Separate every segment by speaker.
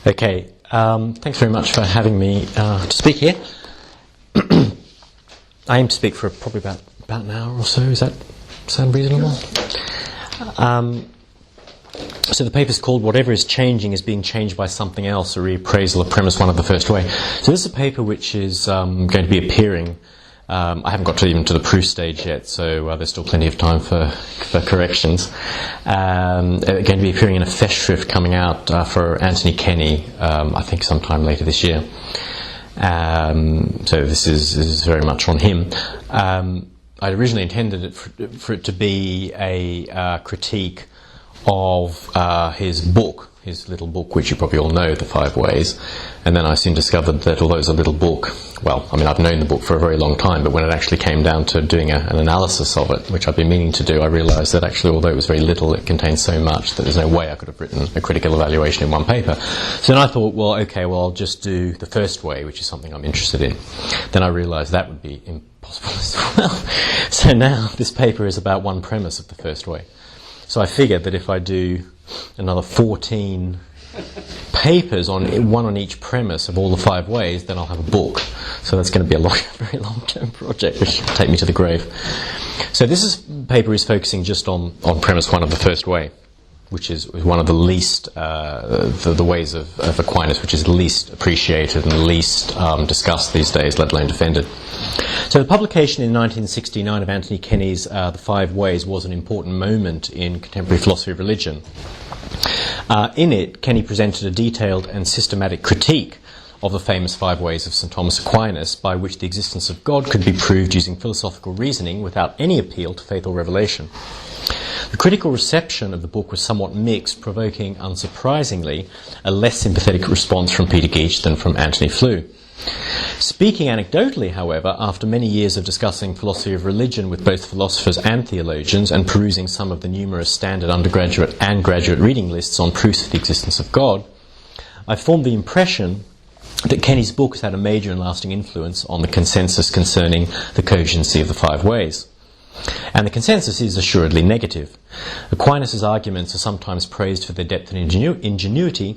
Speaker 1: Okay, thanks very much for having me to speak here. I aim to speak for probably about an hour or so. Does that sound reasonable? So the paper's called "Whatever is Changing is Being Changed by Something Else, a Reappraisal of Premise 1 of the First Way." So this is a paper which is going to be appearing. I haven't got even to the proof stage yet, so there's still plenty of time for corrections. Going to be appearing in a Festschrift coming out for Anthony Kenny, I think sometime later this year. So this is very much on him. I originally intended it for it to be a critique of his book, his little book, which you probably all know, The Five Ways. And then I soon discovered that although it's a little book, well, I mean, I've known the book for a very long time, but when it actually came down to doing an analysis of it, which I've been meaning to do, I realised that actually, although it was very little, it contained so much that there's no way I could have written a critical evaluation in one paper. So then I thought, well, I'll just do The First Way, which is something I'm interested in. Then I realised that would be impossible as well. So now this paper is about one premise of The First Way. So I figured that if I do another 14 papers, one on each premise of all the 5 ways, then I'll have a book. So that's going to be a very long-term project, which will take me to the grave. So this paper is focusing just on premise 1 of the First Way, which is one of the least, the ways of Aquinas, which is least appreciated and least discussed these days, let alone defended. So the publication in 1969 of Anthony Kenny's The Five Ways was an important moment in contemporary philosophy of religion. In it, Kenny presented a detailed and systematic critique of the famous 5 ways of St. Thomas Aquinas, by which the existence of God could be proved using philosophical reasoning without any appeal to faith or revelation. The critical reception of the book was somewhat mixed, provoking, unsurprisingly, a less sympathetic response from Peter Geach than from Anthony Flew. Speaking anecdotally, however, after many years of discussing philosophy of religion with both philosophers and theologians, and perusing some of the numerous standard undergraduate and graduate reading lists on proofs of the existence of God, I formed the impression that Kenny's book has had a major and lasting influence on the consensus concerning the cogency of the 5 ways. And the consensus is assuredly negative. Aquinas' arguments are sometimes praised for their depth and ingenuity,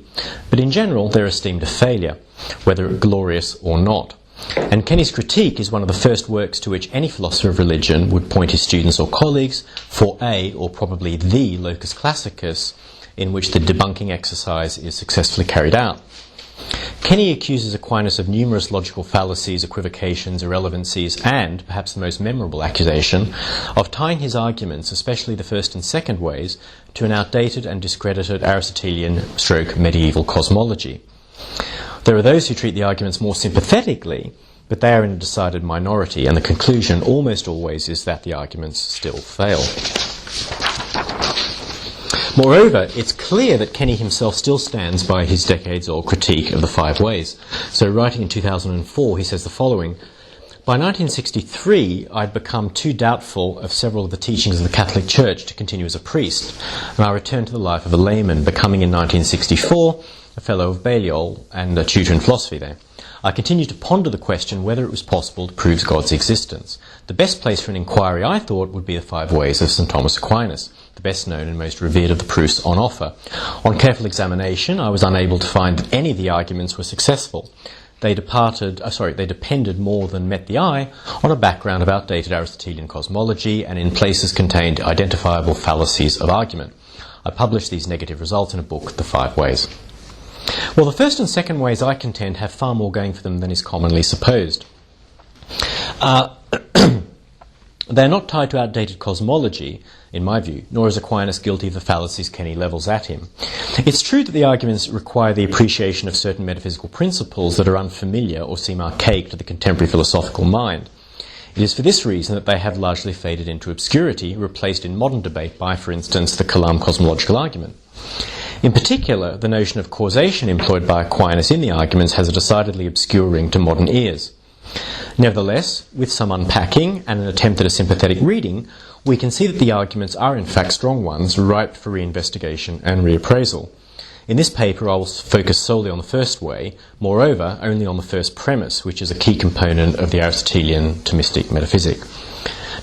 Speaker 1: but in general they're esteemed a failure, whether glorious or not. And Kenny's critique is one of the first works to which any philosopher of religion would point his students or colleagues for or probably the locus classicus in which the debunking exercise is successfully carried out. Kenny accuses Aquinas of numerous logical fallacies, equivocations, irrelevancies, and, perhaps the most memorable accusation, of tying his arguments, especially the first and second ways, to an outdated and discredited Aristotelian/medieval cosmology. There are those who treat the arguments more sympathetically, but they are in a decided minority, and the conclusion almost always is that the arguments still fail. Moreover, it's clear that Kenny himself still stands by his decades-old critique of the 5 ways. So writing in 2004, he says the following: "By 1963, I'd become too doubtful of several of the teachings of the Catholic Church to continue as a priest, and I returned to the life of a layman, becoming in 1964 a fellow of Balliol and a tutor in philosophy there. I continued to ponder the question whether it was possible to prove God's existence. The best place for an inquiry, I thought, would be the 5 ways of St. Thomas Aquinas, the best known and most revered of the proofs on offer. On careful examination, I was unable to find that any of the arguments were successful. They depended more than met the eye on a background of outdated Aristotelian cosmology, and in places contained identifiable fallacies of argument. I published these negative results in a book, The 5 Ways." Well, the first and second ways, I contend, have far more going for them than is commonly supposed. They're not tied to outdated cosmology, in my view, nor is Aquinas guilty of the fallacies Kenny levels at him. It's true that the arguments require the appreciation of certain metaphysical principles that are unfamiliar or seem archaic to the contemporary philosophical mind. It is for this reason that they have largely faded into obscurity, replaced in modern debate by, for instance, the Kalam cosmological argument. In particular, the notion of causation employed by Aquinas in the arguments has a decidedly obscure ring to modern ears. Nevertheless, with some unpacking and an attempt at a sympathetic reading, we can see that the arguments are in fact strong ones, ripe for reinvestigation and reappraisal. In this paper, I will focus solely on the first way, moreover, only on the first premise, which is a key component of the Aristotelian Thomistic metaphysic.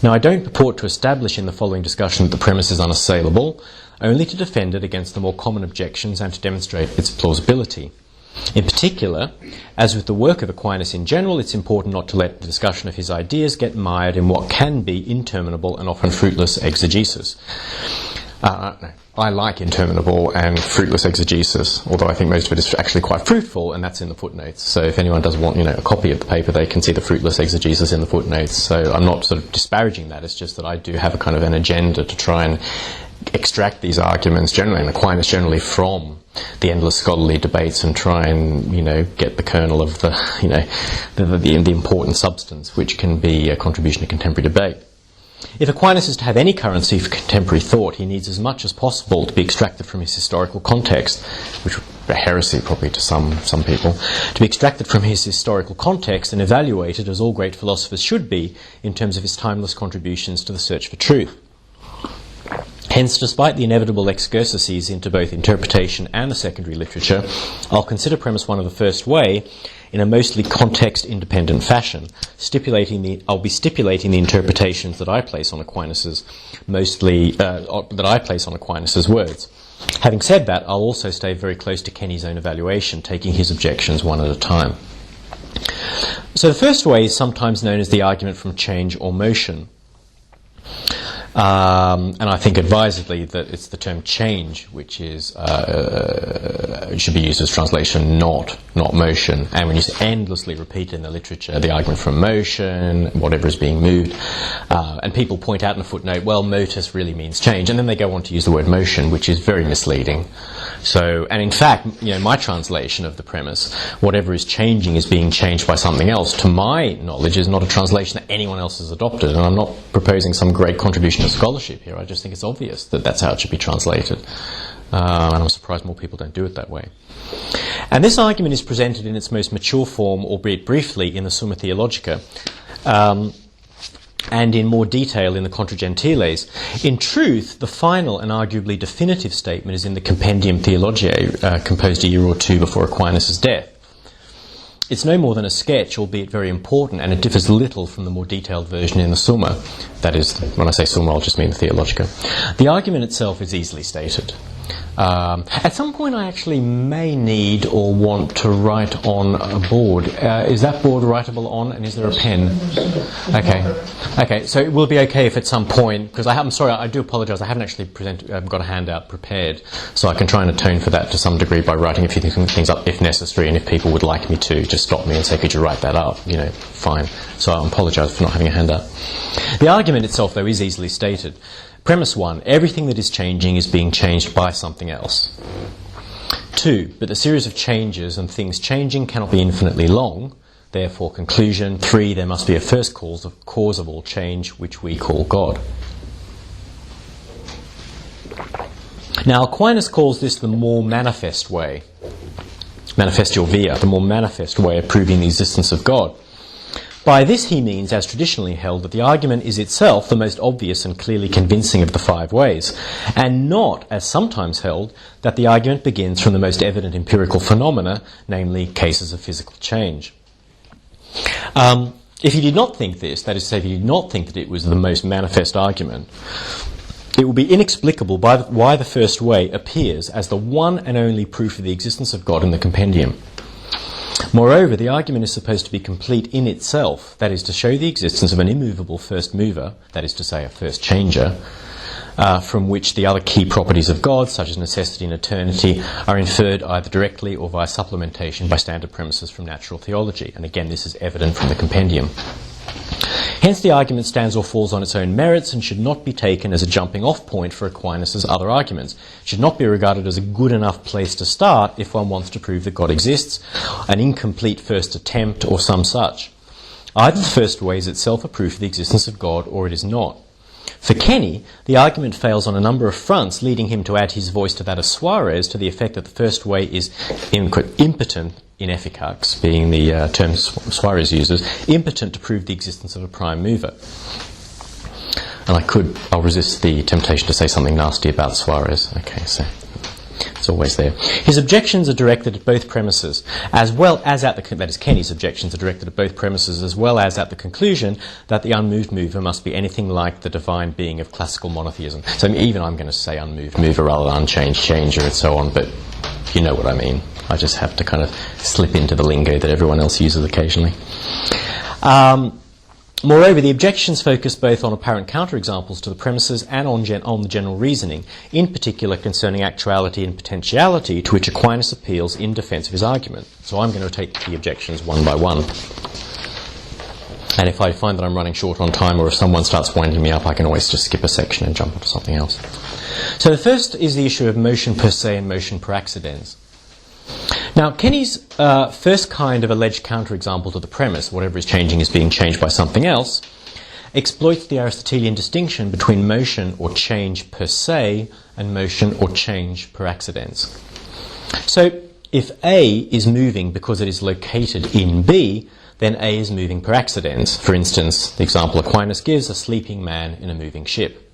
Speaker 1: Now, I don't purport to establish in the following discussion that the premise is unassailable, only to defend it against the more common objections and to demonstrate its plausibility. In particular, as with the work of Aquinas in general, it's important not to let the discussion of his ideas get mired in what can be interminable and often fruitless exegesis. I like interminable and fruitless exegesis, although I think most of it is actually quite fruitful, and that's in the footnotes. So if anyone does want, a copy of the paper, they can see the fruitless exegesis in the footnotes. So I'm not sort of disparaging that. It's just that I do have a kind of an agenda to try and extract these arguments generally, and Aquinas generally, from the endless scholarly debates and try and, get the kernel of the important substance, which can be a contribution to contemporary debate. If Aquinas is to have any currency for contemporary thought, he needs as much as possible to be extracted from his historical context, which would be a heresy probably to some people, to be extracted from his historical context and evaluated, as all great philosophers should be, in terms of his timeless contributions to the search for truth. Hence, despite the inevitable excursuses into both interpretation and the secondary literature, I'll consider premise 1 of the first way in a mostly context-independent fashion. I'll be stipulating the interpretations that I place on Aquinas's words. Having said that, I'll also stay very close to Kenny's own evaluation, taking his objections one at a time. So the first way is sometimes known as the argument from change or motion. And I think advisedly that it's the term change which is should be used as translation, not motion. And when you endlessly repeat in the literature the argument from motion, whatever is being moved, and people point out in a footnote, well, motus really means change, and then they go on to use the word motion, which is very misleading. So, and in fact, my translation of the premise, whatever is changing is being changed by something else, to my knowledge, is not a translation that anyone else has adopted, and I'm not proposing some great contribution to scholarship here. I just think it's obvious that that's how it should be translated. And I'm surprised more people don't do it that way. And this argument is presented in its most mature form, albeit briefly, in the Summa Theologica, and in more detail in the Contra Gentiles. In truth, the final and arguably definitive statement is in the Compendium Theologiae, composed a year or two before Aquinas' death. It's no more than a sketch, albeit very important, and it differs little from the more detailed version in the Summa. That is, when I say Summa, I'll just mean the Theologica. The argument itself is easily stated. At some point I actually may need or want to write on a board. Is that board writable on, and is there a pen? Okay, so it will be okay if at some point, because I'm sorry, I do apologise, I haven't actually got a handout prepared, so I can try and atone for that to some degree by writing a few things up if necessary, and if people would like me to, just stop me and say, could you write that up? Fine. So I apologise for not having a handout. The argument itself, though, is easily stated. Premise 1, everything that is changing is being changed by something else. 2, but the series of changes and things changing cannot be infinitely long. Therefore, conclusion. 3, there must be a first cause of all change, which we call God. Now, Aquinas calls this the more manifest way. Manifestio via, the more manifest way of proving the existence of God. By this he means, as traditionally held, that the argument is itself the most obvious and clearly convincing of the 5 ways, and not, as sometimes held, that the argument begins from the most evident empirical phenomena, namely cases of physical change. If you did not think this, that is to say, if you did not think that it was the most manifest argument, it will be inexplicable why the first way appears as the one and only proof of the existence of God in the compendium. Moreover, the argument is supposed to be complete in itself, that is, to show the existence of an immovable first mover, that is to say, a first changer, from which the other key properties of God, such as necessity and eternity, are inferred either directly or via supplementation by standard premises from natural theology. And again, this is evident from the compendium. Hence, the argument stands or falls on its own merits and should not be taken as a jumping-off point for Aquinas' other arguments. It should not be regarded as a good enough place to start if one wants to prove that God exists, an incomplete first attempt, or some such. Either the first way is itself a proof of the existence of God, or it is not. For Kenny, the argument fails on a number of fronts, leading him to add his voice to that of Suarez to the effect that the first way is impotent in efficax, being the term Suarez uses, impotent to prove the existence of a prime mover. And I'll resist the temptation to say something nasty about Suarez. Okay, so it's always there. His objections are directed at both premises, as well as that is, Kenny's objections are directed at both premises, as well as at the conclusion that the unmoved mover must be anything like the divine being of classical monotheism. So even I'm going to say unmoved mover rather than unchanged changer and so on, but you know what I mean. I just have to kind of slip into the lingo that everyone else uses occasionally. Moreover, the objections focus both on apparent counterexamples to the premises and on the general reasoning, in particular concerning actuality and potentiality, to which Aquinas appeals in defence of his argument. So I'm going to take the objections one by one. And if I find that I'm running short on time, or if someone starts winding me up, I can always just skip a section and jump onto something else. So the first is the issue of motion per se and motion per accidens. Now, Kenny's first kind of alleged counterexample to the premise, whatever is changing is being changed by something else, exploits the Aristotelian distinction between motion or change per se and motion or change per accidens. So, if A is moving because it is located in B, then A is moving per accidens. For instance, the example Aquinas gives, a sleeping man in a moving ship.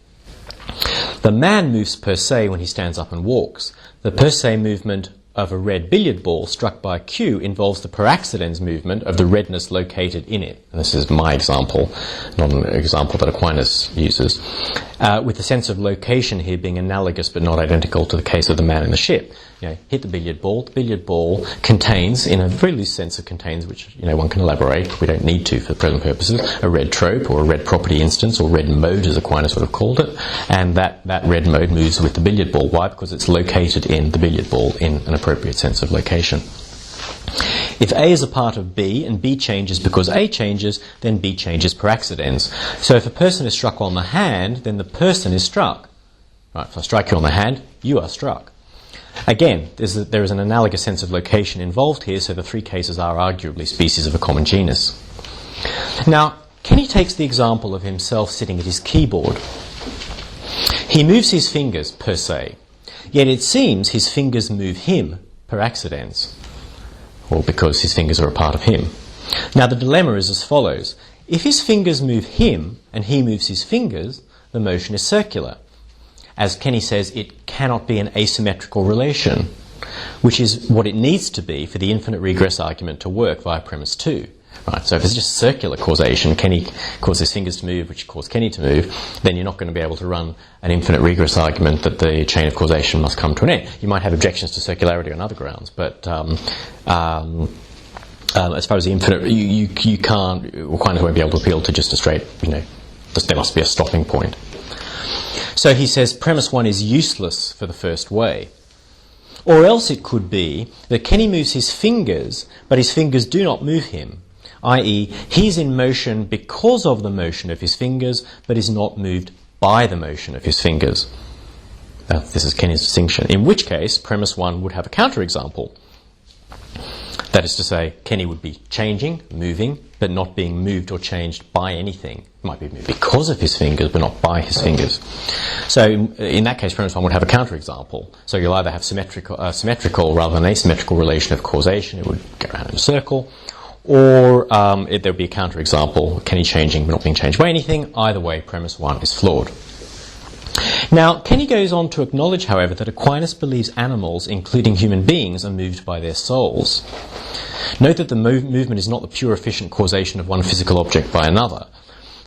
Speaker 1: The man moves per se when he stands up and walks. The per se movement of a red billiard ball struck by a cue involves the per accidens movement of the redness located in it. And this is my example, not an example that Aquinas uses, with the sense of location here being analogous but not identical to the case of the man in the ship. Hit the billiard ball contains, in a very loose sense it contains, which one can elaborate, we don't need to for the present purposes, a red trope or a red property instance or red mode as Aquinas would have called it, and that red mode moves with the billiard ball. Why? Because it's located in the billiard ball in an appropriate sense of location. If A is a part of B and B changes because A changes, then B changes per accidens. So if a person is struck on the hand, then the person is struck. Right, if I strike you on the hand, you are struck. Again, there is an analogous sense of location involved here, so the three cases are arguably species of a common genus. Now, Kenny takes the example of himself sitting at his keyboard. He moves his fingers per se, yet it seems his fingers move him per accidens, or because his fingers are a part of him. Now, the dilemma is as follows. If his fingers move him and he moves his fingers, the motion is circular. As Kenny says, it cannot be an asymmetrical relation, which is what it needs to be for the infinite regress argument to work via premise 2. Right, so if it's just circular causation, Kenny caused his fingers to move, which caused Kenny to move, then you're not going to be able to run an infinite regress argument that the chain of causation must come to an end. You might have objections to circularity on other grounds, but as far as the infinite, you can't, Aquinas won't be able to appeal to just a straight, there must be a stopping point. So he says premise 1 is useless for the first way. Or else it could be that Kenny moves his fingers, but his fingers do not move him, i.e. he's in motion because of the motion of his fingers, but is not moved by the motion of his fingers. Now, this is Kenny's distinction, in which case premise 1 would have a counterexample. That is to say, Kenny would be changing, moving, but not being moved or changed by anything. It might be moved because of his fingers, but not by his fingers. So in that case, premise 1 would have a counterexample. So you'll either have symmetrical rather than asymmetrical relation of causation. It would go around in a circle. Or there would be a counterexample, Kenny changing but not being changed by anything. Either way, premise 1 is flawed. Now, Kenny goes on to acknowledge, however, that Aquinas believes animals, including human beings, are moved by their souls. Note that the movement is not the pure efficient causation of one physical object by another.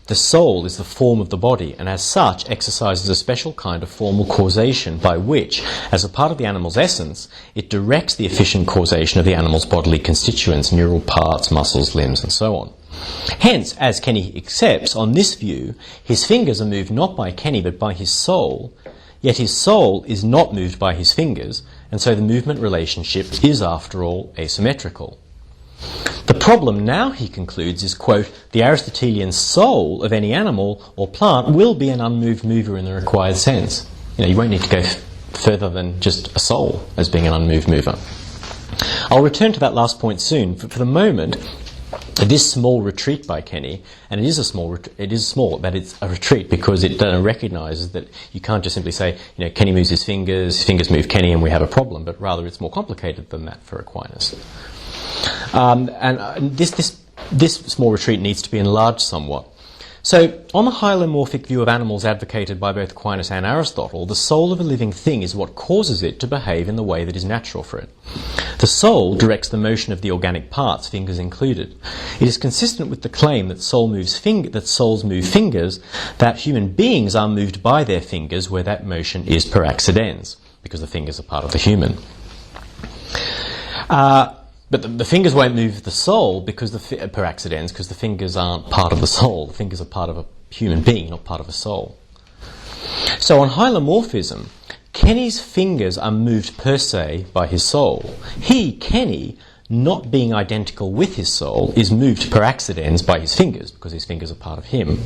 Speaker 1: The soul is the form of the body, and as such exercises a special kind of formal causation by which, as a part of the animal's essence, it directs the efficient causation of the animal's bodily constituents, neural parts, muscles, limbs, and so on. Hence, as Kenny accepts, on this view, his fingers are moved not by Kenny but by his soul, yet his soul is not moved by his fingers, and so the movement relationship is, after all, asymmetrical. The problem now, he concludes, is, quote, the Aristotelian soul of any animal or plant will be an unmoved mover in the required sense. You won't need to go further than just a soul as being an unmoved mover. I'll return to that last point soon. For the moment, this small retreat by Kenny, and it is small, but it's a retreat because it recognises that you can't just simply say, Kenny moves his fingers move Kenny, and we have a problem, but rather it's more complicated than that for Aquinas. This small retreat needs to be enlarged somewhat. So, on the hylomorphic view of animals advocated by both Aquinas and Aristotle, the soul of a living thing is what causes it to behave in the way that is natural for it. The soul directs the motion of the organic parts, fingers included. It is consistent with the claim that souls move fingers, that human beings are moved by their fingers where that motion is per accidens, because the fingers are part of the human. But the fingers won't move the soul because per accidens, because the fingers aren't part of the soul. The fingers are part of a human being, not part of a soul. So on hylomorphism, Kenny's fingers are moved per se by his soul. He, Kenny, not being identical with his soul, is moved per accidens by his fingers, because his fingers are part of him.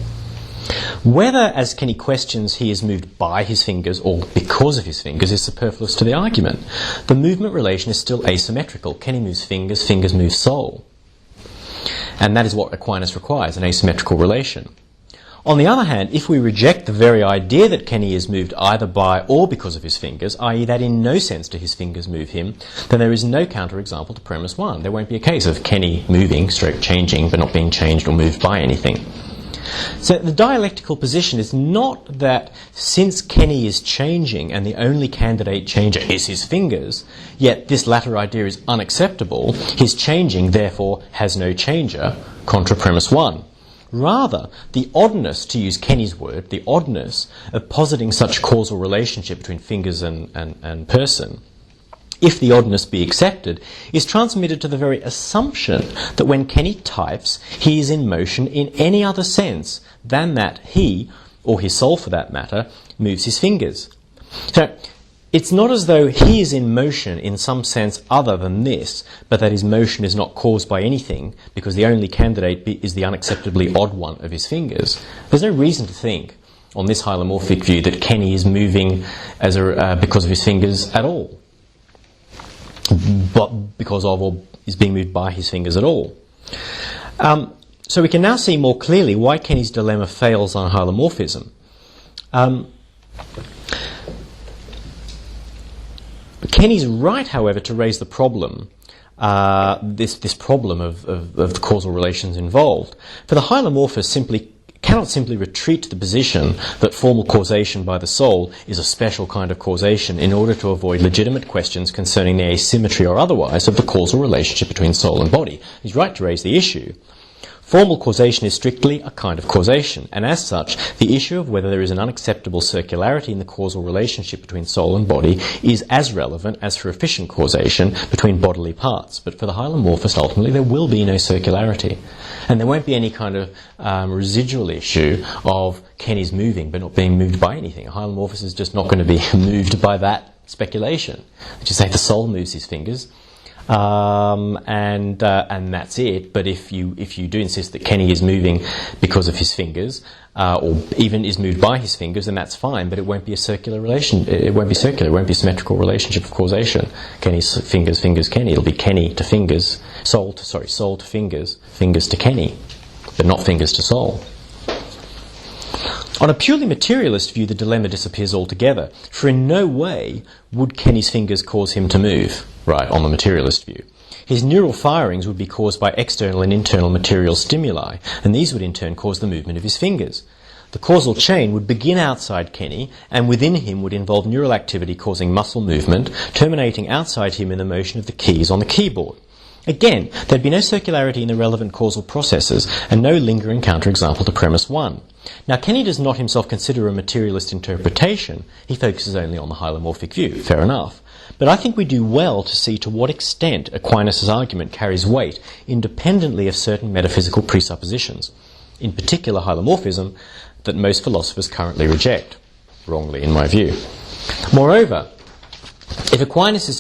Speaker 1: Whether, as Kenny questions, he is moved by his fingers or because of his fingers is superfluous to the argument. The movement relation is still asymmetrical. Kenny moves fingers, fingers move soul. And that is what Aquinas requires, an asymmetrical relation. On the other hand, if we reject the very idea that Kenny is moved either by or because of his fingers, i.e. that in no sense do his fingers move him, then there is no counterexample to premise 1. There won't be a case of Kenny moving, stroke changing, but not being changed or moved by anything. So the dialectical position is not that since Kenny is changing and the only candidate changer is his fingers, yet this latter idea is unacceptable, his changing therefore has no changer, contra premise 1. Rather, the oddness, to use Kenny's word, the oddness of positing such causal relationship between fingers and person, if the oddness be accepted, is transmitted to the very assumption that when Kenny types, he is in motion in any other sense than that he, or his soul for that matter, moves his fingers. So, it's not as though he is in motion in some sense other than this, but that his motion is not caused by anything, because the only candidate is the unacceptably odd one of his fingers. There's no reason to think, on this hylomorphic view, that Kenny is moving because of his fingers at all. But because of or is being moved by his fingers at all. So we can now see more clearly why Kenny's dilemma fails on hylomorphism. Kenny's right, however, to raise the problem, this problem of the causal relations involved. For the hylomorphist cannot simply retreat to the position that formal causation by the soul is a special kind of causation in order to avoid legitimate questions concerning the asymmetry or otherwise of the causal relationship between soul and body. He's right to raise the issue. Formal causation is strictly a kind of causation, and as such, the issue of whether there is an unacceptable circularity in the causal relationship between soul and body is as relevant as for efficient causation between bodily parts. But for the hylomorphist, ultimately, there will be no circularity. And there won't be any kind of residual issue of Kenny's moving but not being moved by anything. A hylomorphist is just not going to be moved by that speculation. Just say the soul moves his fingers. And that's it. But if you do insist that Kenny is moving because of his fingers, or even is moved by his fingers, then that's fine. But it won't be a circular relation. It won't be circular. It won't be a symmetrical relationship of causation. Kenny's fingers, fingers Kenny. It'll be Kenny to fingers, soul to fingers, fingers to Kenny, but not fingers to soul. On a purely materialist view, the dilemma disappears altogether, for in no way would Kenny's fingers cause him to move, right, on the materialist view. His neural firings would be caused by external and internal material stimuli, and these would in turn cause the movement of his fingers. The causal chain would begin outside Kenny, and within him would involve neural activity causing muscle movement, terminating outside him in the motion of the keys on the keyboard. Again, there'd be no circularity in the relevant causal processes, and no lingering counterexample to premise 1. Now, Kenny does not himself consider a materialist interpretation. He focuses only on the hylomorphic view. Fair enough. But I think we do well to see to what extent Aquinas' argument carries weight independently of certain metaphysical presuppositions, in particular hylomorphism, that most philosophers currently reject, wrongly in my view. Moreover, if Aquinas is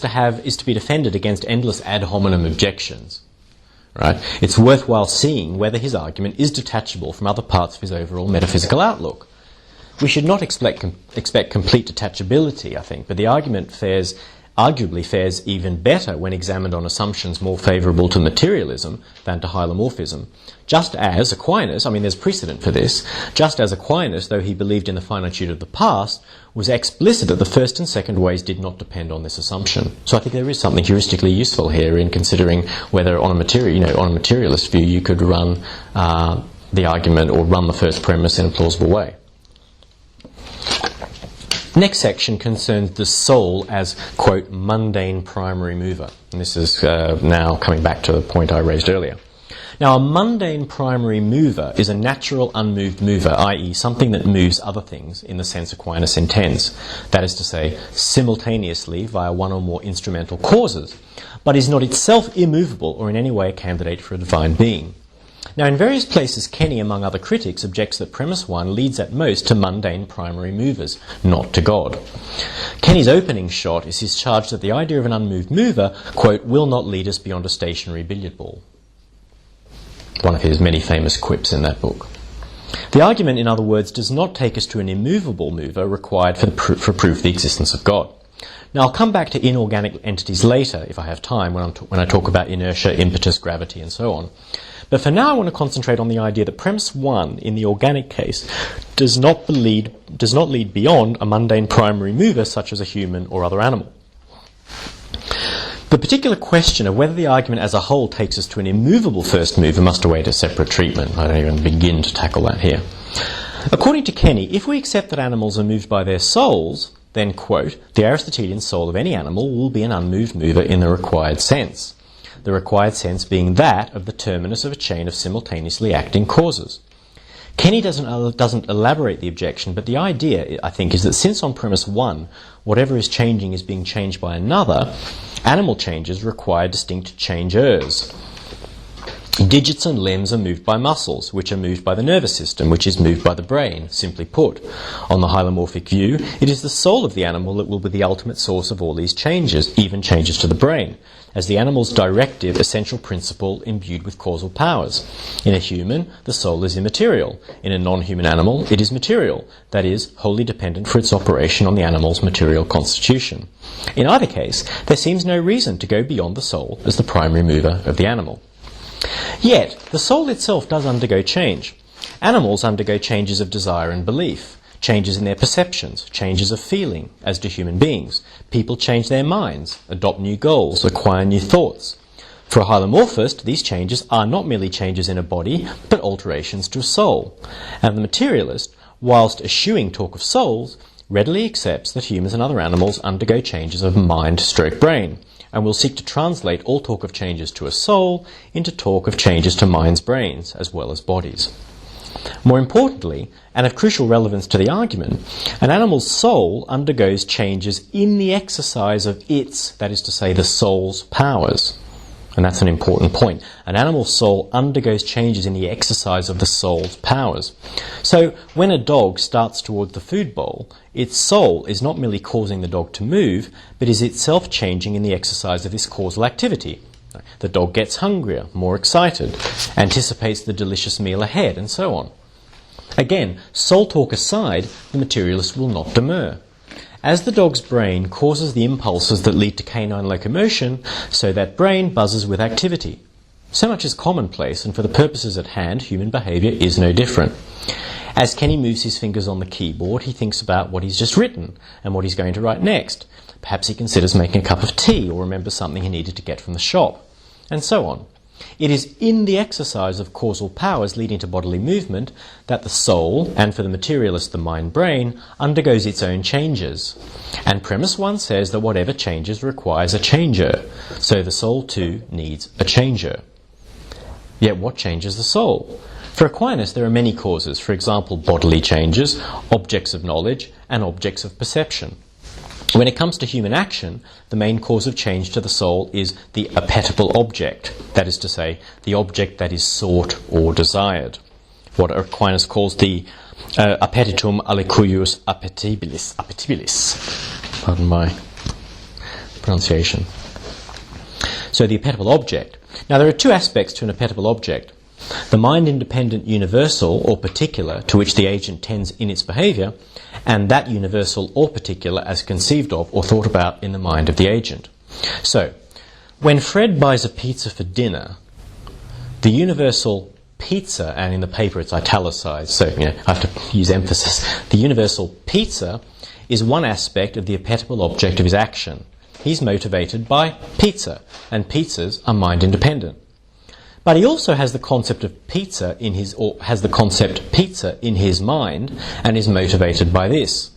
Speaker 1: to be defended against endless ad hominem objections, right, it's worthwhile seeing whether his argument is detachable from other parts of his overall metaphysical outlook. We should not expect complete detachability, I think, but the argument arguably fares even better when examined on assumptions more favourable to materialism than to hylomorphism. Just as Aquinas, there's precedent for this, just as Aquinas, though he believed in the finitude of the past, was explicit that the first and second ways did not depend on this assumption. So I think there is something heuristically useful here in considering whether on a materialist view you could run the argument or run the first premise in a plausible way. Next section concerns the soul as, quote, mundane primary mover. And this is now coming back to the point I raised earlier. Now, a mundane primary mover is a natural unmoved mover, i.e. something that moves other things in the sense Aquinas intends, that is to say, simultaneously via one or more instrumental causes, but is not itself immovable or in any way a candidate for a divine being. Now, in various places, Kenny, among other critics, objects that premise 1 leads at most to mundane primary movers, not to God. Kenny's opening shot is his charge that the idea of an unmoved mover, quote, will not lead us beyond a stationary billiard ball. One of his many famous quips in that book. The argument, in other words, does not take us to an immovable mover required for proof of the existence of God. Now, I'll come back to inorganic entities later, if I have time, when I talk about inertia, impetus, gravity, and so on. But for now, I want to concentrate on the idea that premise 1, in the organic case, does not lead beyond a mundane primary mover, such as a human or other animal. The particular question of whether the argument as a whole takes us to an immovable first mover must await a separate treatment. I don't even begin to tackle that here. According to Kenny, if we accept that animals are moved by their souls, then, quote, the Aristotelian soul of any animal will be an unmoved mover in the required sense. The required sense being that of the terminus of a chain of simultaneously acting causes. Kenny doesn't elaborate the objection, but the idea, I think, is that since on premise 1, whatever is changing is being changed by another, animal changes require distinct changers. Digits and limbs are moved by muscles, which are moved by the nervous system, which is moved by the brain. Simply put, on the hylomorphic view, it is the soul of the animal that will be the ultimate source of all these changes, even changes to the brain, as the animal's directive, essential principle imbued with causal powers. In a human, the soul is immaterial. In a non-human animal, it is material, that is, wholly dependent for its operation on the animal's material constitution. In either case, there seems no reason to go beyond the soul as the primary mover of the animal. Yet, the soul itself does undergo change. Animals undergo changes of desire and belief, changes in their perceptions, changes of feeling, as do human beings. People change their minds, adopt new goals, acquire new thoughts. For a hylomorphist, these changes are not merely changes in a body, but alterations to a soul. And the materialist, whilst eschewing talk of souls, readily accepts that humans and other animals undergo changes of mind/brain, and will seek to translate all talk of changes to a soul into talk of changes to minds, brains, as well as bodies. More importantly, and of crucial relevance to the argument, an animal's soul undergoes changes in the exercise of its, that is to say, the soul's powers. And that's an important point. An animal's soul undergoes changes in the exercise of the soul's powers. So when a dog starts toward the food bowl, its soul is not merely causing the dog to move, but is itself changing in the exercise of this causal activity. The dog gets hungrier, more excited, anticipates the delicious meal ahead, and so on. Again, soul talk aside, the materialist will not demur. As the dog's brain causes the impulses that lead to canine locomotion, so that brain buzzes with activity. So much is commonplace, and for the purposes at hand, human behaviour is no different. As Kenny moves his fingers on the keyboard, he thinks about what he's just written and what he's going to write next. Perhaps he considers making a cup of tea or remembers something he needed to get from the shop, and so on. It is in the exercise of causal powers leading to bodily movement that the soul, and for the materialist the mind-brain, undergoes its own changes. And premise 1 says that whatever changes requires a changer, so the soul too needs a changer. Yet what changes the soul? For Aquinas there are many causes, for example bodily changes, objects of knowledge, and objects of perception. When it comes to human action, the main cause of change to the soul is the appetible object, that is to say, the object that is sought or desired. What Aquinas calls the appetitum alicuius appetibilis. Pardon my pronunciation. So the appetible object. Now there are two aspects to an appetible object. The mind-independent universal or particular to which the agent tends in its behaviour, and that universal or particular as conceived of or thought about in the mind of the agent. So, when Fred buys a pizza for dinner, the universal pizza, and in the paper it's italicized, so I have to use emphasis, the universal pizza is one aspect of the appetible object of his action. He's motivated by pizza, and pizzas are mind-independent. But he also has the concept of pizza in his, or has the concept pizza in his mind, and is motivated by this.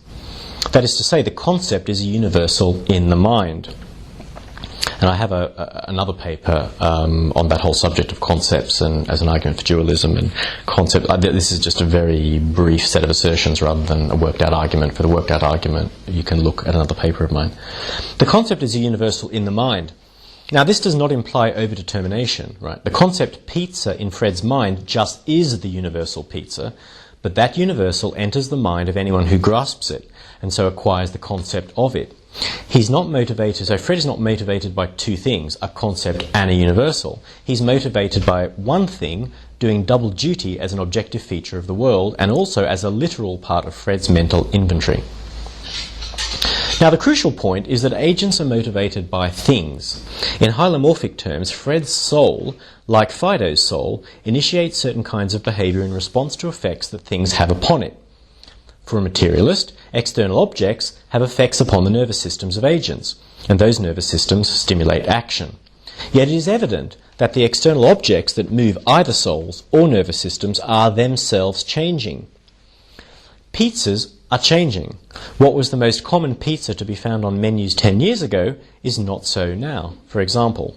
Speaker 1: That is to say, the concept is a universal in the mind. And I have another paper on that whole subject of concepts and as an argument for dualism and concept. This is just a very brief set of assertions rather than a worked out argument. For the worked out argument, you can look at another paper of mine. The concept is a universal in the mind. Now, this does not imply overdetermination, right? The concept pizza in Fred's mind just is the universal pizza, but that universal enters the mind of anyone who grasps it, and so acquires the concept of it. He's not motivated, so Fred is not motivated by two things, a concept and a universal. He's motivated by one thing, doing double duty as an objective feature of the world, and also as a literal part of Fred's mental inventory. Now, the crucial point is that agents are motivated by things. In hylomorphic terms, Fred's soul, like Fido's soul, initiates certain kinds of behaviour in response to effects that things have upon it. For a materialist, external objects have effects upon the nervous systems of agents, and those nervous systems stimulate action. Yet it is evident that the external objects that move either souls or nervous systems are themselves changing. Pizzas are changing. What was the most common pizza to be found on menus 10 years ago is not so now, for example.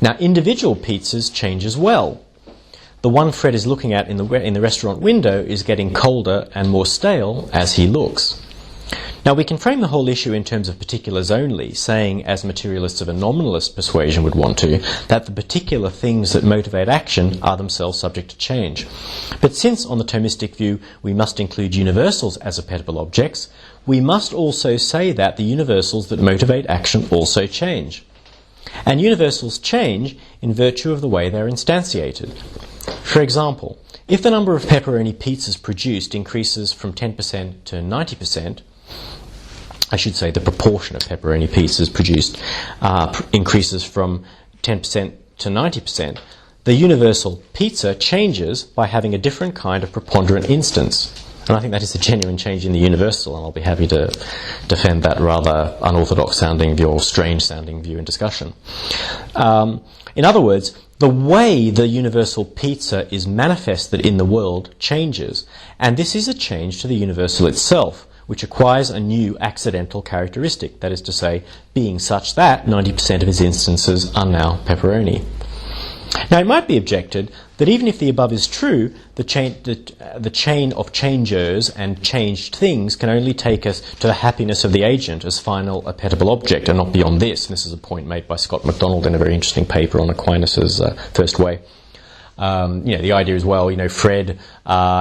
Speaker 1: Now, individual pizzas change as well. The one Fred is looking at in the restaurant window is getting colder and more stale as he looks. Now, we can frame the whole issue in terms of particulars only, saying, as materialists of a nominalist persuasion would want to, that the particular things that motivate action are themselves subject to change. But since, on the Thomistic view, we must include universals as appetible objects, we must also say that the universals that motivate action also change. And universals change in virtue of the way they are instantiated. For example, if the number of pepperoni pizzas produced increases from 10% to 90%, I should say the proportion of pepperoni pizzas produced increases from 10% to 90%, the universal pizza changes by having a different kind of preponderant instance. And I think that is a genuine change in the universal, and I'll be happy to defend that rather unorthodox sounding view or strange sounding view in discussion. In other words, the way the universal pizza is manifested in the world changes, and this is a change to the universal itself, which acquires a new accidental characteristic, that is to say, being such that 90% of its instances are now pepperoni. Now, it might be objected that even if the above is true, the chain of changers and changed things can only take us to the happiness of the agent as final appetible object, and not beyond this. And this is a point made by Scott MacDonald in a very interesting paper on Aquinas' First Way. The idea is, Fred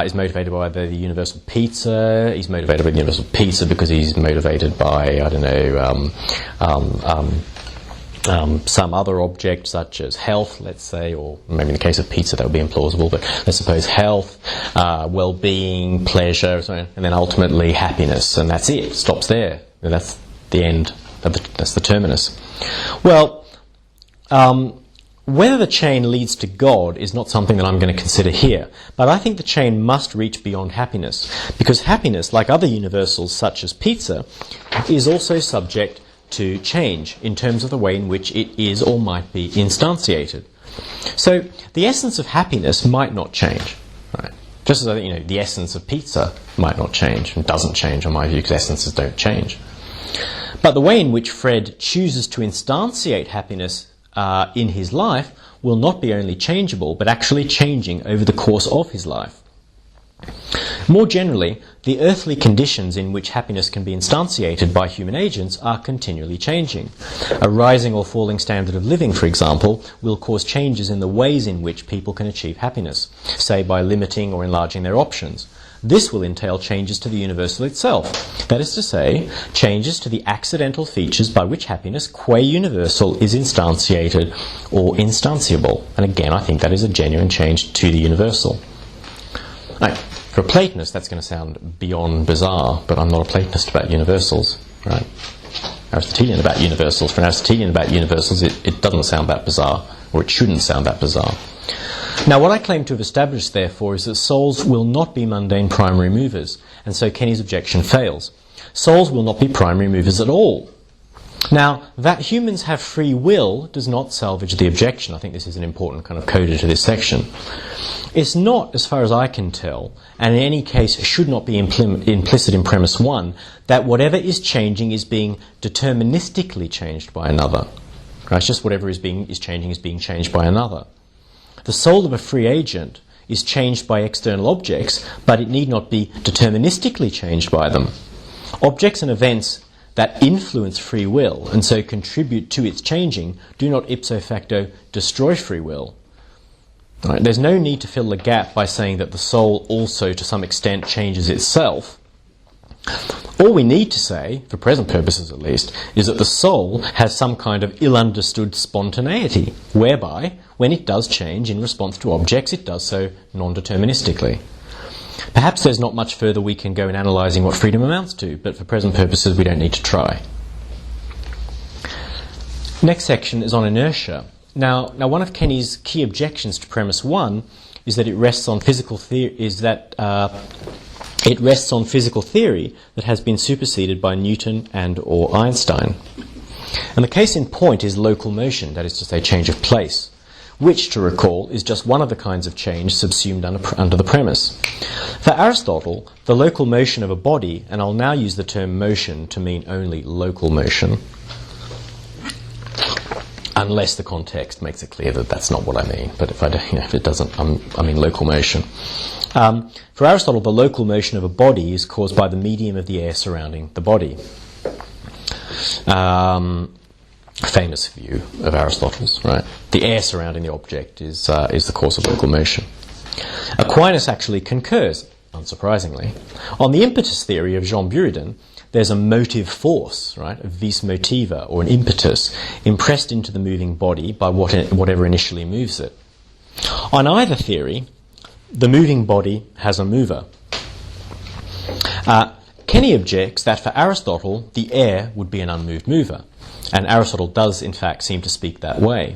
Speaker 1: is motivated by the universal pizza. He's motivated by the universal pizza because he's motivated by, some other object such as health, let's say, or maybe in the case of pizza that would be implausible, but let's suppose health, well-being, pleasure, and then ultimately happiness, and that's it. It stops there. And that's the end. That's the terminus. Well, whether the chain leads to God is not something that I'm going to consider here, but I think the chain must reach beyond happiness, because happiness, like other universals such as pizza, is also subject to change in terms of the way in which it is or might be instantiated. So the essence of happiness might not change, right? Just as the essence of pizza might not change, and doesn't change in my view because essences don't change. But the way in which Fred chooses to instantiate happiness in his life will not be only changeable, but actually changing over the course of his life. More generally, the earthly conditions in which happiness can be instantiated by human agents are continually changing. A rising or falling standard of living, for example, will cause changes in the ways in which people can achieve happiness, say by limiting or enlarging their options. This will entail changes to the universal itself, that is to say, changes to the accidental features by which happiness, qua universal, is instantiated or instantiable. And again, I think that is a genuine change to the universal. Now, for a Platonist, that's going to sound beyond bizarre, but I'm not a Platonist about universals, right? Aristotelian about universals. For an Aristotelian about universals, it doesn't sound that bizarre, or it shouldn't sound that bizarre. Now, what I claim to have established, therefore, is that souls will not be mundane primary movers, and so Kenny's objection fails. Souls will not be primary movers at all. Now, that humans have free will does not salvage the objection. I think this is an important kind of coda to this section. It's not, as far as I can tell, and in any case should not be implicit in premise 1, that whatever is changing is being deterministically changed by another. Right? It's just whatever is changing is being changed by another. The soul of a free agent is changed by external objects, but it need not be deterministically changed by them. Objects and events that influence free will and so contribute to its changing do not ipso facto destroy free will. Right? There's no need to fill the gap by saying that the soul also to some extent changes itself. All we need to say, for present purposes at least, is that the soul has some kind of ill-understood spontaneity, whereby, when it does change in response to objects, it does so non-deterministically. Perhaps there's not much further we can go in analysing what freedom amounts to, but for present purposes we don't need to try. Next section is on inertia. Now one of Kenny's key objections to premise 1 is that it rests on physical theory, it rests on physical theory that has been superseded by Newton and or Einstein. And the case in point is local motion, that is to say change of place, which, to recall, is just one of the kinds of change subsumed under the premise. For Aristotle, the local motion of a body, and I'll now use the term motion to mean only local motion, unless the context makes it clear that that's not what I mean. But if it doesn't, I mean local motion. For Aristotle, the local motion of a body is caused by the medium of the air surrounding the body. Famous view of Aristotle's, right? The air surrounding the object is the cause of local motion. Aquinas actually concurs, unsurprisingly. On the impetus theory of Jean Buridan, there's a motive force, right, a vis motiva, or an impetus, impressed into the moving body by whatever initially moves it. On either theory, the moving body has a mover. Kenny objects that for Aristotle, the air would be an unmoved mover, and Aristotle does, in fact, seem to speak that way.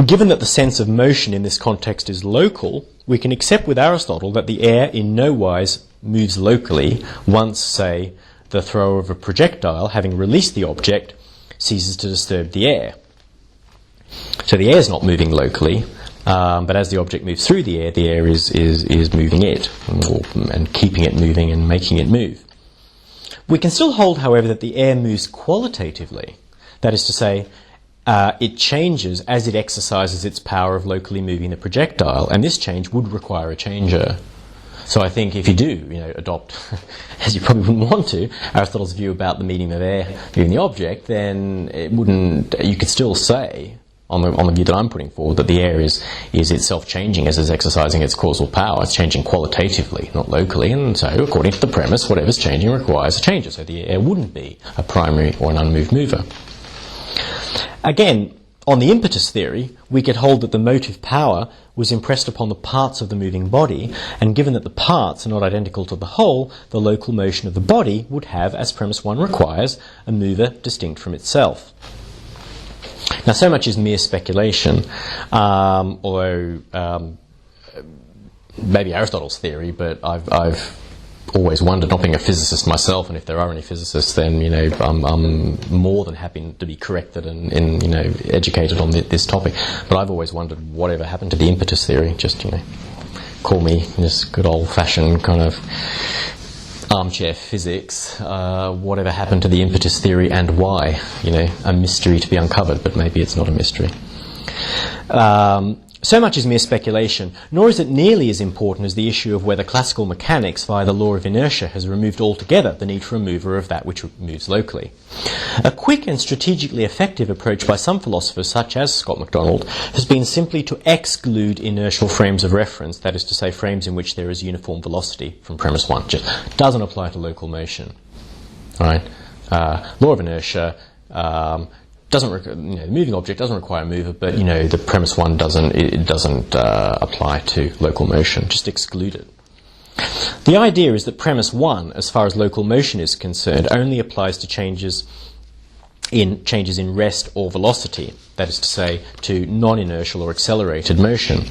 Speaker 1: Given that the sense of motion in this context is local, we can accept with Aristotle that the air in no wise moves locally once, say, the thrower of a projectile, having released the object, ceases to disturb the air. So the air is not moving locally, but as the object moves through the air is moving it, and keeping it moving and making it move. We can still hold, however, that the air moves qualitatively. That is to say, it changes as it exercises its power of locally moving the projectile, and this change would require a changer. So I think if you do, adopt, as you probably wouldn't want to, Aristotle's view about the medium of air moving the object, then you could still say, on the view that I'm putting forward, that the air is itself changing as it's exercising its causal power. It's changing qualitatively, not locally, and so according to the premise, whatever's changing requires a changer. So the air wouldn't be a primary or an unmoved mover. Again, on the impetus theory, we could hold that the motive power was impressed upon the parts of the moving body, and given that the parts are not identical to the whole, the local motion of the body would have, as premise 1 requires, a mover distinct from itself. Now, so much is mere speculation, although maybe Aristotle's theory, but I've always wondered, not being a physicist myself, and if there are any physicists, then I'm more than happy to be corrected and educated on this topic. But I've always wondered whatever happened to the impetus theory. Just call me just good old-fashioned kind of armchair physics. Whatever happened to the impetus theory and why? A mystery to be uncovered, but maybe it's not a mystery. So much is mere speculation, nor is it nearly as important as the issue of whether classical mechanics, via the law of inertia, has removed altogether the need for a mover of that which moves locally. A quick and strategically effective approach by some philosophers, such as Scott MacDonald, has been simply to exclude inertial frames of reference, that is to say, frames in which there is uniform velocity, from premise 1. Just doesn't apply to local motion. All right? Law of inertia. The moving object doesn't require a mover, but the premise 1 doesn't apply to local motion. Just exclude it. The idea is that premise 1, as far as local motion is concerned, only applies to changes in rest or velocity. That is to say, to non-inertial or accelerated motion.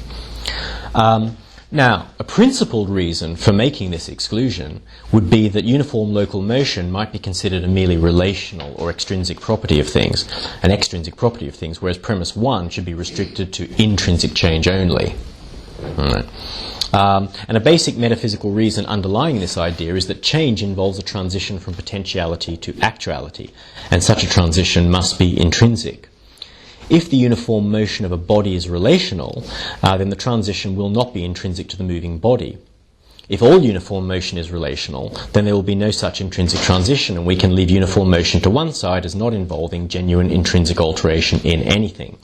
Speaker 1: Now, a principled reason for making this exclusion would be that uniform local motion might be considered a merely relational or extrinsic property of things, whereas premise 1 should be restricted to intrinsic change only. All right. And a basic metaphysical reason underlying this idea is that change involves a transition from potentiality to actuality, and such a transition must be intrinsic. If the uniform motion of a body is relational, then the transition will not be intrinsic to the moving body. If all uniform motion is relational, then there will be no such intrinsic transition, and we can leave uniform motion to one side as not involving genuine intrinsic alteration in anything.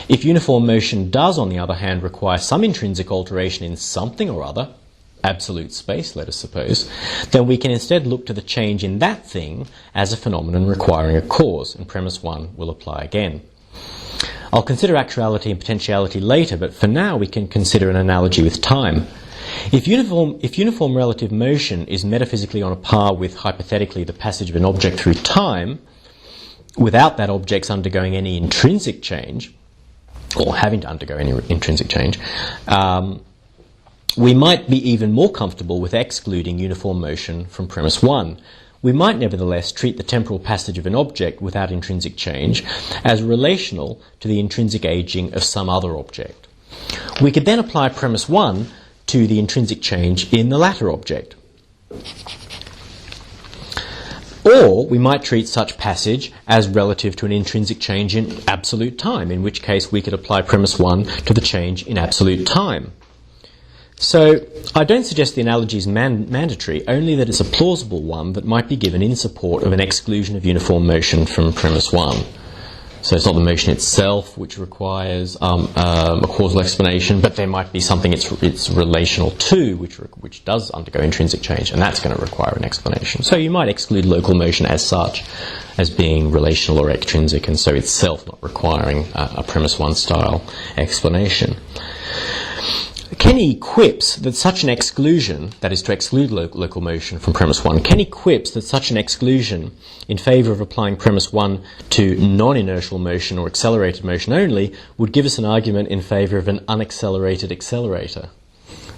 Speaker 1: If uniform motion does, on the other hand, require some intrinsic alteration in something or other, absolute space, let us suppose, then we can instead look to the change in that thing as a phenomenon requiring a cause, and premise 1 will apply again. I'll consider actuality and potentiality later, but for now we can consider an analogy with time. If uniform relative motion is metaphysically on a par with, hypothetically, the passage of an object through time, without that object's undergoing any intrinsic change, or having to undergo any intrinsic change, we might be even more comfortable with excluding uniform motion from premise 1. We might nevertheless treat the temporal passage of an object without intrinsic change as relational to the intrinsic aging of some other object. We could then apply premise 1 to the intrinsic change in the latter object. Or we might treat such passage as relative to an intrinsic change in absolute time, in which case we could apply premise 1 to the change in absolute time. So I don't suggest the analogy is mandatory, only that it's a plausible one that might be given in support of an exclusion of uniform motion from premise 1. So it's not the motion itself which requires a causal explanation, but there might be something it's relational to which does undergo intrinsic change, and that's going to require an explanation. So you might exclude local motion as such, as being relational or extrinsic, and so itself not requiring a premise 1 style explanation. Kenny quips that such an exclusion, that is to exclude local motion from premise 1, Kenny quips that such an exclusion in favour of applying premise 1 to non-inertial motion or accelerated motion only would give us an argument in favour of an unaccelerated accelerator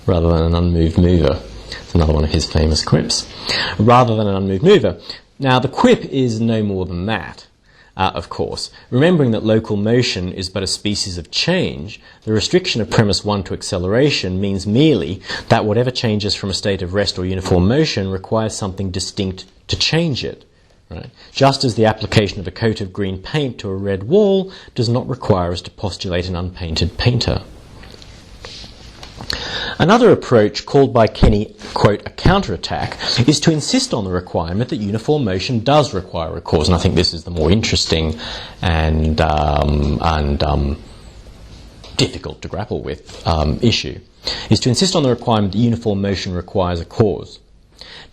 Speaker 1: rather than an unmoved mover. It's another one of his famous quips. Rather than an unmoved mover. Now the quip is no more than that. Of course, remembering that local motion is but a species of change, the restriction of premise 1 to acceleration means merely that whatever changes from a state of rest or uniform motion requires something distinct to change it. Right? Just as the application of a coat of green paint to a red wall does not require us to postulate an unpainted painter. Another approach, called by Kenny, quote, a counterattack, is to insist on the requirement that uniform motion does require a cause, and I think this is the more interesting and difficult to grapple with issue, is to insist on the requirement that uniform motion requires a cause.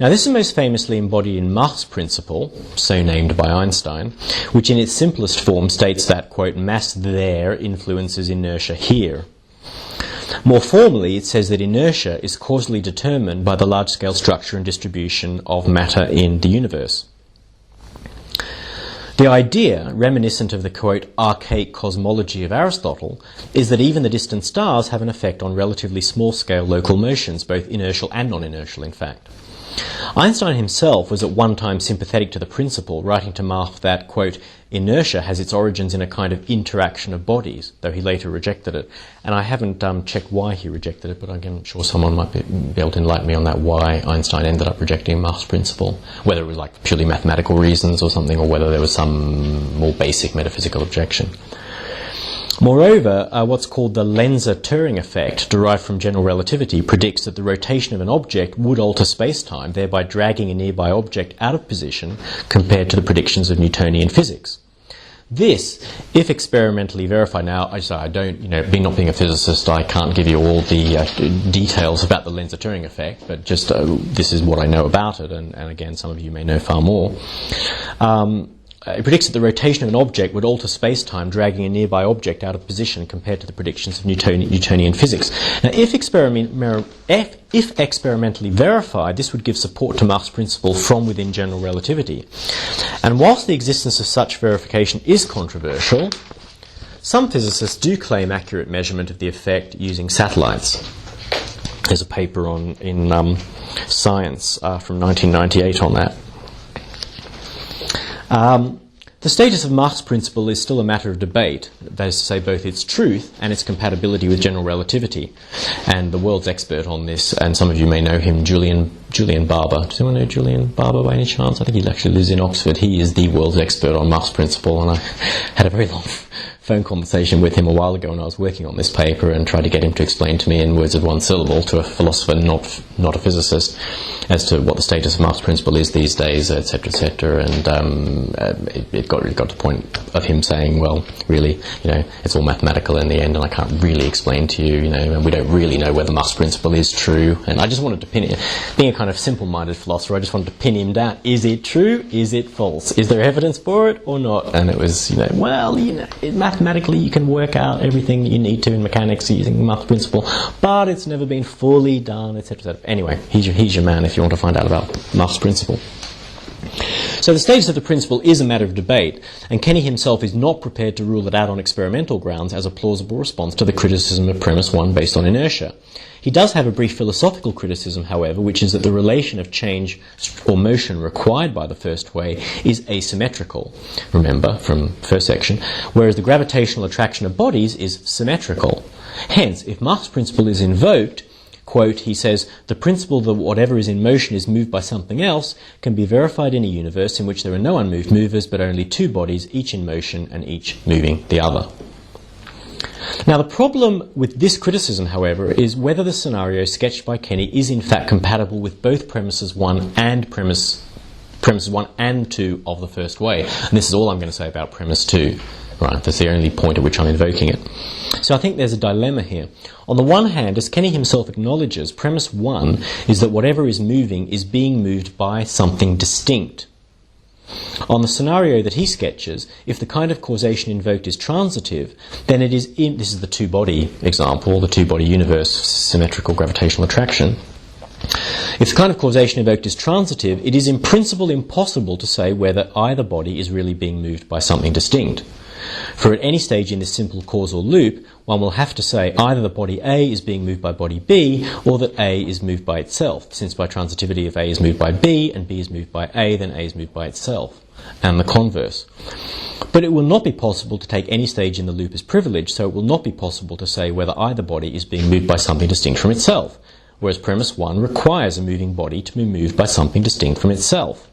Speaker 1: Now this is most famously embodied in Mach's principle, so named by Einstein, which in its simplest form states that, quote, mass there influences inertia here. More formally, it says that inertia is causally determined by the large-scale structure and distribution of matter in the universe. The idea, reminiscent of the, quote, archaic cosmology of Aristotle, is that even the distant stars have an effect on relatively small-scale local motions, both inertial and non-inertial, in fact. Einstein himself was at one time sympathetic to the principle, writing to Mach that, quote, inertia has its origins in a kind of interaction of bodies, though he later rejected it. And I haven't checked why he rejected it, but I'm sure someone might be able to enlighten me on that, why Einstein ended up rejecting Mach's principle, whether it was like purely mathematical reasons or something, or whether there was some more basic metaphysical objection. Moreover, what's called the Lenser-Turing effect, derived from general relativity, predicts that the rotation of an object would alter space-time, thereby dragging a nearby object out of position compared to the predictions of Newtonian physics. This, if experimentally verified, now I don't, not being a physicist, I can't give you all the details about the Lenser-Turing effect, but just this is what I know about it, and again, some of you may know far more. It predicts that the rotation of an object would alter space-time, dragging a nearby object out of position compared to the predictions of Newtonian physics. Now, if experimentally verified, this would give support to Mach's principle from within general relativity. And whilst the existence of such verification is controversial, some physicists do claim accurate measurement of the effect using satellites. There's a paper in Science from 1998 on that. The status of Mach's principle is still a matter of debate, that is to say both its truth and its compatibility with general relativity. And the world's expert on this, and some of you may know him, Julian Barber. Does anyone know Julian Barber by any chance? I think he actually lives in Oxford. He is the world's expert on Mach's principle, and I had a very long phone conversation with him a while ago when I was working on this paper and tried to get him to explain to me in words of one syllable, to a philosopher, not a physicist, as to what the status of Mach's principle is these days, etc., etc. And it got to the point of him saying, well, really, it's all mathematical in the end, and I can't really explain to you, and we don't really know whether Mach's principle is true. And I just wanted to pin it, being a kind of simple-minded philosopher, I just wanted to pin him down. Is it true? Is it false? Is there evidence for it or not? And it was, mathematically you can work out everything that you need to in mechanics using Mach's principle, but it's never been fully done, etc. Anyway, he's your man if you want to find out about Mach's principle. So the status of the principle is a matter of debate, and Kenny himself is not prepared to rule it out on experimental grounds as a plausible response to the criticism of premise 1 based on inertia. He does have a brief philosophical criticism, however, which is that the relation of change or motion required by the first way is asymmetrical, remember, from first section, whereas the gravitational attraction of bodies is symmetrical. Hence, if Mach's principle is invoked, quote, he says, the principle that whatever is in motion is moved by something else can be verified in a universe in which there are no unmoved movers but only two bodies, each in motion and each moving the other. Now, the problem with this criticism, however, is whether the scenario sketched by Kenny is in fact compatible with both premises 1 and premises 1 and 2 of the first way. And this is all I'm going to say about premise 2. Right, that's the only point at which I'm invoking it. So I think there's a dilemma here. On the one hand, as Kenny himself acknowledges, premise 1 is that whatever is moving is being moved by something distinct. On the scenario that he sketches, if the kind of causation invoked is transitive, then it is this is the two-body example, the two-body universe, symmetrical gravitational attraction. If the kind of causation invoked is transitive, it is in principle impossible to say whether either body is really being moved by something distinct. For at any stage in this simple causal loop, one will have to say either that body A is being moved by body B, or that A is moved by itself, since by transitivity if A is moved by B and B is moved by A, then A is moved by itself, and the converse. But it will not be possible to take any stage in the loop as privileged, so it will not be possible to say whether either body is being moved by something distinct from itself, whereas premise 1 requires a moving body to be moved by something distinct from itself.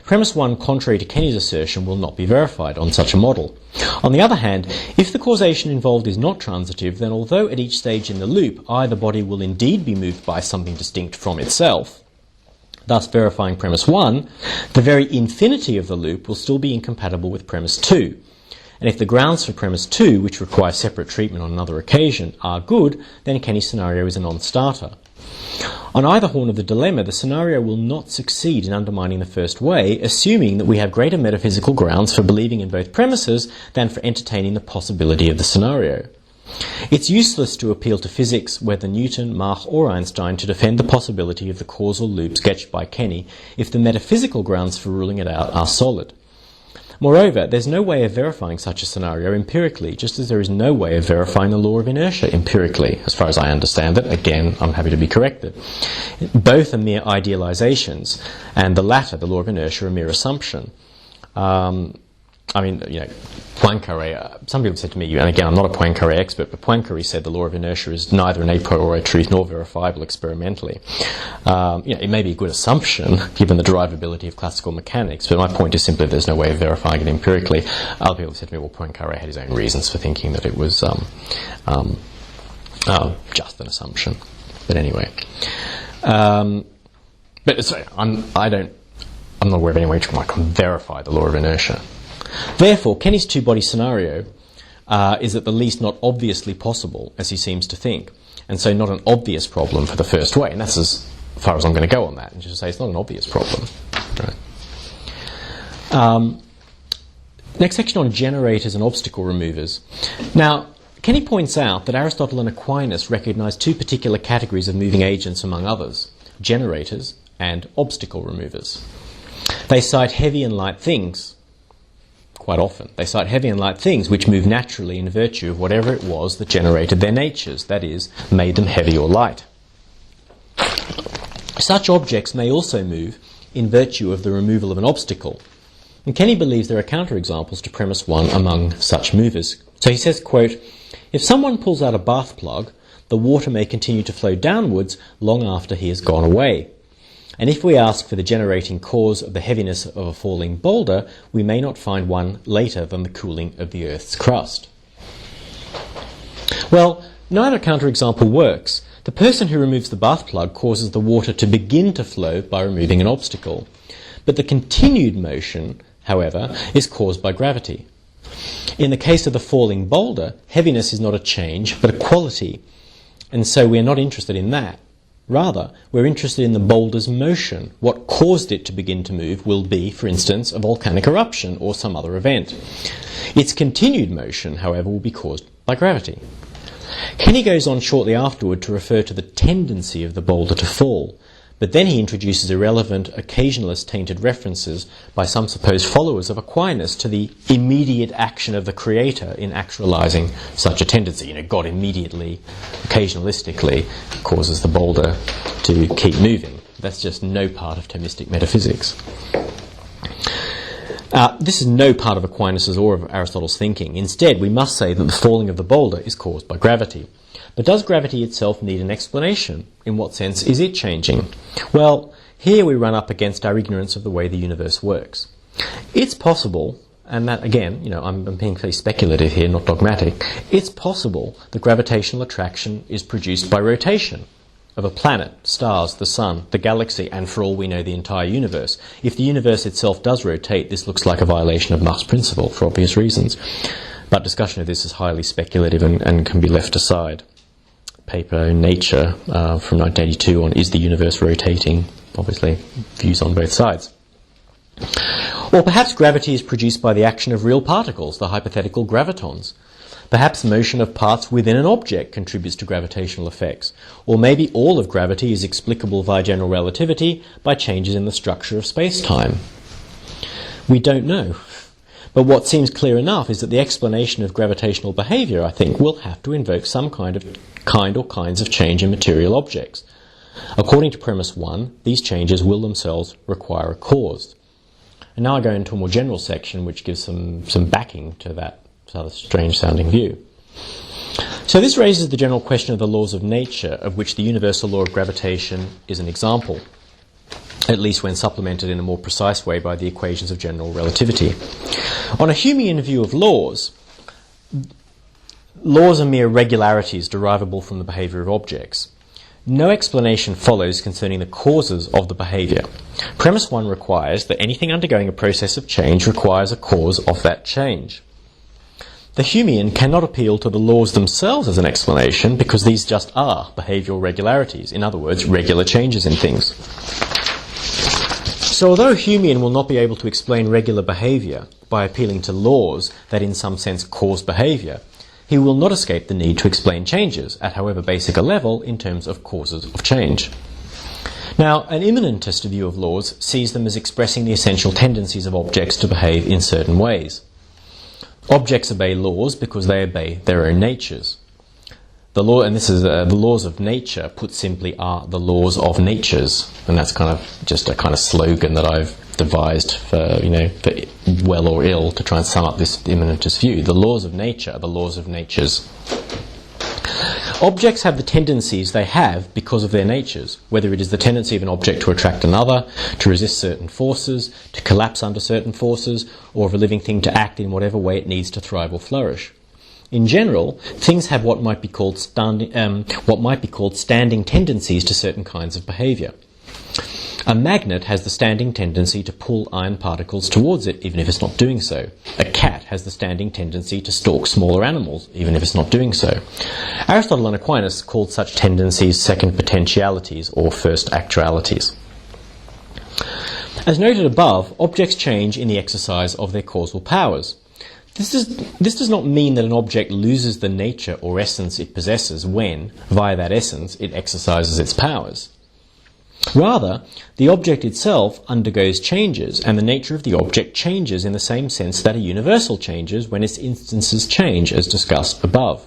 Speaker 1: Premise 1, contrary to Kenny's assertion, will not be verified on such a model. On the other hand, if the causation involved is not transitive, then although at each stage in the loop either body will indeed be moved by something distinct from itself, thus verifying premise 1, the very infinity of the loop will still be incompatible with premise 2. And if the grounds for premise 2, which require separate treatment on another occasion, are good, then Kenny's scenario is a non-starter. On either horn of the dilemma, the scenario will not succeed in undermining the first way, assuming that we have greater metaphysical grounds for believing in both premises than for entertaining the possibility of the scenario. It's useless to appeal to physics, whether Newton, Mach or Einstein, to defend the possibility of the causal loop sketched by Kenny if the metaphysical grounds for ruling it out are solid. Moreover, there's no way of verifying such a scenario empirically, just as there is no way of verifying the law of inertia empirically, as far as I understand it. Again, I'm happy to be corrected. Both are mere idealizations, and the latter, the law of inertia, a mere assumption. Poincaré, some people said to me, and again, I'm not a Poincaré expert, but Poincaré said the law of inertia is neither an a priori truth nor verifiable experimentally. It may be a good assumption, given the derivability of classical mechanics, but my point is simply there's no way of verifying it empirically. Other people said to me, well, Poincaré had his own reasons for thinking that it was just an assumption. But anyway. I'm not aware of any way to verify the law of inertia. Therefore, Kenny's two-body scenario is at the least not obviously possible, as he seems to think, and so not an obvious problem for the first way. And that's as far as I'm going to go on that, and just say it's not an obvious problem. Right. Next section on generators and obstacle removers. Now, Kenny points out that Aristotle and Aquinas recognized two particular categories of moving agents among others, generators and obstacle removers. They cite heavy and light things. Quite often. They cite heavy and light things which move naturally in virtue of whatever it was that generated their natures, that is, made them heavy or light. Such objects may also move in virtue of the removal of an obstacle. And Kenny believes there are counterexamples to premise 1 among such movers. So he says, quote, "If someone pulls out a bath plug, the water may continue to flow downwards long after he has gone away. And if we ask for the generating cause of the heaviness of a falling boulder, we may not find one later than the cooling of the Earth's crust." Well, neither counterexample works. The person who removes the bath plug causes the water to begin to flow by removing an obstacle. But the continued motion, however, is caused by gravity. In the case of the falling boulder, heaviness is not a change, but a quality. And so we're not interested in that. Rather, we're interested in the boulder's motion. What caused it to begin to move will be, for instance, a volcanic eruption or some other event. Its continued motion, however, will be caused by gravity. Kenny goes on shortly afterward to refer to the tendency of the boulder to fall, but then he introduces irrelevant, occasionalist-tainted references by some supposed followers of Aquinas to the immediate action of the Creator in actualizing such a tendency. God immediately, occasionalistically, causes the boulder to keep moving. That's just no part of Thomistic metaphysics. This is no part of Aquinas' or of Aristotle's thinking. Instead, we must say that the falling of the boulder is caused by gravity. But does gravity itself need an explanation? In what sense is it changing? Well, here we run up against our ignorance of the way the universe works. It's possible, and that again, I'm being fairly speculative here, not dogmatic, it's possible that gravitational attraction is produced by rotation of a planet, stars, the sun, the galaxy, and for all we know, the entire universe. If the universe itself does rotate, this looks like a violation of Mach's principle for obvious reasons. But discussion of this is highly speculative and can be left aside. Paper Nature from 1982 on Is the Universe Rotating? Obviously, views on both sides. Or perhaps gravity is produced by the action of real particles, the hypothetical gravitons. Perhaps motion of parts within an object contributes to gravitational effects. Or maybe all of gravity is explicable via general relativity by changes in the structure of space-time. We don't know. But what seems clear enough is that the explanation of gravitational behaviour, I think, will have to invoke some kind or kinds of change in material objects. According to premise 1, these changes will themselves require a cause. And now I go into a more general section which gives some backing to that rather strange-sounding view. So this raises the general question of the laws of nature, of which the universal law of gravitation is an example, at least when supplemented in a more precise way by the equations of general relativity. On a Humean view of laws are mere regularities derivable from the behaviour of objects. No explanation follows concerning the causes of the behaviour. Premise 1 requires that anything undergoing a process of change requires a cause of that change. The Humean cannot appeal to the laws themselves as an explanation because these just are behavioural regularities, in other words, regular changes in things. So although Humean will not be able to explain regular behaviour by appealing to laws that in some sense cause behaviour, he will not escape the need to explain changes, at however basic a level, in terms of causes of change. Now, an immanentist view of laws sees them as expressing the essential tendencies of objects to behave in certain ways. Objects obey laws because they obey their own natures. The laws of nature, put simply, are the laws of natures, and that's kind of just a kind of slogan that I've devised for well or ill to try and sum up this immanentist view. The laws of nature are the laws of natures. Objects have the tendencies they have because of their natures, whether it is the tendency of an object to attract another, to resist certain forces, to collapse under certain forces, or of a living thing to act in whatever way it needs to thrive or flourish. In general, things have what might be called standing tendencies to certain kinds of behaviour. A magnet has the standing tendency to pull iron particles towards it, even if it's not doing so. A cat has the standing tendency to stalk smaller animals, even if it's not doing so. Aristotle and Aquinas called such tendencies second potentialities, or first actualities. As noted above, objects change in the exercise of their causal powers. This does not mean that an object loses the nature or essence it possesses when, via that essence, it exercises its powers. Rather, the object itself undergoes changes, and the nature of the object changes in the same sense that a universal changes when its instances change, as discussed above.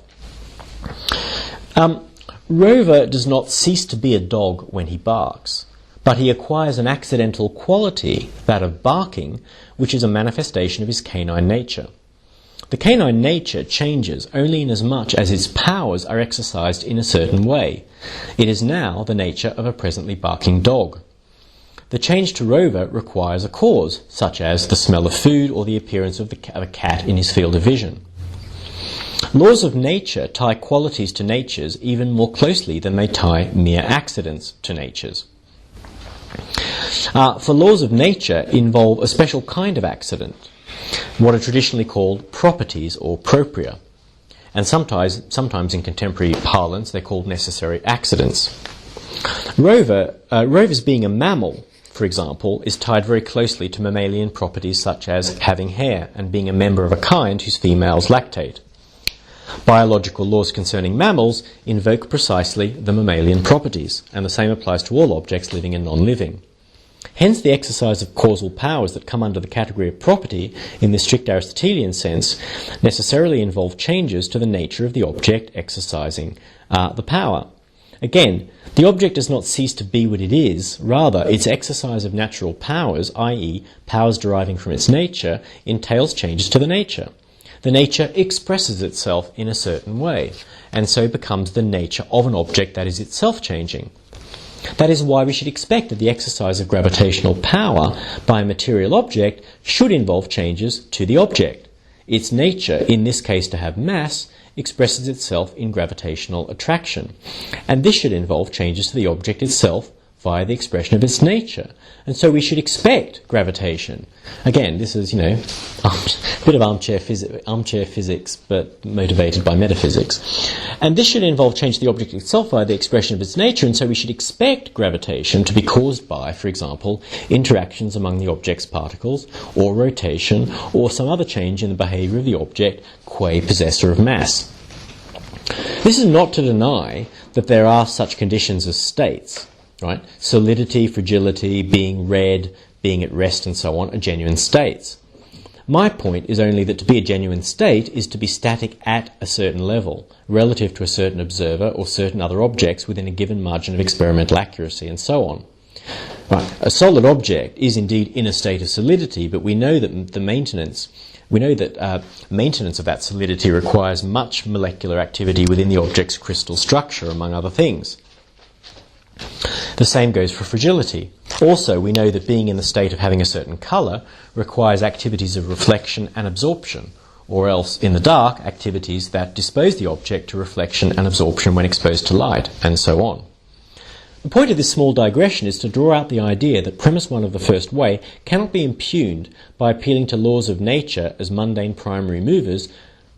Speaker 1: Rover does not cease to be a dog when he barks, but he acquires an accidental quality, that of barking, which is a manifestation of his canine nature. The canine nature changes only inasmuch as its powers are exercised in a certain way. It is now the nature of a presently barking dog. The change to Rover requires a cause, such as the smell of food or the appearance of a cat in his field of vision. Laws of nature tie qualities to natures even more closely than they tie mere accidents to natures. For laws of nature involve a special kind of accident, what are traditionally called properties or propria, and sometimes in contemporary parlance they're called necessary accidents. Rover's being a mammal, for example, is tied very closely to mammalian properties such as having hair and being a member of a kind whose females lactate. Biological laws concerning mammals invoke precisely the mammalian properties, and the same applies to all objects living and non-living. Hence, the exercise of causal powers that come under the category of property in the strict Aristotelian sense necessarily involve changes to the nature of the object exercising the power. Again, the object does not cease to be what it is, rather its exercise of natural powers, i.e. powers deriving from its nature, entails changes to the nature. The nature expresses itself in a certain way, and so becomes the nature of an object that is itself changing. That is why we should expect that the exercise of gravitational power by a material object should involve changes to the object. Its nature, in this case to have mass, expresses itself in gravitational attraction, and this should involve changes to the object itself via the expression of its nature. And so we should expect gravitation. Again, this is, a bit of armchair physics, but motivated by metaphysics. And this should involve change to the object itself via the expression of its nature, and so we should expect gravitation to be caused by, for example, interactions among the object's particles, or rotation, or some other change in the behaviour of the object qua possessor of mass. This is not to deny that there are such conditions as states. Right? Solidity, fragility, being red, being at rest, and so on are genuine states. My point is only that to be a genuine state is to be static at a certain level, relative to a certain observer or certain other objects within a given margin of experimental accuracy, and so on. Right? A solid object is indeed in a state of solidity, but we know that maintenance of that solidity requires much molecular activity within the object's crystal structure, among other things. The same goes for fragility. Also, we know that being in the state of having a certain colour requires activities of reflection and absorption, or else, in the dark, activities that dispose the object to reflection and absorption when exposed to light, and so on. The point of this small digression is to draw out the idea that premise 1 of the first way cannot be impugned by appealing to laws of nature as mundane primary movers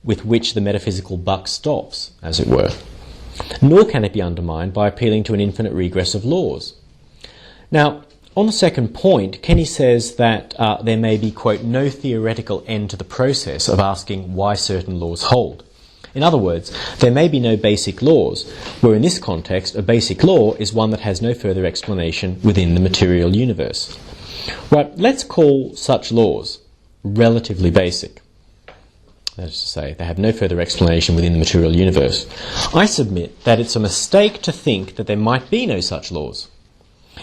Speaker 1: with which the metaphysical buck stops, as it were. Nor can it be undermined by appealing to an infinite regress of laws. Now, on the second point, Kenny says that there may be, quote, no theoretical end to the process of asking why certain laws hold. In other words, there may be no basic laws, where in this context a basic law is one that has no further explanation within the material universe. Right, let's call such laws relatively basic. That is to say, they have no further explanation within the material universe. I submit that it's a mistake to think that there might be no such laws.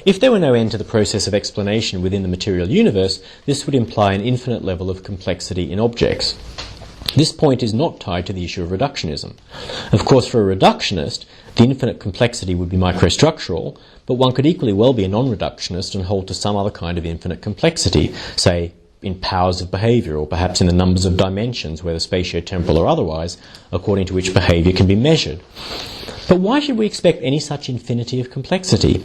Speaker 1: If there were no end to the process of explanation within the material universe, this would imply an infinite level of complexity in objects. This point is not tied to the issue of reductionism. Of course, for a reductionist, the infinite complexity would be microstructural, but one could equally well be a non-reductionist and hold to some other kind of infinite complexity, say, in powers of behaviour, or perhaps in the numbers of dimensions, whether spatio-temporal or otherwise, according to which behaviour can be measured. But why should we expect any such infinity of complexity?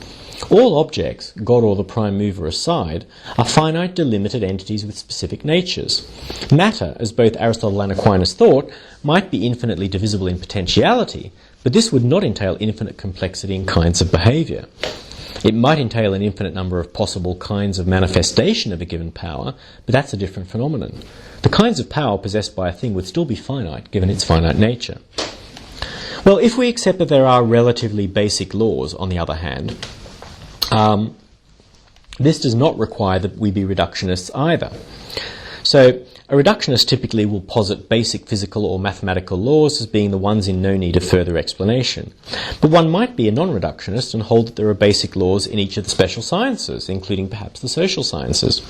Speaker 1: All objects, God or the prime mover aside, are finite delimited entities with specific natures. Matter, as both Aristotle and Aquinas thought, might be infinitely divisible in potentiality, but this would not entail infinite complexity in kinds of behaviour. It might entail an infinite number of possible kinds of manifestation of a given power, but that's a different phenomenon. The kinds of power possessed by a thing would still be finite, given its finite nature. Well, if we accept that there are relatively basic laws, on the other hand, this does not require that we be reductionists either. So a reductionist typically will posit basic physical or mathematical laws as being the ones in no need of further explanation. But one might be a non-reductionist and hold that there are basic laws in each of the special sciences, including perhaps the social sciences.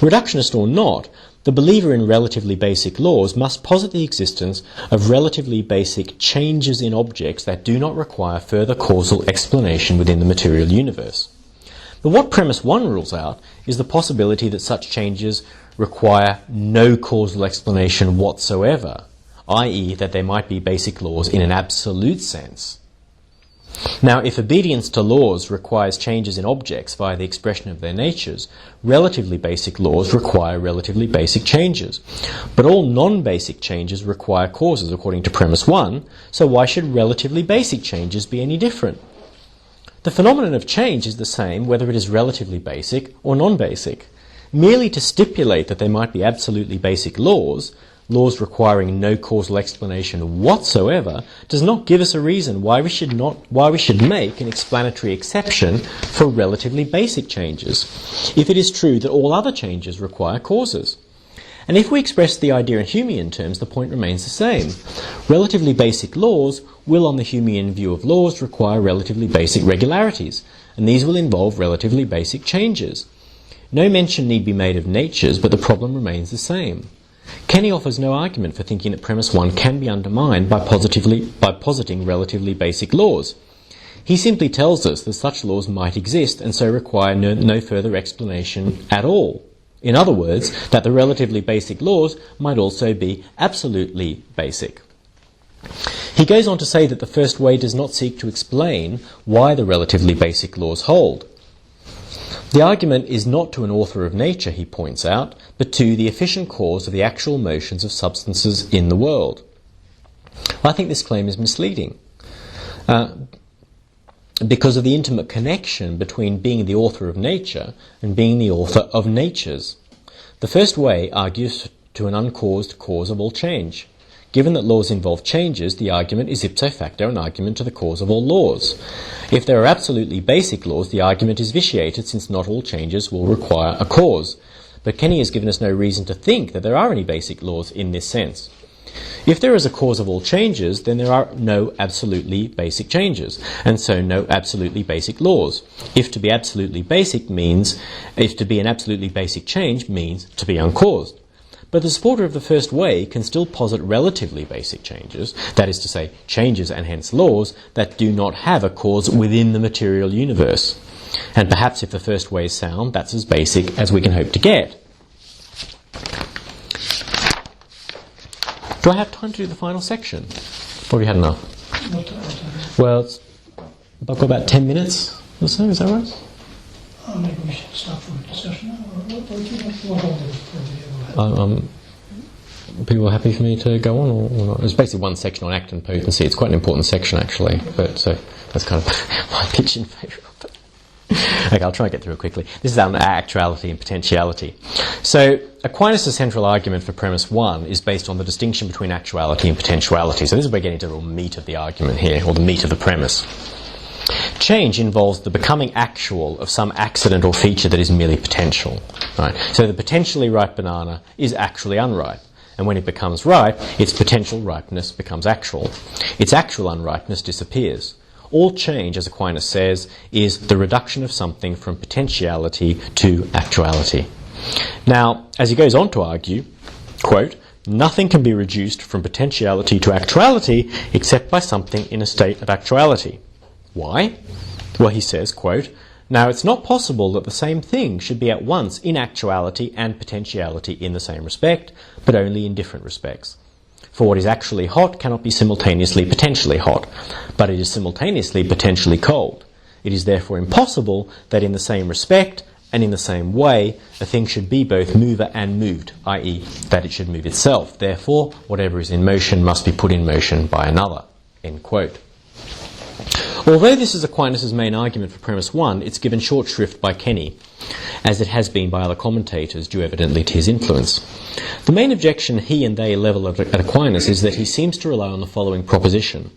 Speaker 1: Reductionist or not, the believer in relatively basic laws must posit the existence of relatively basic changes in objects that do not require further causal explanation within the material universe. But what premise 1 rules out is the possibility that such changes require no causal explanation whatsoever, i.e. that there might be basic laws in an absolute sense. Now, if obedience to laws requires changes in objects via the expression of their natures, relatively basic laws require relatively basic changes. But all non-basic changes require causes, according to premise 1, so why should relatively basic changes be any different? The phenomenon of change is the same whether it is relatively basic or non-basic. Merely to stipulate that there might be absolutely basic laws requiring no causal explanation whatsoever, does not give us a reason why we should make an explanatory exception for relatively basic changes, if it is true that all other changes require causes. And if we express the idea in Humean terms, the point remains the same. Relatively basic laws will, on the Humean view of laws, require relatively basic regularities, and these will involve relatively basic changes. No mention need be made of natures, but the problem remains the same. Kenny offers no argument for thinking that premise 1 can be undermined by positing relatively basic laws. He simply tells us that such laws might exist and so require no further explanation at all. In other words, that the relatively basic laws might also be absolutely basic. He goes on to say that the first way does not seek to explain why the relatively basic laws hold. The argument is not to an author of nature, he points out, but to the efficient cause of the actual motions of substances in the world. I think this claim is misleading because of the intimate connection between being the author of nature and being the author of natures. The first way argues to an uncaused cause of all change. Given that laws involve changes, the argument is ipso facto an argument to the cause of all laws. If there are absolutely basic laws, the argument is vitiated, since not all changes will require a cause. But Kenny has given us no reason to think that there are any basic laws in this sense. If there is a cause of all changes, then there are no absolutely basic changes, and so no absolutely basic laws. If to be an absolutely basic change means to be uncaused. But the supporter of the first way can still posit relatively basic changes, that is to say, changes and hence laws, that do not have a cause within the material universe. And perhaps if the first way is sound, that's as basic as we can hope to get. Do I have time to do the final section? Or have you had enough? Well, I've got about 10 minutes or so, is that right?
Speaker 2: Maybe we should stop for a discussion now, or what do you
Speaker 1: people happy for me to go on or not? There's basically one section on act and potency. It's quite an important section, actually, but so that's kind of my pitch in favour of it. Okay, I'll try and get through it quickly. This is on actuality and potentiality. So Aquinas' central argument for premise 1 is based on the distinction between actuality and potentiality. So this is where we're getting to the real meat of the argument here, or the meat of the premise. Change involves the becoming actual of some accident or feature that is merely potential. Right? So the potentially ripe banana is actually unripe, and when it becomes ripe, its potential ripeness becomes actual. Its actual unripeness disappears. All change, as Aquinas says, is the reduction of something from potentiality to actuality. Now, as he goes on to argue, quote, nothing can be reduced from potentiality to actuality except by something in a state of actuality. Why? Well, he says, quote, now it's not possible that the same thing should be at once in actuality and potentiality in the same respect, but only in different respects. For what is actually hot cannot be simultaneously potentially hot, but it is simultaneously potentially cold. It is therefore impossible that in the same respect and in the same way a thing should be both mover and moved, i.e. that it should move itself. Therefore, whatever is in motion must be put in motion by another. End quote. Although this is Aquinas' main argument for premise 1, it's given short shrift by Kenny, as it has been by other commentators, due evidently to his influence. The main objection he and they level at Aquinas is that he seems to rely on the following proposition.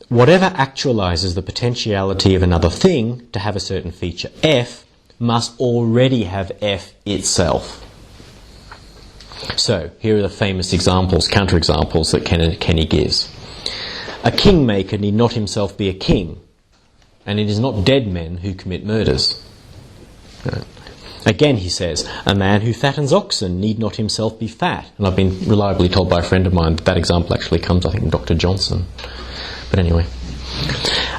Speaker 1: Whatever actualizes the potentiality of another thing to have a certain feature F must already have F itself. So, here are the famous examples, counterexamples that Kenny gives. A kingmaker need not himself be a king, and it is not dead men who commit murders. Right. Again, he says, a man who fattens oxen need not himself be fat. And I've been reliably told by a friend of mine that example actually comes, I think, from Dr. Johnson. But anyway.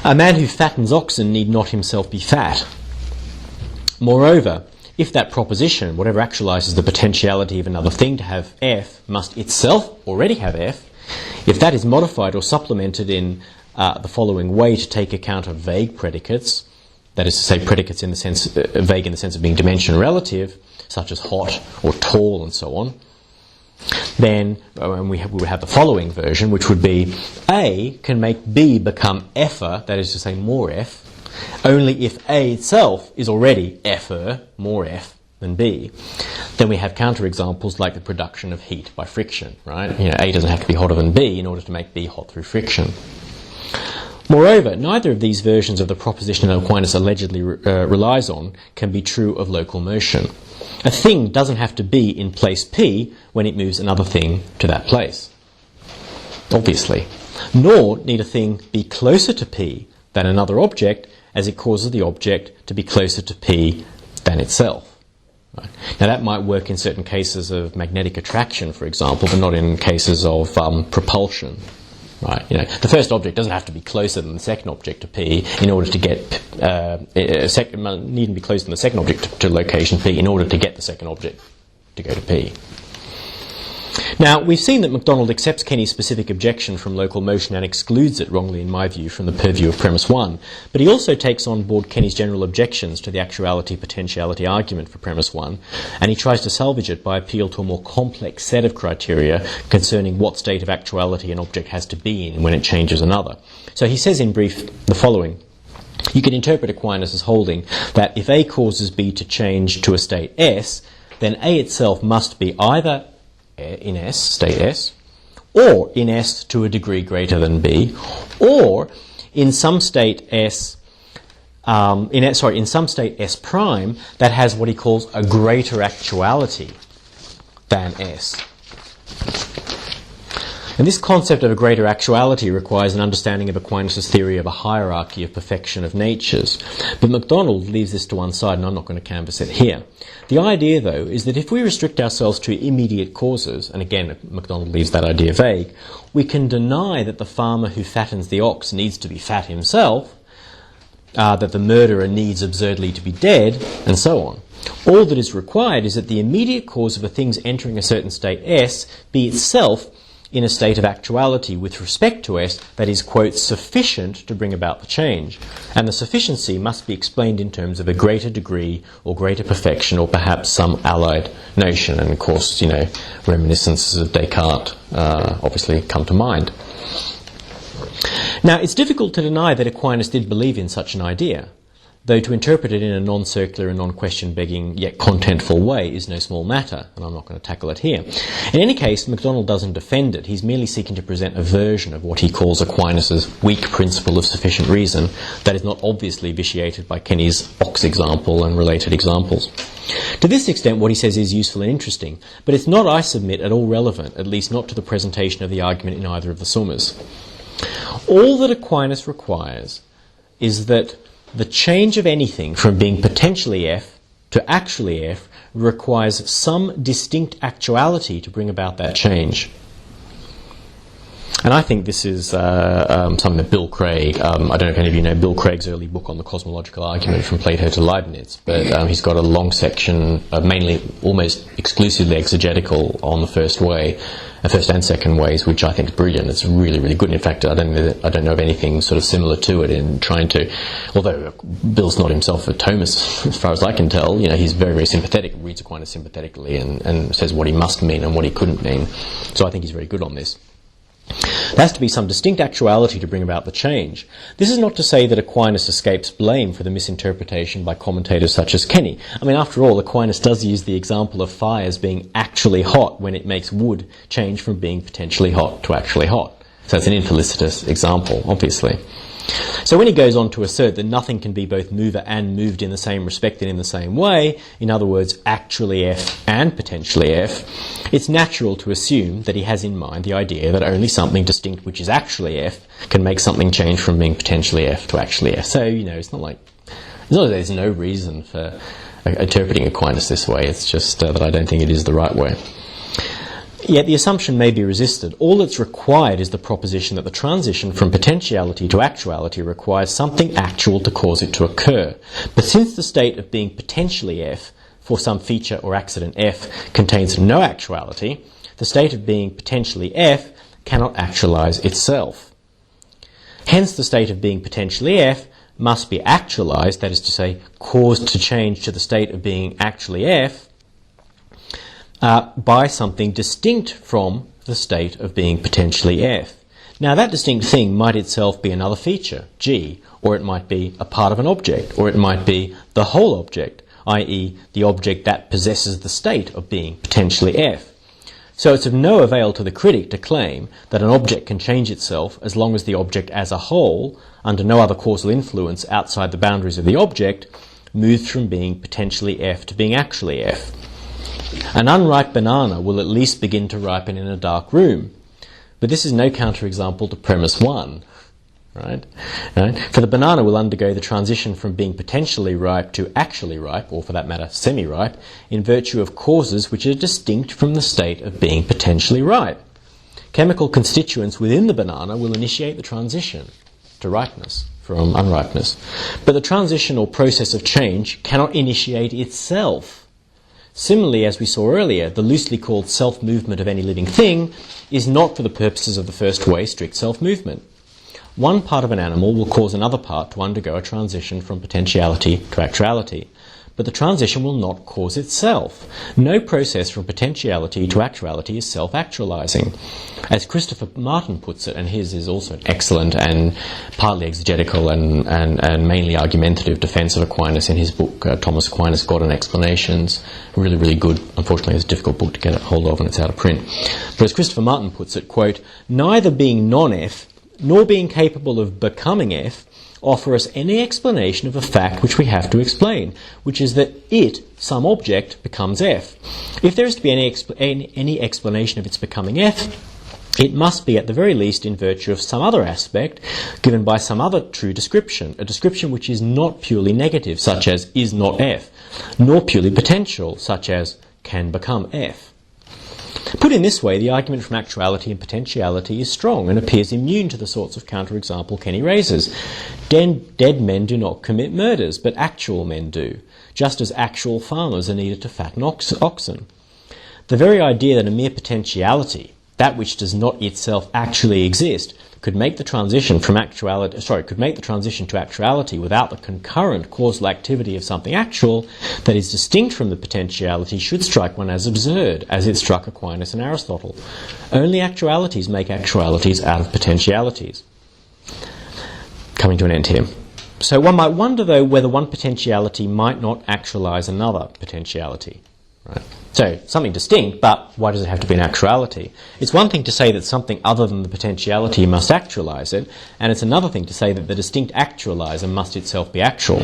Speaker 1: A man who fattens oxen need not himself be fat. Moreover, if that proposition, whatever actualizes the potentiality of another thing to have F, must itself already have F, if that is modified or supplemented in the following way to take account of vague predicates, that is to say, predicates in the sense, vague in the sense of being dimension relative, such as hot or tall and so on, then we would have the following version, which would be A can make B become F-er, that is to say, more F, only if A itself is already F-er, more F than B. Then we have counterexamples like the production of heat by friction, right? A doesn't have to be hotter than B in order to make B hot through friction. Moreover, neither of these versions of the proposition that Aquinas allegedly relies on can be true of local motion. A thing doesn't have to be in place P when it moves another thing to that place, obviously. Nor need a thing be closer to P than another object as it causes the object to be closer to P than itself. Right. Now that might work in certain cases of magnetic attraction, for example, but not in cases of propulsion. Right, the first object doesn't have to be closer than the second object to P in order to get needn't be closer than the second object to location P in order to get the second object to go to P. Now, we've seen that MacDonald accepts Kenny's specific objection from local motion and excludes it, wrongly in my view, from the purview of premise 1, but he also takes on board Kenny's general objections to the actuality-potentiality argument for premise 1, and he tries to salvage it by appeal to a more complex set of criteria concerning what state of actuality an object has to be in when it changes another. So he says in brief the following. You can interpret Aquinas as holding that if A causes B to change to a state S, then A itself must be either in S, state S, or in S to a degree greater than B, or in some state S, in some state S prime that has what he calls a greater actuality than S. And this concept of a greater actuality requires an understanding of Aquinas' theory of a hierarchy of perfection of natures. But MacDonald leaves this to one side, and I'm not going to canvass it here. The idea, though, is that if we restrict ourselves to immediate causes, and again, MacDonald leaves that idea vague, we can deny that the farmer who fattens the ox needs to be fat himself, that the murderer needs absurdly to be dead, and so on. All that is required is that the immediate cause of a thing's entering a certain state S be itself in a state of actuality with respect to S that is, quote, sufficient to bring about the change. And the sufficiency must be explained in terms of a greater degree or greater perfection or perhaps some allied notion. And of course, reminiscences of Descartes obviously come to mind. Now, it's difficult to deny that Aquinas did believe in such an idea, though to interpret it in a non-circular and non-question-begging yet contentful way is no small matter, and I'm not going to tackle it here. In any case, MacDonald doesn't defend it. He's merely seeking to present a version of what he calls Aquinas' weak principle of sufficient reason that is not obviously vitiated by Kenny's ox example and related examples. To this extent, what he says is useful and interesting, but it's not, I submit, at all relevant, at least not to the presentation of the argument in either of the summas. All that Aquinas requires is that the change of anything from being potentially F to actually F requires some distinct actuality to bring about that change. And I think this is something that Bill Craig, I don't know if any of you know Bill Craig's early book on the cosmological argument from Plato to Leibniz, but he's got a long section, mainly almost exclusively exegetical on the first and second ways, which I think is brilliant. It's really, really good. In fact, I don't know of anything sort of similar to it in trying to, although Bill's not himself a Thomist, as far as I can tell, he's very, very sympathetic, reads Aquinas sympathetically and says what he must mean and what he couldn't mean. So I think he's very good on this. There has to be some distinct actuality to bring about the change. This is not to say that Aquinas escapes blame for the misinterpretation by commentators such as Kenny. I mean, after all, Aquinas does use the example of fires being actually hot when it makes wood change from being potentially hot to actually hot. So it's an infelicitous example, obviously. So when he goes on to assert that nothing can be both mover and moved in the same respect and in the same way, in other words, actually F and potentially F, it's natural to assume that he has in mind the idea that only something distinct which is actually F can make something change from being potentially F to actually F. So, it's not like there's no reason for interpreting Aquinas this way. It's just that I don't think it is the right way. Yet the assumption may be resisted. All that's required is the proposition that the transition from potentiality to actuality requires something actual to cause it to occur. But since the state of being potentially F for some feature or accident F contains no actuality, the state of being potentially F cannot actualize itself. Hence the state of being potentially F must be actualized, that is to say, caused to change to the state of being actually F, by something distinct from the state of being potentially F. Now that distinct thing might itself be another feature, G, or it might be a part of an object, or it might be the whole object, i.e. the object that possesses the state of being potentially F. So it's of no avail to the critic to claim that an object can change itself as long as the object as a whole, under no other causal influence outside the boundaries of the object, moves from being potentially F to being actually F. An unripe banana will at least begin to ripen in a dark room. But this is no counterexample to premise 1. Right? For the banana will undergo the transition from being potentially ripe to actually ripe, or for that matter, semi-ripe, in virtue of causes which are distinct from the state of being potentially ripe. Chemical constituents within the banana will initiate the transition to ripeness from unripeness. But the transition or process of change cannot initiate itself. Similarly, as we saw earlier, the loosely called self-movement of any living thing is not for the purposes of the first way strict self-movement. One part of an animal will cause another part to undergo a transition from potentiality to actuality, but the transition will not cause itself. No process from potentiality to actuality is self-actualizing. As Christopher Martin puts it, and his is also an excellent and partly exegetical and mainly argumentative defense of Aquinas in his book, Thomas Aquinas, God and Explanations. Really, really good. Unfortunately, it's a difficult book to get a hold of and it's out of print. But as Christopher Martin puts it, quote, neither being non-F nor being capable of becoming F offer us any explanation of a fact which we have to explain, which is that it, some object, becomes F. If there is to be any explanation of its becoming F, it must be at the very least in virtue of some other aspect given by some other true description, a description which is not purely negative, such as is not F, nor purely potential, such as can become F. Put in this way, the argument from actuality and potentiality is strong and appears immune to the sorts of counterexample Kenny raises. Dead men do not commit murders, but actual men do, just as actual farmers are needed to fatten oxen. The very idea that a mere potentiality, that which does not itself actually exist, could make the transition to actuality without the concurrent causal activity of something actual that is distinct from the potentiality should strike one as absurd, as it struck Aquinas and Aristotle. Only actualities make actualities out of potentialities. Coming to an end here. So one might wonder, though, whether one potentiality might not actualize another potentiality. Right? So, something distinct, but why does it have to be an actuality? It's one thing to say that something other than the potentiality must actualize it, and it's another thing to say that the distinct actualizer must itself be actual.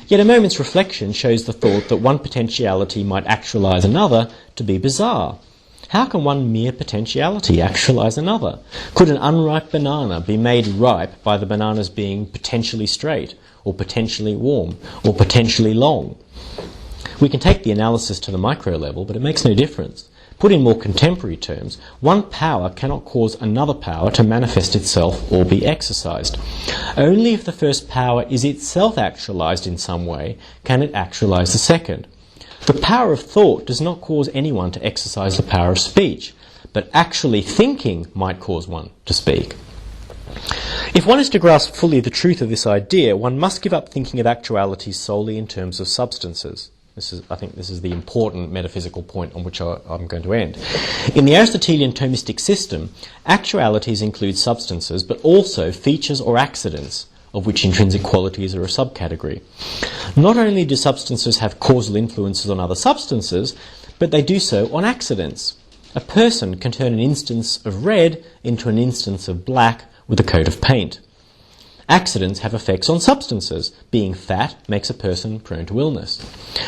Speaker 1: Yet a moment's reflection shows the thought that one potentiality might actualize another to be bizarre. How can one mere potentiality actualize another? Could an unripe banana be made ripe by the bananas being potentially straight, or potentially warm, or potentially long? We can take the analysis to the micro level, but it makes no difference. Put in more contemporary terms, one power cannot cause another power to manifest itself or be exercised. Only if the first power is itself actualized in some way can it actualize the second. The power of thought does not cause anyone to exercise the power of speech, but actually thinking might cause one to speak. If one is to grasp fully the truth of this idea, one must give up thinking of actualities solely in terms of substances. I think this is the important metaphysical point on which I'm going to end. In the Aristotelian Thomistic system, actualities include substances, but also features or accidents, of which intrinsic qualities are a subcategory. Not only do substances have causal influences on other substances, but they do so on accidents. A person can turn an instance of red into an instance of black with a coat of paint. Accidents have effects on substances. Being fat makes a person prone to illness.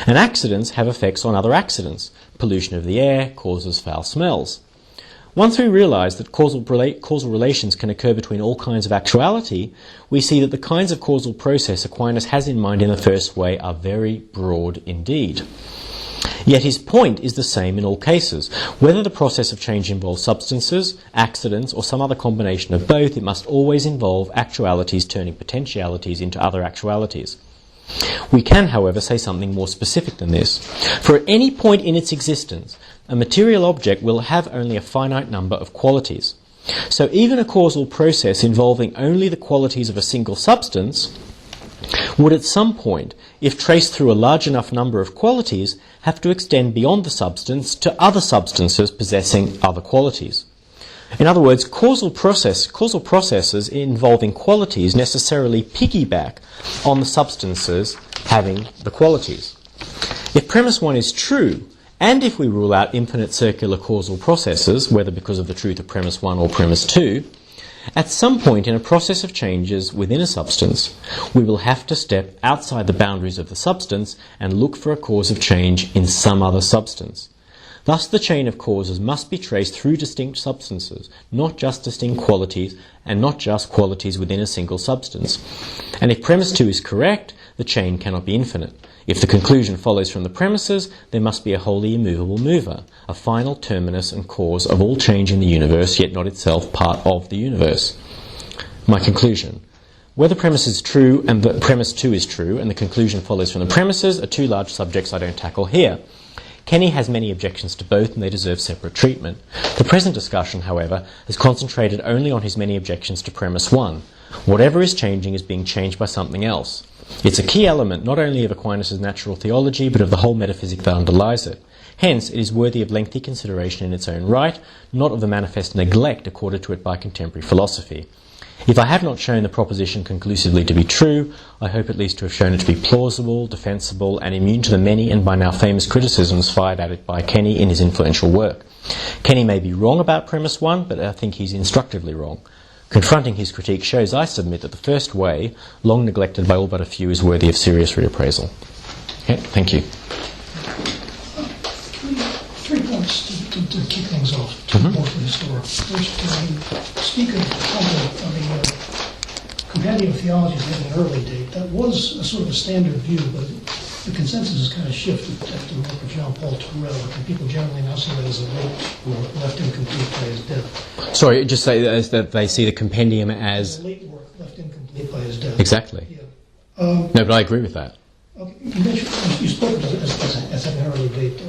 Speaker 1: And accidents have effects on other accidents. Pollution of the air causes foul smells. Once we realise that causal relations can occur between all kinds of actuality, we see that the kinds of causal process Aquinas has in mind in the first way are very broad indeed. Yet his point is the same in all cases. Whether the process of change involves substances, accidents, or some other combination of both, it must always involve actualities turning potentialities into other actualities. We can, however, say something more specific than this. For at any point in its existence, a material object will have only a finite number of qualities. So even a causal process involving only the qualities of a single substance would at some point, if traced through a large enough number of qualities, have to extend beyond the substance to other substances possessing other qualities. In other words, causal processes involving qualities necessarily piggyback on the substances having the qualities. If premise 1 is true, and if we rule out infinite circular causal processes, whether because of the truth of premise 1 or premise 2, at some point in a process of changes within a substance, we will have to step outside the boundaries of the substance and look for a cause of change in some other substance. Thus the chain of causes must be traced through distinct substances, not just distinct qualities, and not just qualities within a single substance. And if premise 2 is correct, the chain cannot be infinite. If the conclusion follows from the premises, there must be a wholly immovable mover, a final terminus and cause of all change in the universe, yet not itself part of the universe. My conclusion. Whether premise is true and the premise 2 is true, and the conclusion follows from the premises, are two large subjects I don't tackle here. Kenny has many objections to both, and they deserve separate treatment. The present discussion, however, has concentrated only on his many objections to premise 1. Whatever is changing is being changed by something else. It's a key element not only of Aquinas' natural theology, but of the whole metaphysic that underlies it. Hence, it is worthy of lengthy consideration in its own right, not of the manifest neglect accorded to it by contemporary philosophy. If I have not shown the proposition conclusively to be true, I hope at least to have shown it to be plausible, defensible, and immune to the many and by now famous criticisms fired at it by Kenny in his influential work. Kenny may be wrong about premise 1, but I think he's instructively wrong. Confronting his critique shows, I submit, that the first way, long neglected by all but a few, is worthy of serious reappraisal. Okay, thank you.
Speaker 2: Three points to kick things off, two more from the historical. First, you speak of the Compendium of Theology as having an early date. That was a sort of a standard view, but the consensus has kind of shifted after the work of Jean Paul Tourelle, and people generally now see that as a late work left incomplete by his death.
Speaker 1: Sorry, just say that they see the compendium as
Speaker 2: a late work left incomplete by his death.
Speaker 1: Exactly.
Speaker 2: Yeah.
Speaker 1: No, but I agree with that.
Speaker 2: Okay. You spoke as having an early date.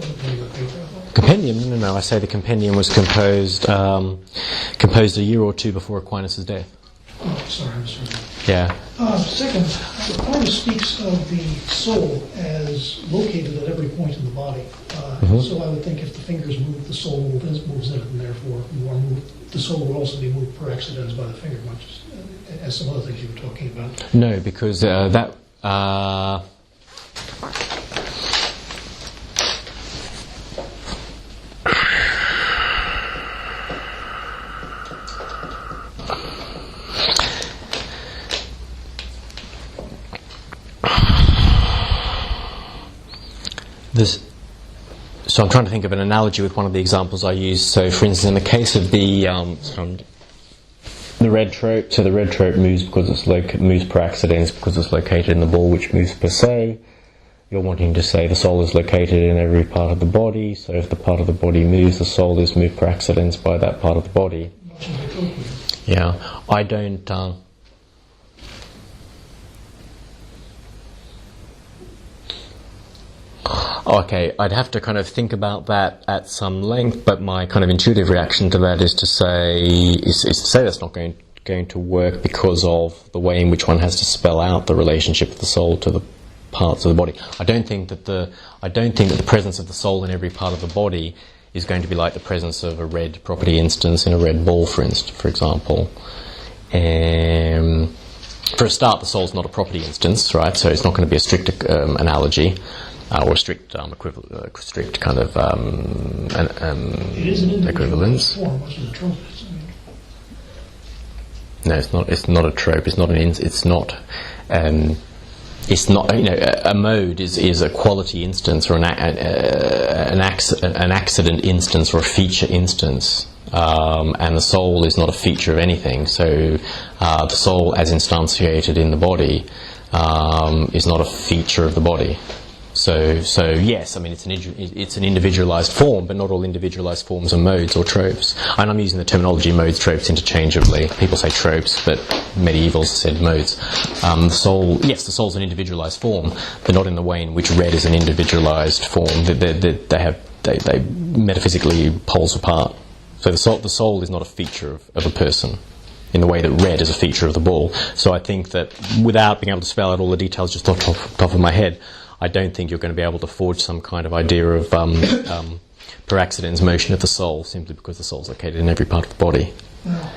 Speaker 1: Compendium? No. I say the compendium was composed a year or two before Aquinas' death.
Speaker 2: Oh, sorry, I'm sorry.
Speaker 1: Yeah.
Speaker 2: Second, Aquinas speaks of the soul as located at every point in the body. So I would think if the fingers move, the soul moves in it, and therefore the soul will also be moved per accidens by the finger, much as some other things you were talking about.
Speaker 1: No, because that... So I'm trying to think of an analogy with one of the examples I used. So, for instance, in the case of the red trope, so the red trope moves because it's moves per accidents because it's located in the ball, which moves per se. You're wanting to say the soul is located in every part of the body. So, if the part of the body moves, the soul is moved per accidents by that part of the body. Yeah, I don't. Okay, I'd have to kind of think about that at some length, but my kind of intuitive reaction to that is to say that's not going to work because of the way in which one has to spell out the relationship of the soul to the parts of the body. I don't think that the presence of the soul in every part of the body is going to be like the presence of a red property instance in a red ball, for example. For a start, the soul's not a property instance, right? So it's not going to be a strict analogy. Or strict strict kind of
Speaker 2: it is an
Speaker 1: equivalence.
Speaker 2: Form, much of the trumpets.
Speaker 1: No, it's not. It's not a trope. It's not an. It's not. It's not. A mode is a quality instance or an accident instance or a feature instance. And the soul is not a feature of anything. So the soul, as instantiated in the body, is not a feature of the body. So yes, I mean it's an individualized form, but not all individualized forms are modes or tropes. And I'm using the terminology modes, tropes interchangeably. People say tropes, but medievals said modes. The soul's an individualized form, but not in the way in which red is an individualized form. They metaphysically poles apart. So the soul is not a feature of a person, in the way that red is a feature of the ball. So I think that without being able to spell out all the details just off the top of my head, I don't think you're going to be able to forge some kind of idea of per accidens motion of the soul, simply because the soul's located in every part of the body.
Speaker 2: Well,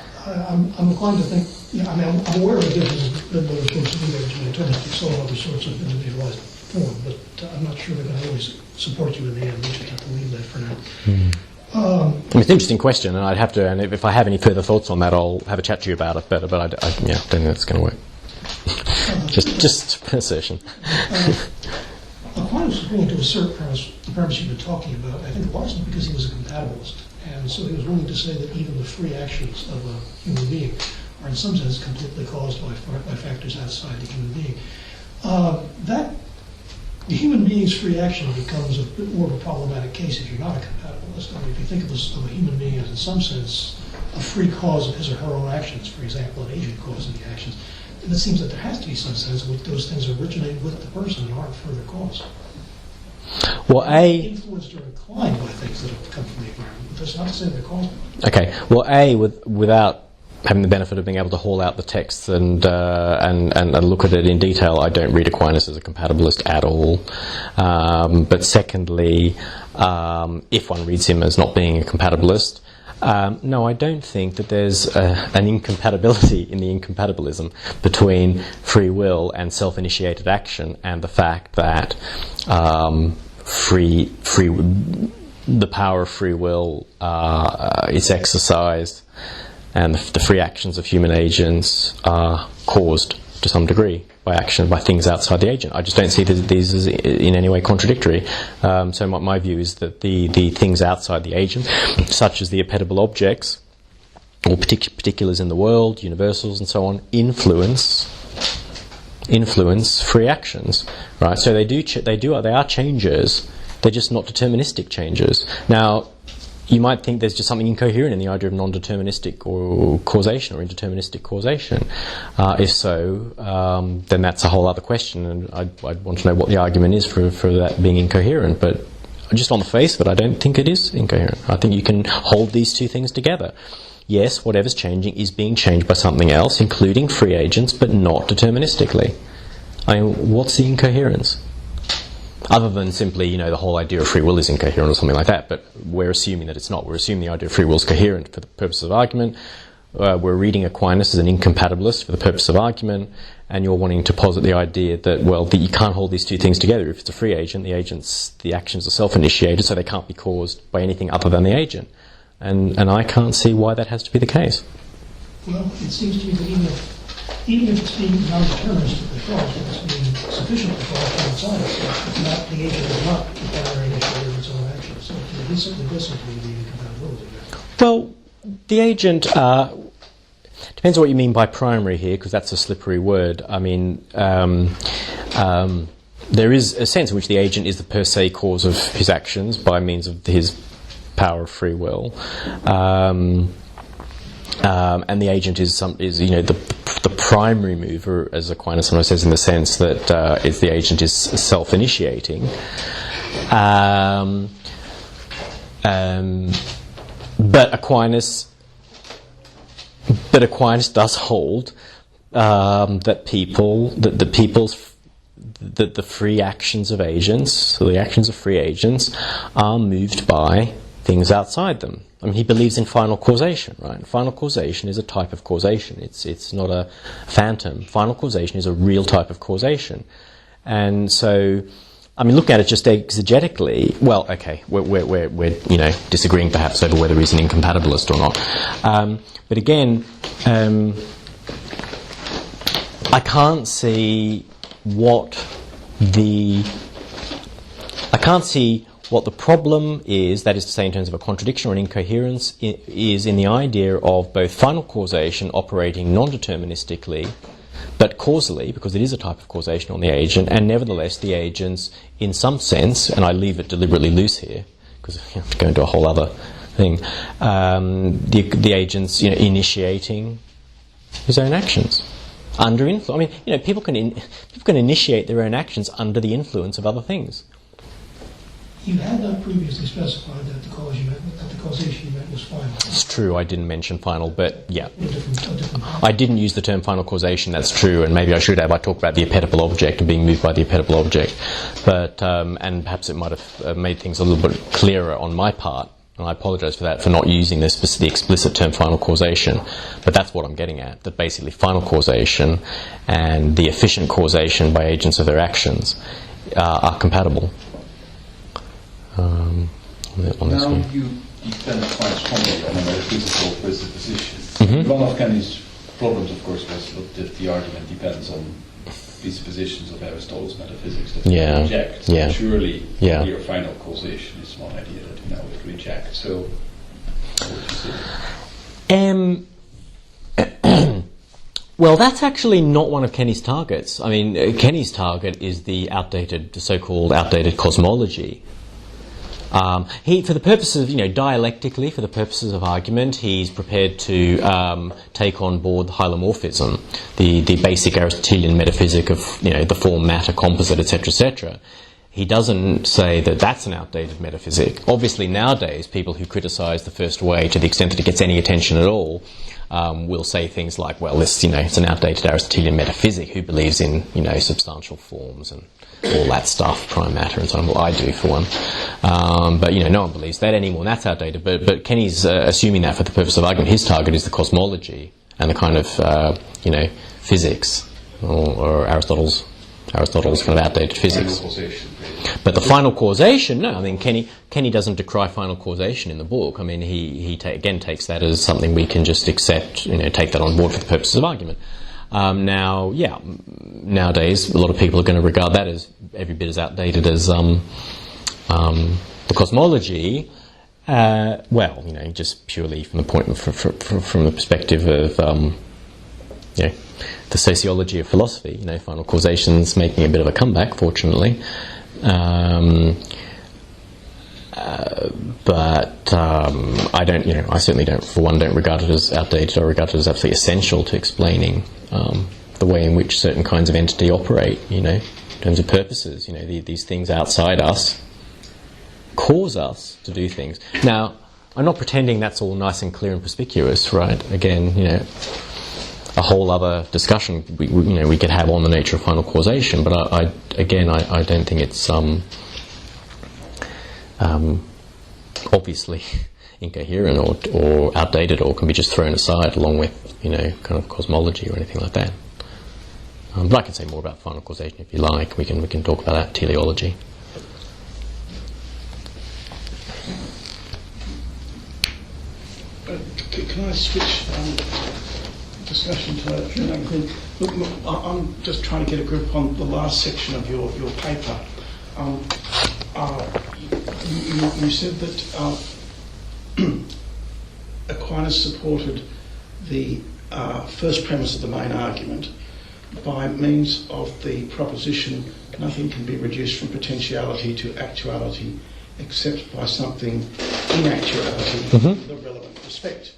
Speaker 2: I'm inclined to think, I'm aware of the difference in those sorts of images in terms of soul and other sorts of individualized form, but I'm not sure they're going to always support you in the end. We just have to leave that for now.
Speaker 1: It's an interesting question, and I'd have to. And if I have any further thoughts on that, I'll have a chat to you about it. But I don't think that's going to work. just an assertion.
Speaker 2: Aquinas was willing to assert the premise you've been talking about, I think largely because he was a compatibilist, and so he was willing to say that even the free actions of a human being are in some sense completely caused by factors outside the human being. The human being's free action becomes a bit more of a problematic case if you're not a compatibilist. I mean, if you think of a human being as in some sense a free cause of his or her own actions, for example, an agent causing the actions, then it seems that there has to be some sense in which those things originate with the person and aren't further caused.
Speaker 1: Well,
Speaker 2: influenced or inclined by things that have come from the environment, but that's not to say they're caused.
Speaker 1: Okay. Well, without having the benefit of being able to haul out the texts and look at it in detail, I don't read Aquinas as a compatibilist at all. But secondly, if one reads him as not being a compatibilist, no, I don't think that there's an incompatibility in the incompatibilism between free will and self-initiated action, and the fact that the power of free will is exercised, and the free actions of human agents are caused to some degree by things outside the agent. I just don't see these as in any way contradictory. So my view is that the things outside the agent, such as the appetible objects, or particulars in the world, universals and so on, influence free actions, right? So they are changes. They're just not deterministic changes. Now, you might think there's just something incoherent in the idea of non-deterministic or causation or indeterministic causation. If so, then that's a whole other question, and I'd want to know what the argument is for that being incoherent. But just on the face of it, I don't think it is incoherent. I think you can hold these two things together. Yes, whatever's changing is being changed by something else, including free agents, but not deterministically. I mean, what's the incoherence? Other than simply, the whole idea of free will is incoherent or something like that, but we're assuming that it's not. We're assuming the idea of free will is coherent for the purpose of argument. We're reading Aquinas as an incompatibilist for the purpose of argument, and you're wanting to posit the idea that you can't hold these two things together. If it's a free agent, the actions are self-initiated, so they can't be caused by anything other than the agent. And I can't see why that has to be the case.
Speaker 2: Well, it seems to me that even if it's being non-deterministically caused, it's being sufficiently caused outside itself. It's not, the agent is not the primary initiator of its own action. So it certainly does seem to be the incompatibility there.
Speaker 1: Well, the agent depends on what you mean by primary here, because that's a slippery word. I mean, there is a sense in which the agent is the per se cause of his actions by means of his power of free will. And the agent is the primary mover, as Aquinas sometimes says, in the sense that the agent is self-initiating. But Aquinas does hold that the free actions of agents, so the actions of free agents, are moved by things outside them. I mean, he believes in final causation, right? Final causation is a type of causation. It's not a phantom. Final causation is a real type of causation. And so, I mean, look at it just exegetically. Well, okay, we're disagreeing perhaps over whether he's an incompatibilist or not. But again, I can't see what the problem is, that is to say in terms of a contradiction or an incoherence, is in the idea of both final causation operating non-deterministically but causally, because it is a type of causation on the agent, and nevertheless the agents, in some sense, and I leave it deliberately loose here, because I have to go into a whole other thing, the agents, initiating his own actions under influence. I mean, people can initiate their own actions under the influence of other things.
Speaker 2: You had not previously specified that the causation you meant was final.
Speaker 1: It's true, I didn't mention final, but yeah.
Speaker 2: A different
Speaker 1: I didn't use the term final causation, that's true, and maybe I should have. I talked about the appetible object and being moved by the appetible object. But, and perhaps it might have made things a little bit clearer on my part, and I apologise for that, for not using the explicit term final causation. But that's what I'm getting at, that basically final causation and the efficient causation by agents of their actions are compatible. On this
Speaker 3: now
Speaker 1: one.
Speaker 3: you depend quite strongly on a metaphysical presupposition.
Speaker 1: Mm-hmm.
Speaker 3: One of Kenny's problems, of course, was that the argument depends on presuppositions of Aristotle's metaphysics that we reject.
Speaker 1: Yeah.
Speaker 3: Surely, your final causation is one idea that we now would reject. So, what would you say?
Speaker 1: Well, that's actually not one of Kenny's targets. I mean, Kenny's target is the so-called outdated cosmology. For the purposes of, dialectically, for the purposes of argument, he's prepared to take on board the hylomorphism, the basic Aristotelian metaphysic of, the form, matter, composite, etc., etc. He doesn't say that that's an outdated metaphysic. Obviously, nowadays, people who criticise the first way, to the extent that it gets any attention at all, will say things like, well, this, it's an outdated Aristotelian metaphysic who believes in, substantial forms and all that stuff, prime matter and so on. Well, I do, for one. But, no one believes that anymore, and that's outdated. But Kenny's assuming that for the purpose of argument. His target is the cosmology and the kind of, physics, or Aristotle's kind of outdated physics. But the final causation, no. I mean, Kenny doesn't decry final causation in the book. I mean, he again takes that as something we can just accept, take that on board for the purposes of argument. Nowadays, a lot of people are going to regard that as every bit as outdated as the cosmology. Just purely from the perspective of the sociology of philosophy. Final causation's making a bit of a comeback, fortunately. But I don't, I certainly don't, for one, don't regard it as outdated. I regard it as absolutely essential to explaining the way in which certain kinds of entity operate, in terms of purposes. These things outside us cause us to do things. Now, I'm not pretending that's all nice and clear and perspicuous, right? Again, a whole other discussion we could have on the nature of final causation, but I don't think it's obviously incoherent or outdated, or can be just thrown aside along with kind of cosmology or anything like that. But I can say more about final causation if you like. We can talk about that teleology.
Speaker 4: Can I switch discussion to another thing? Look, I'm just trying to get a grip on the last section of your paper. You said that Aquinas supported the first premise of the main argument by means of the proposition nothing can be reduced from potentiality to actuality except by something in actuality with a relevant respect.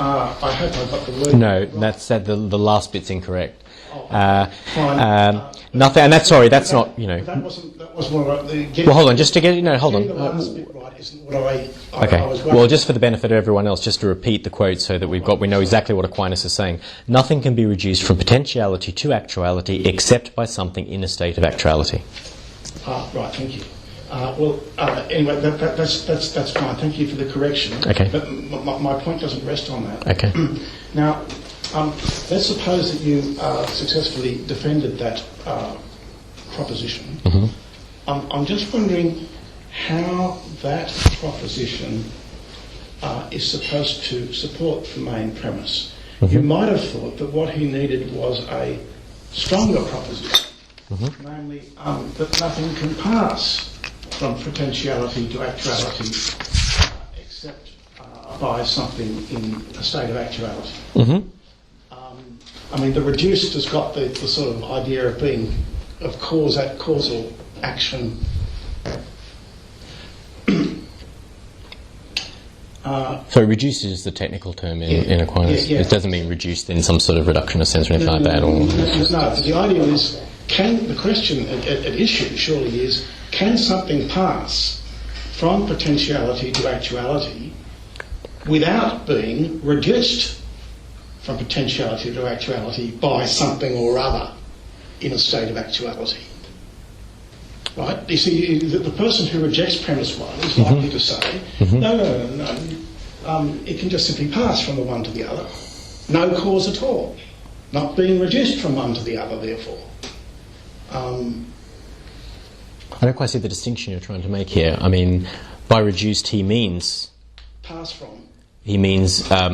Speaker 4: I hope I got the word
Speaker 1: No,
Speaker 4: right.
Speaker 1: that's the last bit's incorrect.
Speaker 4: Fine.
Speaker 1: Nothing, and that's sorry. That's not
Speaker 4: That wasn't what I.
Speaker 1: Well, hold on, just to get hold on.
Speaker 4: The last bit right isn't what I
Speaker 1: Okay.
Speaker 4: was
Speaker 1: Well, just for the benefit of everyone else, just to repeat the quote so that we know exactly what Aquinas is saying. Nothing can be reduced from potentiality to actuality except by something in a state of actuality.
Speaker 4: Right. Thank you. Anyway, that's fine. Thank you for the correction.
Speaker 1: Okay.
Speaker 4: But my point doesn't rest on that.
Speaker 1: Okay.
Speaker 4: Now, let's suppose that you successfully defended that proposition.
Speaker 1: Mm-hmm.
Speaker 4: I'm just wondering how that proposition is supposed to support the main premise. you might have thought that what he needed was a stronger proposition, namely that nothing can pass from potentiality to actuality except by something in a state of actuality. I mean, the reduced has got the sort of idea of being of causal action.
Speaker 1: So reduced is the technical term in Aquinas. It doesn't mean reduced in some sort of reductionist sense or anything like that.
Speaker 4: No, the idea is, the question at issue surely is, can something pass from potentiality to actuality without being reduced from potentiality to actuality by something or other in a state of actuality? Right? You see, the person who rejects premise one is likely to say, no. It can just simply pass from the one to the other. No cause at all. Not being reduced from one to the other, therefore.
Speaker 1: I don't quite see the distinction you're trying to make here. I mean, by reduced he means...
Speaker 4: Pass from.
Speaker 1: He means, pass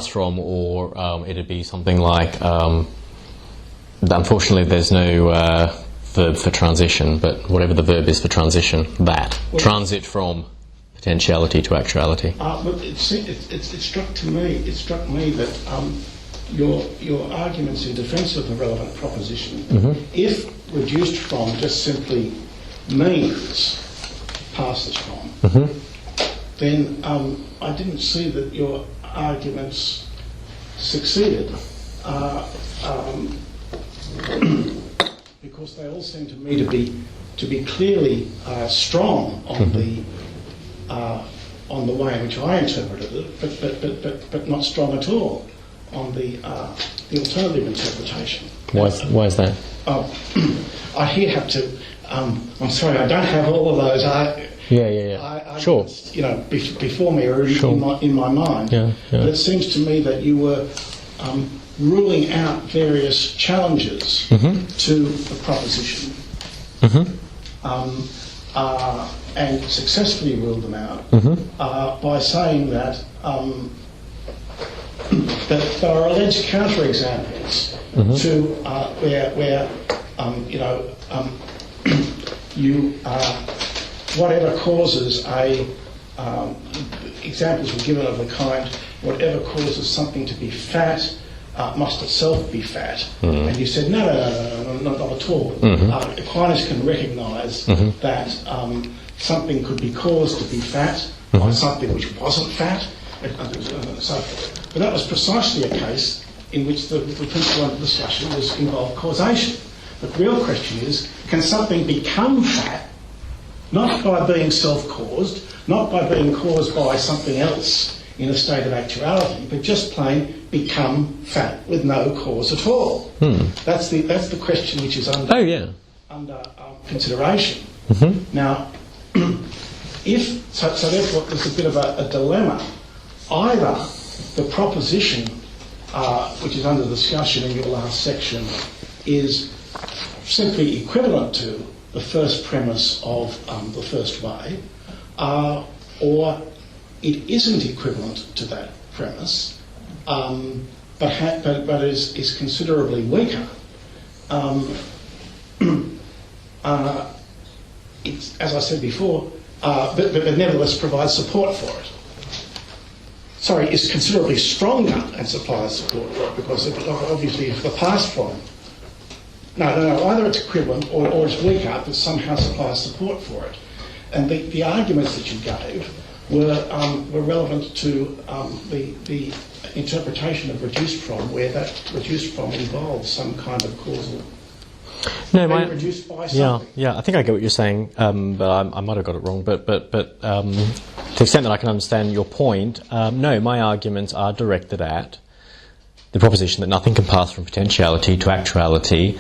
Speaker 1: from, or it'd be something like... unfortunately, there's no verb for transition, but whatever the verb is for transition, that. Well, transit from potentiality to actuality.
Speaker 4: But it struck me that your arguments in defence of the relevant proposition, if reduced from just simply means passes from, then I didn't see that your arguments succeeded. Because they all seem to me to be clearly strong on the way in which I interpreted it, but not strong at all on the alternative interpretation.
Speaker 1: Why is that?
Speaker 4: I here have to. I'm sorry, I don't have all of those.
Speaker 1: Sure.
Speaker 4: Before me or in my mind. But it seems to me that you were ruling out various challenges to the proposition, and successfully ruled them out by saying that that there are alleged counterexamples to where whatever causes examples were given of the kind, whatever causes something to be fat must itself be fat. And you said, no, not at all. Aquinas can recognise that something could be caused to be fat by something which wasn't fat, and so forth. But that was precisely a case in which the principle under discussion was involved causation. The real question is, can something become fat, not by being self-caused, not by being caused by something else in a state of actuality, but just plain become fat with no cause at all? That's the question which is under consideration. Now, so therefore there's a bit of a dilemma. Either the proposition which is under discussion in your last section is simply equivalent to the first premise of the first way, or it isn't equivalent to that premise, but is considerably weaker. It's, as I said before, but nevertheless provides support for it. Sorry, is considerably stronger and supplies support for it, because obviously if the past from, no, either it's equivalent or it's weaker, but somehow supplies support for it. And the arguments that you gave were relevant to the interpretation of reduced from, where that reduced from involves some kind of causal. Reduced by something.
Speaker 1: Yeah, I think I get what you're saying, but I might have got it wrong. But to the extent that I can understand your point, no, my arguments are directed at the proposition that nothing can pass from potentiality to actuality,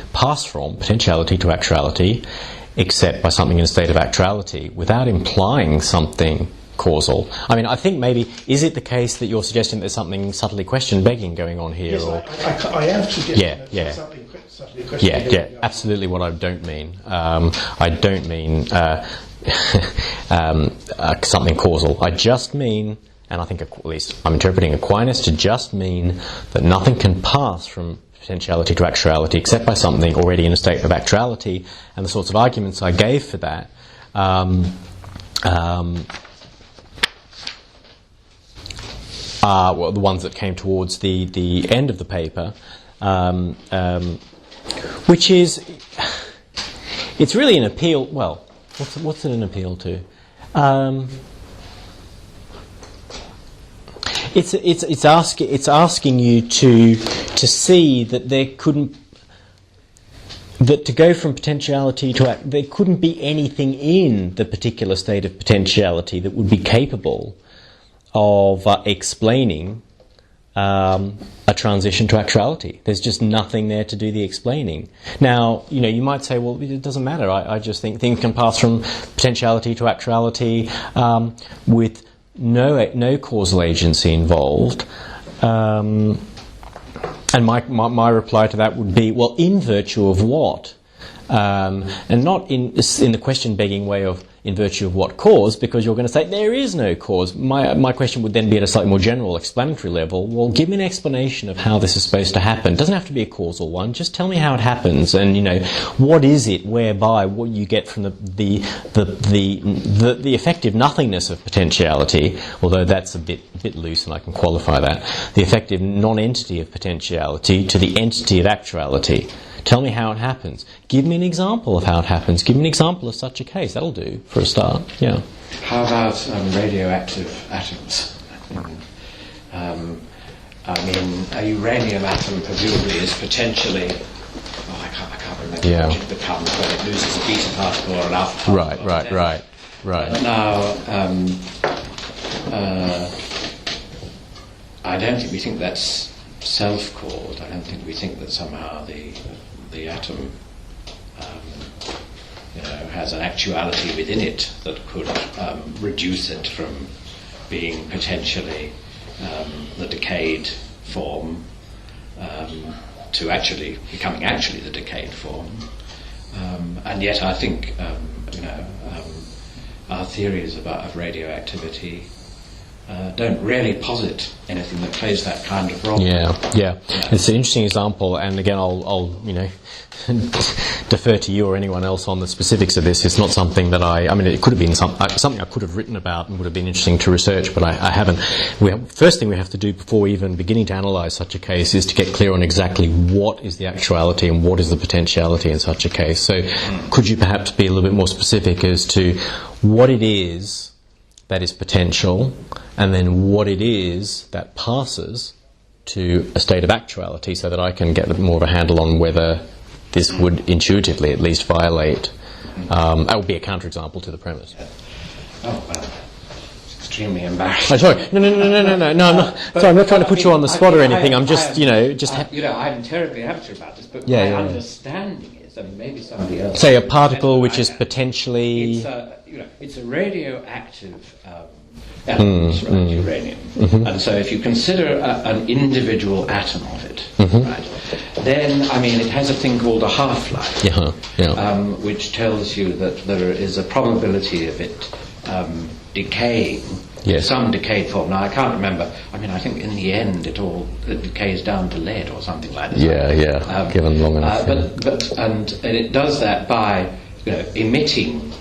Speaker 1: except by something in a state of actuality, without implying something causal. I mean, I think maybe, is it the case that you're suggesting there's something subtly question-begging going on here?
Speaker 4: Yes, I am suggesting there's something subtly question-begging going on.
Speaker 1: Absolutely what I don't mean. I don't mean something causal. I just mean, and I think at least I'm interpreting Aquinas to just mean that nothing can pass from potentiality to actuality except by something already in a state of actuality, and the sorts of arguments I gave for that are the ones that came towards the end of the paper, which is, it's really an appeal. Well, what's it an appeal to? It's asking you to see that that to go from potentiality to there couldn't be anything in the particular state of potentiality that would be capable of explaining a transition to actuality. There's just nothing there to do the explaining. Now, you might say, well, it doesn't matter. I just think things can pass from potentiality to actuality with no causal agency involved. And my reply to that would be, well, in virtue of what? And not in the question-begging way of in virtue of what cause, because you're going to say there is no cause. My question would then be at a slightly more general explanatory level. Well, give me an explanation of how this is supposed to happen. It doesn't have to be a causal one. Just tell me how it happens, and what is it whereby what you get from the effective nothingness of potentiality, although that's a bit loose, and I can qualify that. The effective non-entity of potentiality to the entity of actuality. Tell me how it happens. Give me an example of how it happens. Give me an example of such a case. That'll do for a start. Yeah.
Speaker 5: How about radioactive atoms? A uranium atom presumably is potentially. I can't remember what it becomes when it loses a beta particle or an alpha particle.
Speaker 1: Right.
Speaker 5: Now, I don't think we think that's self-caused. I don't think we think that somehow the atom has an actuality within it that could reduce it from being potentially the decayed form to actually becoming the decayed form. And yet I think our theories of radioactivity don't really posit anything that plays that kind of role.
Speaker 1: Yeah. It's an interesting example, and again, I'll defer to you or anyone else on the specifics of this. It's not something that it could have been something I could have written about and would have been interesting to research, but I haven't. First thing we have to do before even beginning to analyse such a case is to get clear on exactly what is the actuality and what is the potentiality in such a case. So could you perhaps be a little bit more specific as to what it is that is potential, and then what it is that passes to a state of actuality, so that I can get more of a handle on whether this would intuitively at least violate. That would be a counterexample to the premise.
Speaker 5: Oh, well, it's extremely embarrassing.
Speaker 1: Oh, sorry. No. I'm not. Sorry, I'm not trying to put you on the spot or anything. I'm just,
Speaker 5: I'm terribly amateur about this, but my understanding is, maybe somebody else.
Speaker 1: Say a particle which is potentially.
Speaker 5: It's a radioactive element, right, uranium. Mm-hmm. And so if you consider an individual atom of it, right, then, it has a thing called a half-life, which tells you that there is a probability of it decaying, some decayed form. Now, I can't remember. I think in the end it decays down to lead or something like that.
Speaker 1: Given long enough.
Speaker 5: And it does that by emitting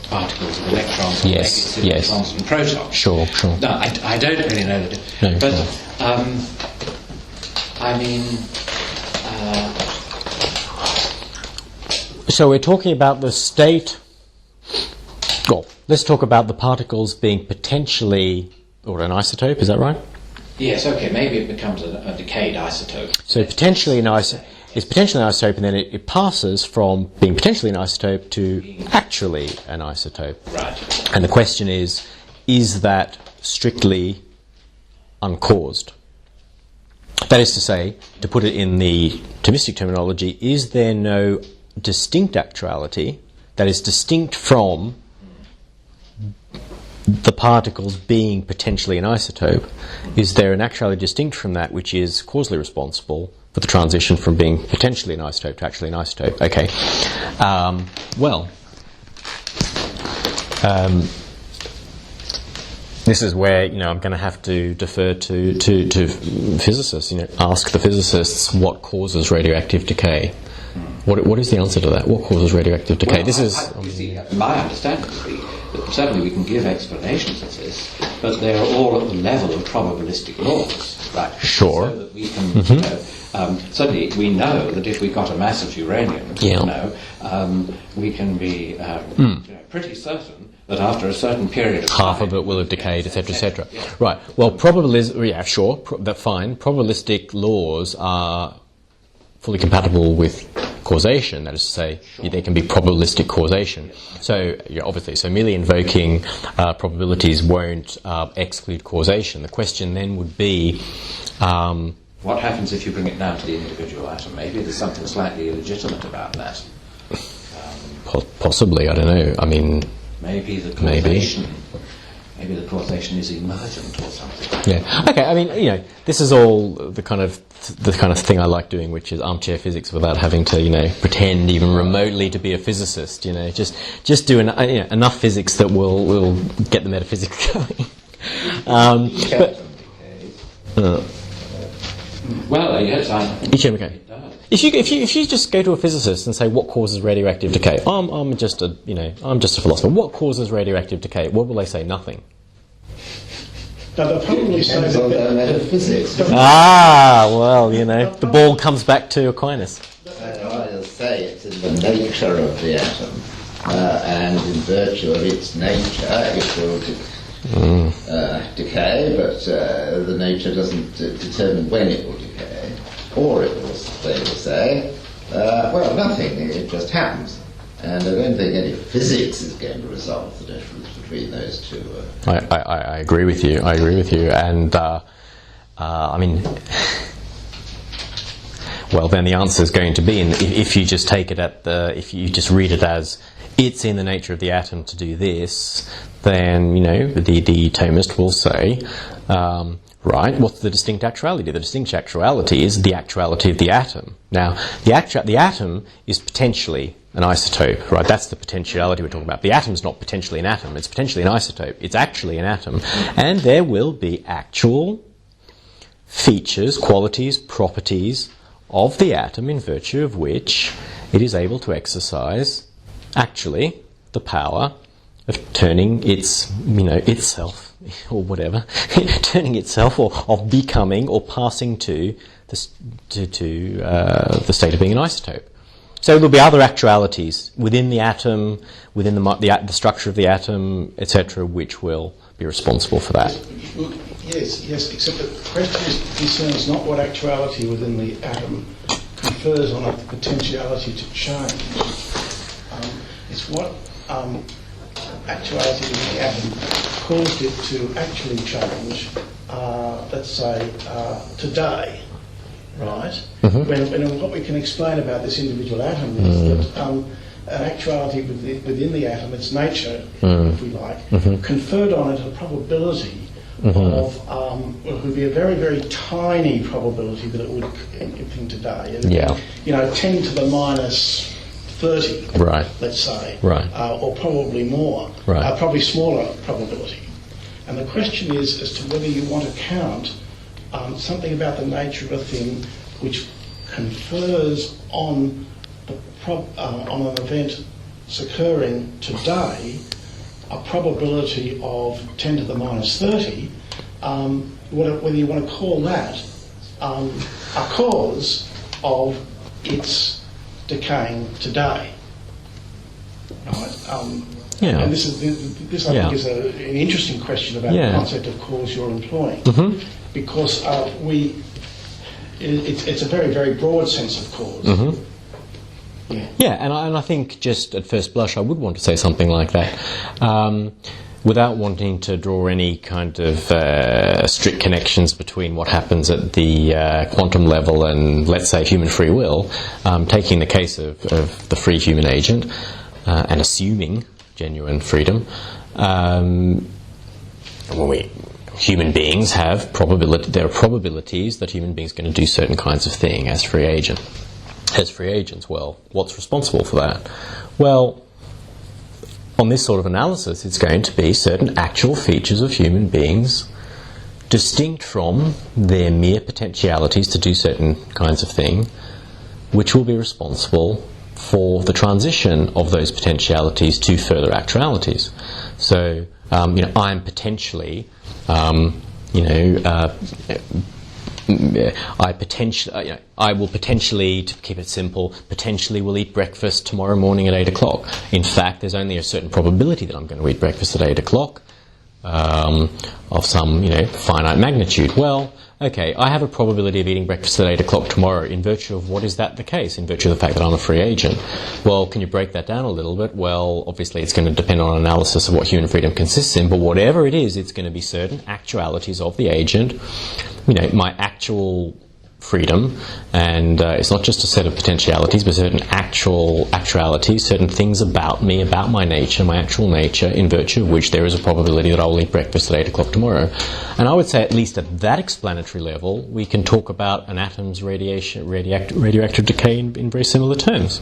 Speaker 5: particles of electrons, electrons and protons.
Speaker 1: Sure.
Speaker 5: No, I don't really know the difference.
Speaker 1: So we're talking about the state. Well, let's talk about the particles being potentially, or an isotope. Is that right?
Speaker 5: Yes. Okay. Maybe it becomes a decayed isotope.
Speaker 1: So potentially an isotope. It's potentially an isotope, and then it passes from being potentially an isotope to actually an isotope.
Speaker 5: Right.
Speaker 1: And the question is that strictly uncaused? That is to say, to put it in the Thomistic terminology, is there no distinct actuality that is distinct from the particles being potentially an isotope? Is there an actuality distinct from that which is causally responsible for the transition from being potentially an isotope to actually an isotope? Okay. This is where I'm going to have to defer to physicists. Ask the physicists what causes radioactive decay. What is the answer to that? What causes radioactive decay?
Speaker 5: Well,
Speaker 1: this is
Speaker 5: you see, my understanding would be that certainly we can give explanations of this, but they are all at the level of probabilistic laws, right?
Speaker 1: Sure.
Speaker 5: So that we can, certainly we know that if we got a mass of uranium, we can be pretty certain that after a certain period of time,
Speaker 1: half of it will have decayed, etc., etc. Right. Well, fine. Probabilistic laws are fully compatible with causation. That is to say, there can be probabilistic causation. So, obviously, merely invoking probabilities won't exclude causation. The question then would be,
Speaker 5: what happens if you bring it down to the individual atom? Maybe there's something slightly illegitimate about that.
Speaker 1: Possibly, I don't know. I mean,
Speaker 5: maybe the causation is emergent or something.
Speaker 1: Yeah. Okay. I mean, this is all the kind of thing I like doing, which is armchair physics without having to, pretend even remotely to be a physicist. Just do enough physics that will get the metaphysics going.
Speaker 5: Well, yes, I think
Speaker 1: it does. If you just go to a physicist and say what causes radioactive decay, I'm just a philosopher. What causes radioactive decay? What will they say? Nothing.
Speaker 4: Now, they'll probably say that metaphysics.
Speaker 1: The ball comes back to Aquinas.
Speaker 6: I'll say it's in the nature of the atom, and in virtue of its nature, it will decay, but the nature doesn't determine when it will decay, or they will say, nothing, it just happens. And I don't think any physics is going to resolve the difference between those two.
Speaker 1: I agree with you. And I mean, well, then the answer is going to be, if you just take it if you just read it as it's in the nature of the atom to do this, then the Thomist will say, right, what's the distinct actuality? The distinct actuality is the actuality of the atom. Now, the atom is potentially an isotope, right? That's the potentiality we're talking about. The atom's not potentially an atom, it's potentially an isotope. It's actually an atom. And there will be actual features, qualities, properties of the atom in virtue of which it is able to exercise, actually, the power of turning itself, or whatever, turning itself, or of becoming, or passing to the state of being an isotope. So there'll be other actualities within the atom, within the structure of the atom, etc., which will be responsible for that.
Speaker 4: Yes, except that the question concerns not what actuality within the atom confers on it the potentiality to change. It's what actuality within the atom caused it to actually change, let's say, today. Right? Mm-hmm. When what we can explain about this individual atom is that an actuality within the atom, its nature, if we like, conferred on it a probability of, it would be a very, very tiny probability that it would anything today. 10 to the minus 30,
Speaker 1: right,
Speaker 4: let's say,
Speaker 1: right,
Speaker 4: or probably more,
Speaker 1: right,
Speaker 4: probably smaller probability. And the question is as to whether you want to count something about the nature of a thing which confers on an event occurring today a probability of 10 to the minus 30, whether you want to call that a cause of its decaying today. Right? And this I think is an interesting question about the concept of cause you're employing. Because it's a very, very broad sense of cause.
Speaker 1: And I think just at first blush I would want to say something like that, without wanting to draw any kind of strict connections between what happens at the quantum level and, let's say, human free will, taking the case of the free human agent and assuming genuine freedom. Human beings have there are probabilities that human beings are going to do certain kinds of thing as free agents. Well, what's responsible for that? Well, on this sort of analysis, it's going to be certain actual features of human beings distinct from their mere potentialities to do certain kinds of thing, which will be responsible for the transition of those potentialities to further actualities. So, I'm potentially, I will potentially, to keep it simple, potentially will eat breakfast tomorrow morning at 8 o'clock. In fact, there's only a certain probability that I'm going to eat breakfast at 8 o'clock of some, finite magnitude. Well, okay, I have a probability of eating breakfast at 8 o'clock tomorrow. In virtue of what is that the case? In virtue of the fact that I'm a free agent. Well, can you break that down a little bit? Well, obviously it's going to depend on analysis of what human freedom consists in, but whatever it is, it's going to be certain actualities of the agent, my actual freedom, and it's not just a set of potentialities, but certain actualities, certain things about me, about my nature, my actual nature, in virtue of which there is a probability that I will eat breakfast at 8 o'clock tomorrow. And I would say, at least at that explanatory level, we can talk about an atom's radioactive decay in very similar terms,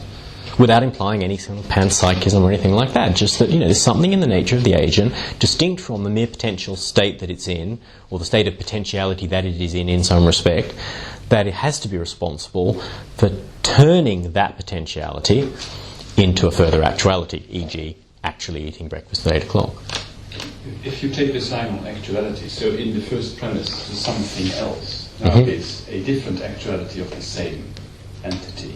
Speaker 1: without implying any sort of panpsychism or anything like that. Just that, there's something in the nature of the agent distinct from the mere potential state that it's in, or the state of potentiality that it is in some respect, that it has to be responsible for turning that potentiality into a further actuality, e.g. actually eating breakfast at 8 o'clock.
Speaker 3: If you take this line on actuality, so in the first premise, there's something else. Now it's a different actuality of the same entity.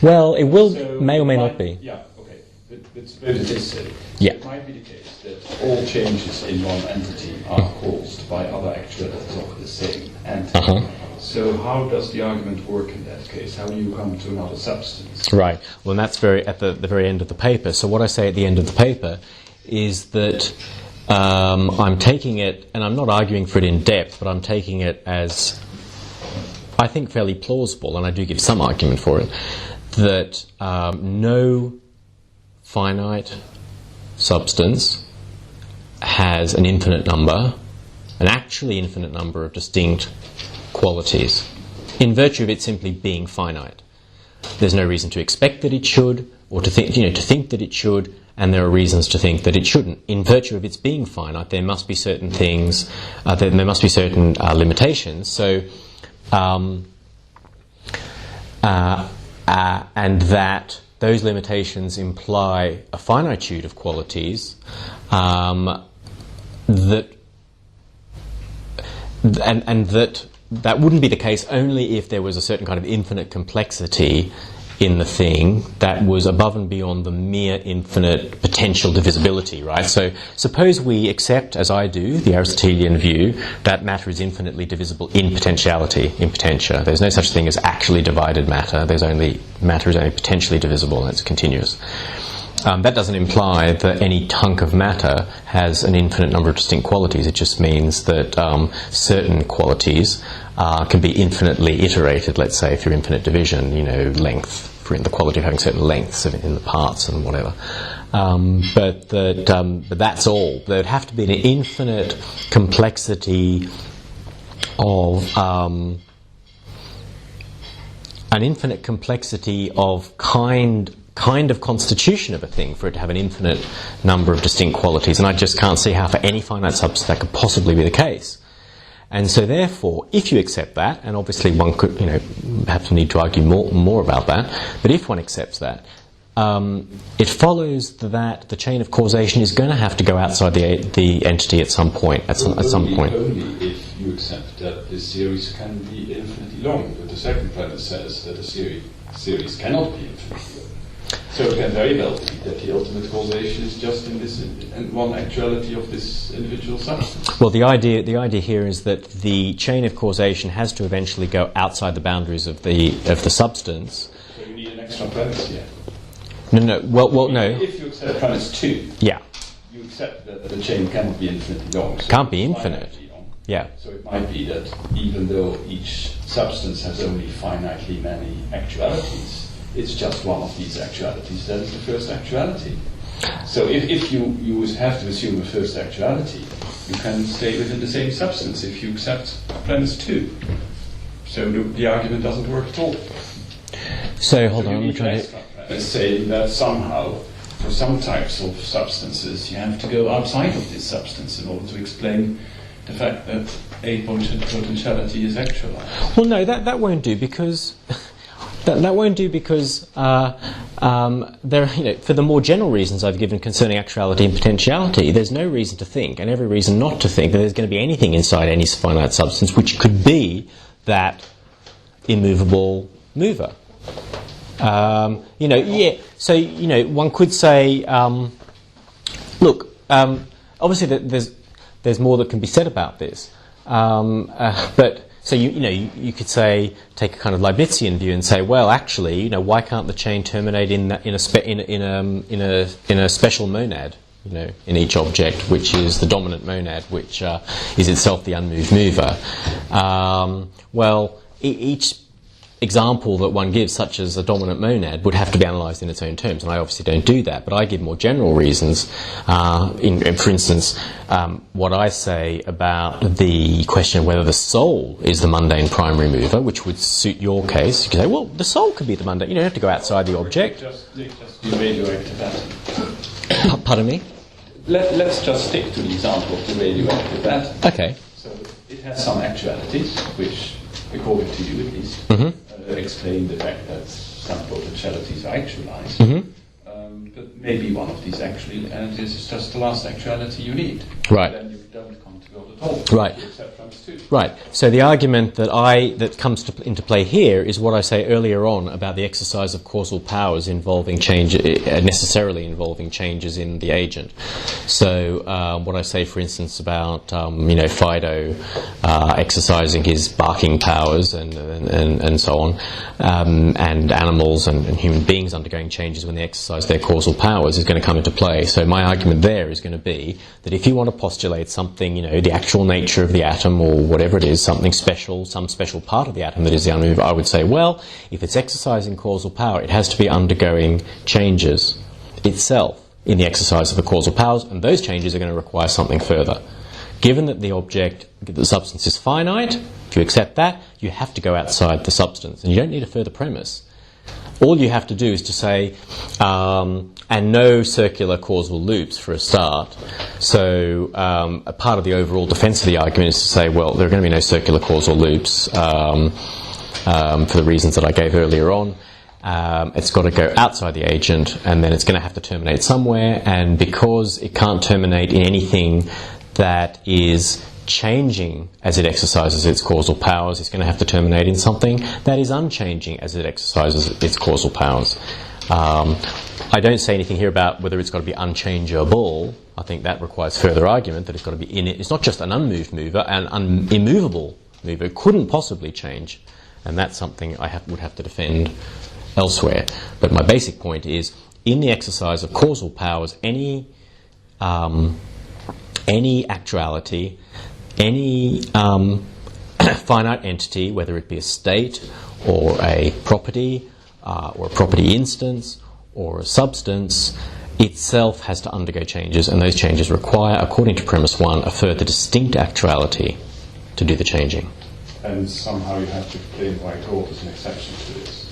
Speaker 1: Well, it will,
Speaker 3: so
Speaker 1: may or may not be.
Speaker 3: Yeah, okay. But suppose it is so.
Speaker 1: Yeah.
Speaker 3: It might be the case that all changes in one entity are caused by other actualities of the same entity. So how does the argument work in that case? How do you come to another substance?
Speaker 1: Right. Well, and that's at the very end of the paper. So what I say at the end of the paper is that I'm taking it, and I'm not arguing for it in depth, but I'm taking it as, I think, fairly plausible, and I do give some argument for it, that no finite substance has an infinite number, an actually infinite number of distinct qualities, in virtue of it simply being finite. There's no reason to expect that it should, or to think that it should, and there are reasons to think that it shouldn't. In virtue of its being finite, there must be certain things, there must be certain limitations. So, and that those limitations imply a finitude of qualities that wouldn't be the case only if there was a certain kind of infinite complexity in the thing that was above and beyond the mere infinite potential divisibility, right? So suppose we accept, as I do, the Aristotelian view that matter is infinitely divisible in potentiality, in potentia. There's no such thing as actually divided matter. Matter is only potentially divisible, and it's continuous. That doesn't imply that any hunk of matter has an infinite number of distinct qualities. It just means that certain qualities can be infinitely iterated, let's say, through infinite division, length, for the quality of having certain lengths in the parts and whatever. But that's all. There would have to be an infinite complexity of kind of constitution of a thing for it to have an infinite number of distinct qualities, and I just can't see how for any finite substance that could possibly be the case. And so therefore, if you accept that, and obviously one could, have to need to argue more about that, but if one accepts that, it follows that the chain of causation is going to have to go outside the entity at some point.
Speaker 3: Only if you accept that the series can be infinitely long. But the second premise says that a series cannot be infinitely long. So it can very well be that the ultimate causation is just in this and one actuality of this individual substance.
Speaker 1: Well, the idea here is that the chain of causation has to eventually go outside the boundaries of the substance.
Speaker 3: So you need an extra premise here.
Speaker 1: No. Well, no.
Speaker 3: If you accept premise 2,
Speaker 1: yeah,
Speaker 3: you accept that the chain cannot be infinitely long. So
Speaker 1: can't be infinite. Yeah.
Speaker 3: So it might be that even though each substance has only finitely many actualities, it's just one of these actualities that is the first actuality. So if you have to assume a first actuality, you can stay within the same substance if you accept premise 2. So the argument doesn't work at all.
Speaker 1: So hold on, I'm trying to
Speaker 3: saying that somehow for some types of substances, you have to go outside of this substance in order to explain the fact that a potentiality is actualized.
Speaker 1: Well, no, that won't do, because that won't do because there, for the more general reasons I've given concerning actuality and potentiality, there's no reason to think, and every reason not to think, that there's going to be anything inside any finite substance which could be that immovable mover. So one could say, look, obviously there's more that can be said about this, but so you could say, take a kind of Leibnizian view and say, well, actually, why can't the chain terminate in a special monad, in each object, which is the dominant monad, which is itself the unmoved mover. Each example that one gives, such as a dominant monad, would have to be analysed in its own terms, and I obviously don't do that, but I give more general reasons. For instance, what I say about the question of whether the soul is the mundane primary mover, which would suit your case. You could say, well, the soul could be the mundane. You don't have to go outside the object.
Speaker 3: Just do radioactive atom.
Speaker 1: Pardon me?
Speaker 3: Let's just stick to the example of the radioactive atom.
Speaker 1: Okay.
Speaker 3: So it has some actualities, which, according to you at least, explain the fact that some potentialities are actualized. But maybe one of these actualities is just the last actuality you need.
Speaker 1: Right.
Speaker 3: Then you don't come to God at all.
Speaker 1: Right.
Speaker 3: Except from two.
Speaker 1: Right. So the argument that comes into play here is what I say earlier on about the exercise of causal powers involving necessarily involving changes in the agent. So what I say, for instance, about Fido exercising his barking powers and so on, and animals and human beings undergoing changes when they exercise their causal powers is going to come into play. So my argument there is going to be that if you want to postulate something, the actual nature of the atom or whatever it is, something special, some special part of the atom that is the unmoved, I would say, well, if it's exercising causal power, it has to be undergoing changes itself in the exercise of the causal powers, and those changes are going to require something further. Given that the substance is finite, if you accept that, you have to go outside the substance, and you don't need a further premise. All you have to do is to say, and no circular causal loops for a start. So a part of the overall defence of the argument is to say, well, there are going to be no circular causal loops for the reasons that I gave earlier on. It's got to go outside the agent, and then it's going to have to terminate somewhere, and because it can't terminate in anything that is changing as it exercises its causal powers, it's going to have to terminate in something that is unchanging as it exercises its causal powers. I don't say anything here about whether it's got to be unchangeable. I think that requires further argument, that it's got to be in it. It's not just an unmoved mover, an immovable mover. It couldn't possibly change, and that's something I would have to defend elsewhere. But my basic point is, in the exercise of causal powers, any actuality, any finite entity, whether it be a state or a property instance or a substance, itself has to undergo changes, and those changes require, according to premise 1, a further distinct actuality to do the changing.
Speaker 3: And somehow you have to explain why God is an exception to this,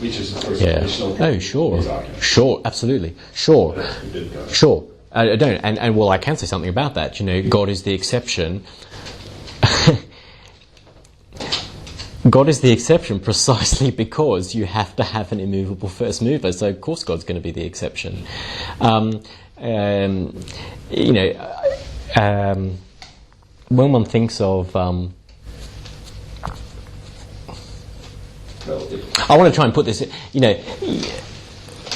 Speaker 3: which is the first
Speaker 1: Yeah.
Speaker 3: additional
Speaker 1: Oh, sure.
Speaker 3: argument.
Speaker 1: Sure, absolutely. Sure.
Speaker 3: You did go.
Speaker 1: Sure. I don't, and well, I can say something about that. God is the exception. God is the exception precisely because you have to have an immovable first mover. So of course God's going to be the exception. When one thinks of I want to try and put this,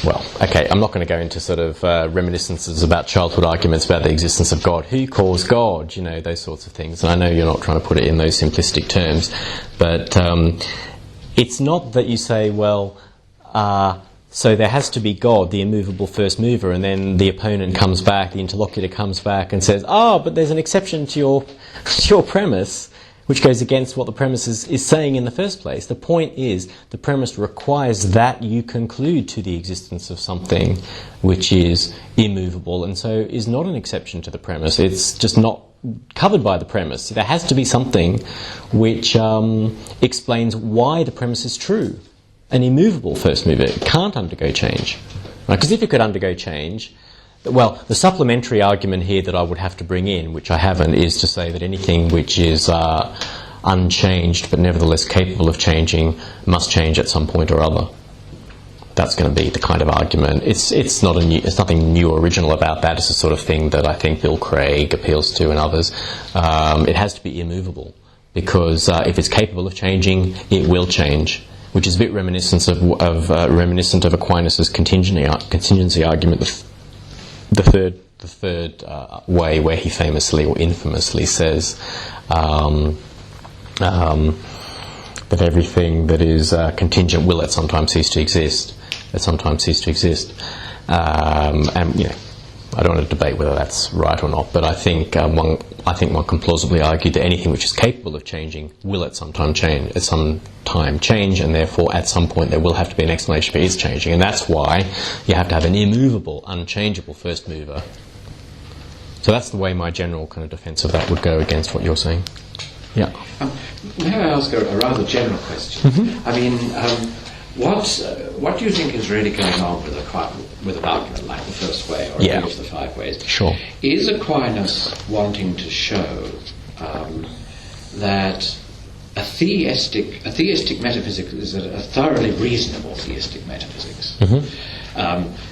Speaker 1: well, okay, I'm not going to go into sort of reminiscences about childhood arguments about the existence of God. Who calls God? Those sorts of things. And I know you're not trying to put it in those simplistic terms, but it's not that you say, well, so there has to be God, the immovable first mover, and then the opponent comes back, the interlocutor comes back and says, but there's an exception to your premise, which goes against what the premise is saying in the first place. The point is, the premise requires that you conclude to the existence of something which is immovable, and so is not an exception to the premise. It's just not covered by the premise. There has to be something which explains why the premise is true. An immovable first mover can't undergo change. Because if it could undergo change, well, the supplementary argument here that I would have to bring in, which I haven't, is to say that anything which is unchanged but nevertheless capable of changing must change at some point or other. That's going to be the kind of argument. It's nothing new or original about that. It's the sort of thing that I think Bill Craig appeals to and others. It has to be immovable, because if it's capable of changing, it will change, which is a bit reminiscent of Aquinas' contingency argument. The third way, where he famously or infamously says that everything that is contingent will at some time cease to exist. And I don't want to debate whether that's right or not, but I think one can plausibly argue that anything which is capable of changing will at some time change, and therefore at some point there will have to be an explanation for its changing, and that's why you have to have an immovable, unchangeable first mover. So that's the way my general kind of defence of that would go against what you're saying. Yeah.
Speaker 5: May I ask a rather general question?
Speaker 1: Mm-hmm.
Speaker 5: I mean, what do you think is really going on with an argument like the first way, or any of the five ways?
Speaker 1: Sure.
Speaker 5: Is Aquinas wanting to show that a theistic metaphysics is a thoroughly reasonable theistic metaphysics?
Speaker 1: Mm-hmm.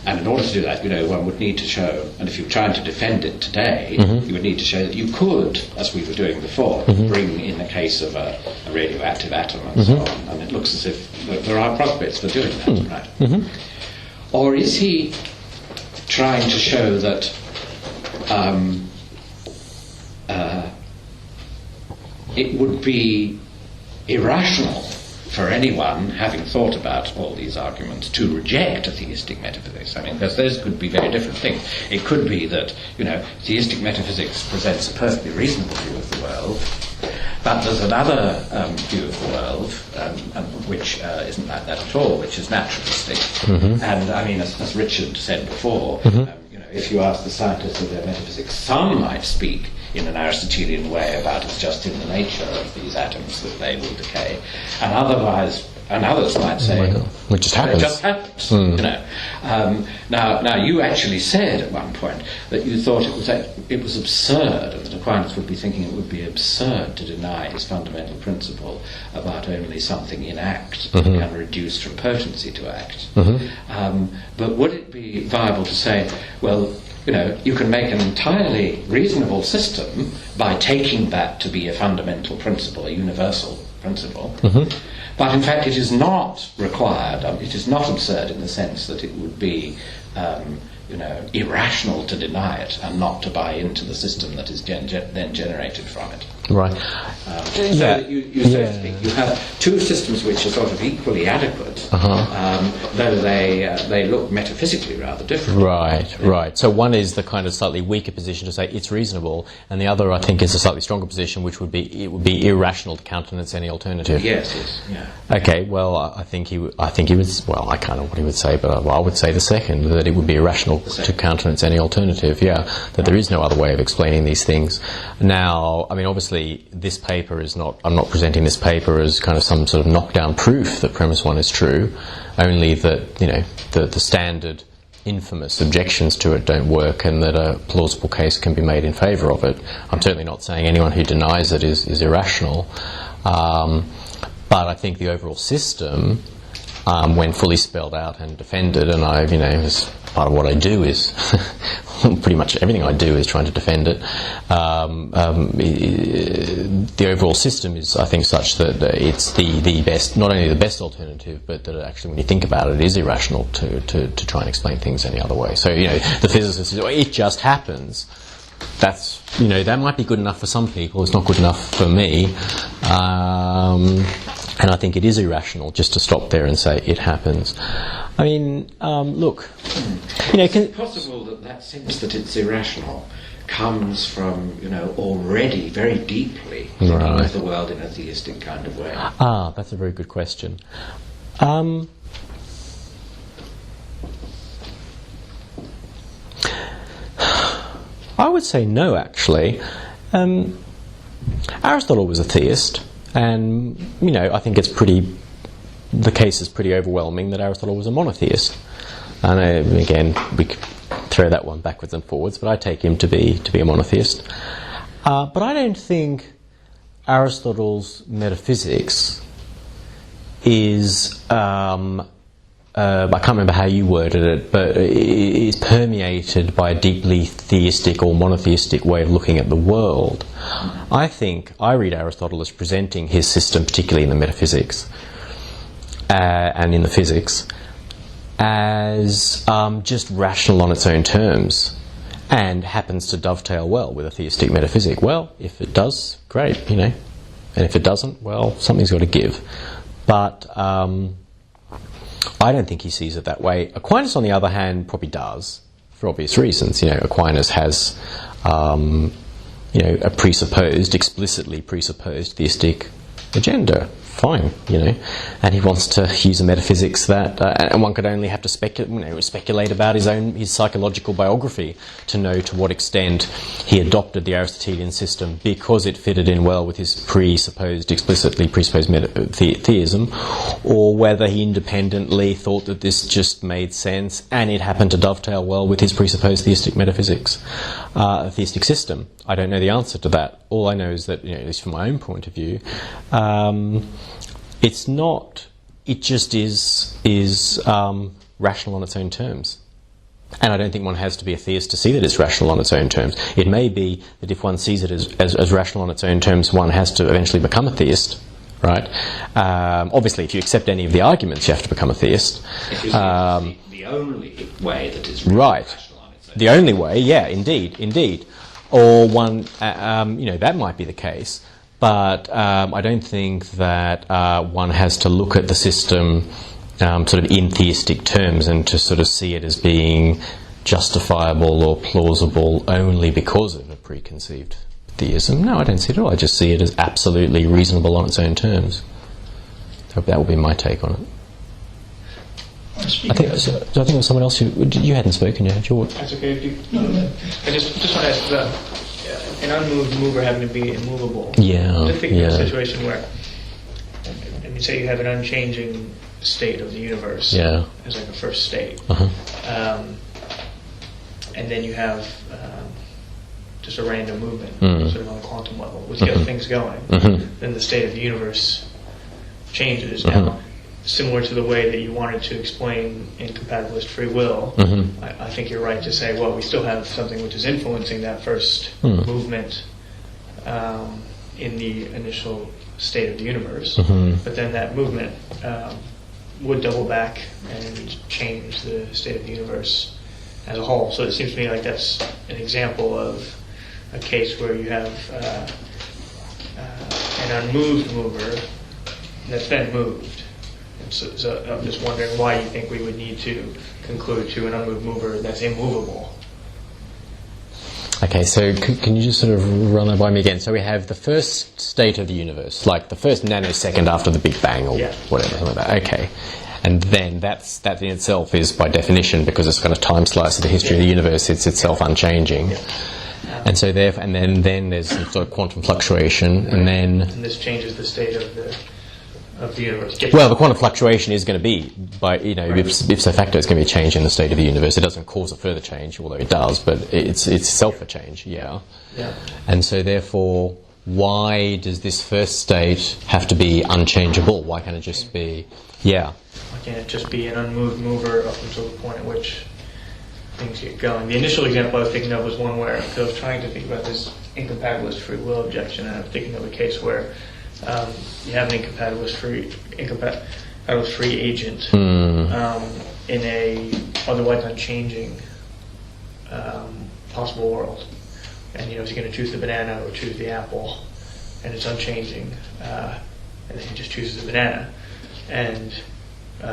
Speaker 5: And in order to do that, one would need to show, and if you're trying to defend it today,
Speaker 1: mm-hmm.
Speaker 5: you would need to show that you could, as we were doing before,
Speaker 1: mm-hmm.
Speaker 5: bring in the case of a radioactive atom and
Speaker 1: mm-hmm.
Speaker 5: so on. And it looks as if there are prospects for doing that,
Speaker 1: mm-hmm.
Speaker 5: right?
Speaker 1: Mm-hmm.
Speaker 5: Or is he trying to show that it would be irrational for anyone, having thought about all these arguments, to reject a theistic metaphysics? I mean, because those could be very different things. It could be that, theistic metaphysics presents a perfectly reasonable view of the world, but there's another view of the world, which isn't like that at all, which is naturalistic.
Speaker 1: Mm-hmm.
Speaker 5: And, I mean, as Richard said before,
Speaker 1: mm-hmm.
Speaker 5: If you ask the scientists of their metaphysics, some might speak in an Aristotelian way about it's just in the nature of these atoms that they will decay, and others might say,
Speaker 1: it just happens.
Speaker 5: It just happens. Now you actually said at one point that you thought it was absurd, and that Aquinas would be thinking it would be absurd to deny his fundamental principle about only something in act
Speaker 1: mm-hmm.
Speaker 5: can reduce from potency to act.
Speaker 1: Mm-hmm.
Speaker 5: But would it be viable to say, well, you can make an entirely reasonable system by taking that to be a fundamental principle, a universal principle,
Speaker 1: mm-hmm.
Speaker 5: but in fact it is not required, it is not absurd in the sense that it would be irrational to deny it and not to buy into the system that is then generated from it.
Speaker 1: Right.
Speaker 5: So that you so to speak, you have two systems which are sort of equally adequate, though they look metaphysically rather different.
Speaker 1: Right. So one is the kind of slightly weaker position to say it's reasonable, and the other, I think, is a slightly stronger position, which would be it would be irrational to countenance any alternative.
Speaker 5: Yes.
Speaker 1: Okay. Well, I think he was. Well, I can't know what he would say, but I would say the second, that it would be irrational to countenance any alternative. Yeah. That there is no other way of explaining these things. Now, I mean, obviously, this paper is not. I'm not presenting this paper as kind of some sort of knockdown proof that premise one is true. Only that the standard infamous objections to it don't work, and that a plausible case can be made in favour of it. I'm certainly not saying anyone who denies it is irrational, but I think the overall system, when fully spelled out and defended, and as part of what I do is pretty much everything I do is trying to defend it. The overall system is, I think, such that it's the best, not only the best alternative, but that actually, when you think about it, it is irrational to try and explain things any other way. So, the physicist says, it just happens. That's, that might be good enough for some people. It's not good enough for me. And I think it is irrational just to stop there and say it happens. I mean, look,
Speaker 5: Is it possible that sense that it's irrational comes from, already very deeply thinking of the world in a theistic kind of way?
Speaker 1: That's a very good question. I would say no, actually. Aristotle was a theist, and, I think the case is pretty overwhelming that Aristotle was a monotheist. I know, again, we could throw that one backwards and forwards, but I take him to be a monotheist. But I don't think Aristotle's metaphysics is, I can't remember how you worded it, but it is permeated by a deeply theistic or monotheistic way of looking at the world. I read Aristotle as presenting his system, particularly in the metaphysics and in the physics, as just rational on its own terms, and happens to dovetail well with a theistic metaphysic. Well, if it does, great, and if it doesn't, well, something's got to give. But I don't think he sees it that way. Aquinas, on the other hand, probably does, for obvious reasons. Aquinas has, a explicitly presupposed theistic agenda. Fine, and he wants to use a metaphysics that, and one could only have to speculate about his psychological biography to know to what extent he adopted the Aristotelian system because it fitted in well with his explicitly presupposed theism, or whether he independently thought that this just made sense and it happened to dovetail well with his presupposed theistic theistic system. I don't know the answer to that. All I know is that, at least from my own point of view, it's not. It just is rational on its own terms, and I don't think one has to be a theist to see that it's rational on its own terms. It may be that if one sees it as rational on its own terms, one has to eventually become a theist, right? Obviously, if you accept any of the arguments, you have to become a theist.
Speaker 5: The only way that is
Speaker 1: right.
Speaker 5: rational on its own.
Speaker 1: The only way, yeah, indeed. Or one, that might be the case, but I don't think that one has to look at the system sort of in theistic terms and to sort of see it as being justifiable or plausible only because of a preconceived theism. No, I don't see it at all. I just see it as absolutely reasonable on its own terms. That would be my take on it. I think it was someone else you hadn't spoken yet.
Speaker 7: That's okay. I just want to ask about an unmoved mover having to be immovable.
Speaker 1: Yeah.
Speaker 7: Just think of a situation where, say you have an unchanging state of the universe as like a first state, and then you have just a random movement, sort of on a quantum level, which gets things going. Then the state of the universe changes. Now, similar to the way that you wanted to explain incompatibilist free will, I think you're right to say, well, we still have something which is influencing that first movement in the initial state of the universe, but then that movement would double back and change the state of the universe as a whole. So it seems to me like that's an example of a case where you have an unmoved mover that's been moved. So I'm just wondering why you think we would need to conclude to an unmoved mover that's immovable.
Speaker 1: Okay, so can you just sort of run that by me again? So we have the first state of the universe, like the first nanosecond after the Big Bang or whatever, something like that. Okay. And then that in itself is, by definition, because it's got a time slice of the history of the universe, it's itself unchanging. And so and then there's some sort of quantum fluctuation, and
Speaker 7: this changes the state of the universe.
Speaker 1: Well, the quantum fluctuation is going to be, ipso facto, it's going to be a change in the state of the universe. It doesn't cause a further change, although it does, but it's itself a change, And so therefore, why does this first state have to be unchangeable? Why can't it just be, Why
Speaker 7: can't it just be an unmoved mover up until the point at which things get going? The initial example I was thinking of was one where I was trying to think about this incompatibilist free will objection, and I'm thinking of a case where you have an incompatibilist free agent in a otherwise unchanging possible world, and is he going to choose the banana or choose the apple? And it's unchanging, and then he just chooses the banana. And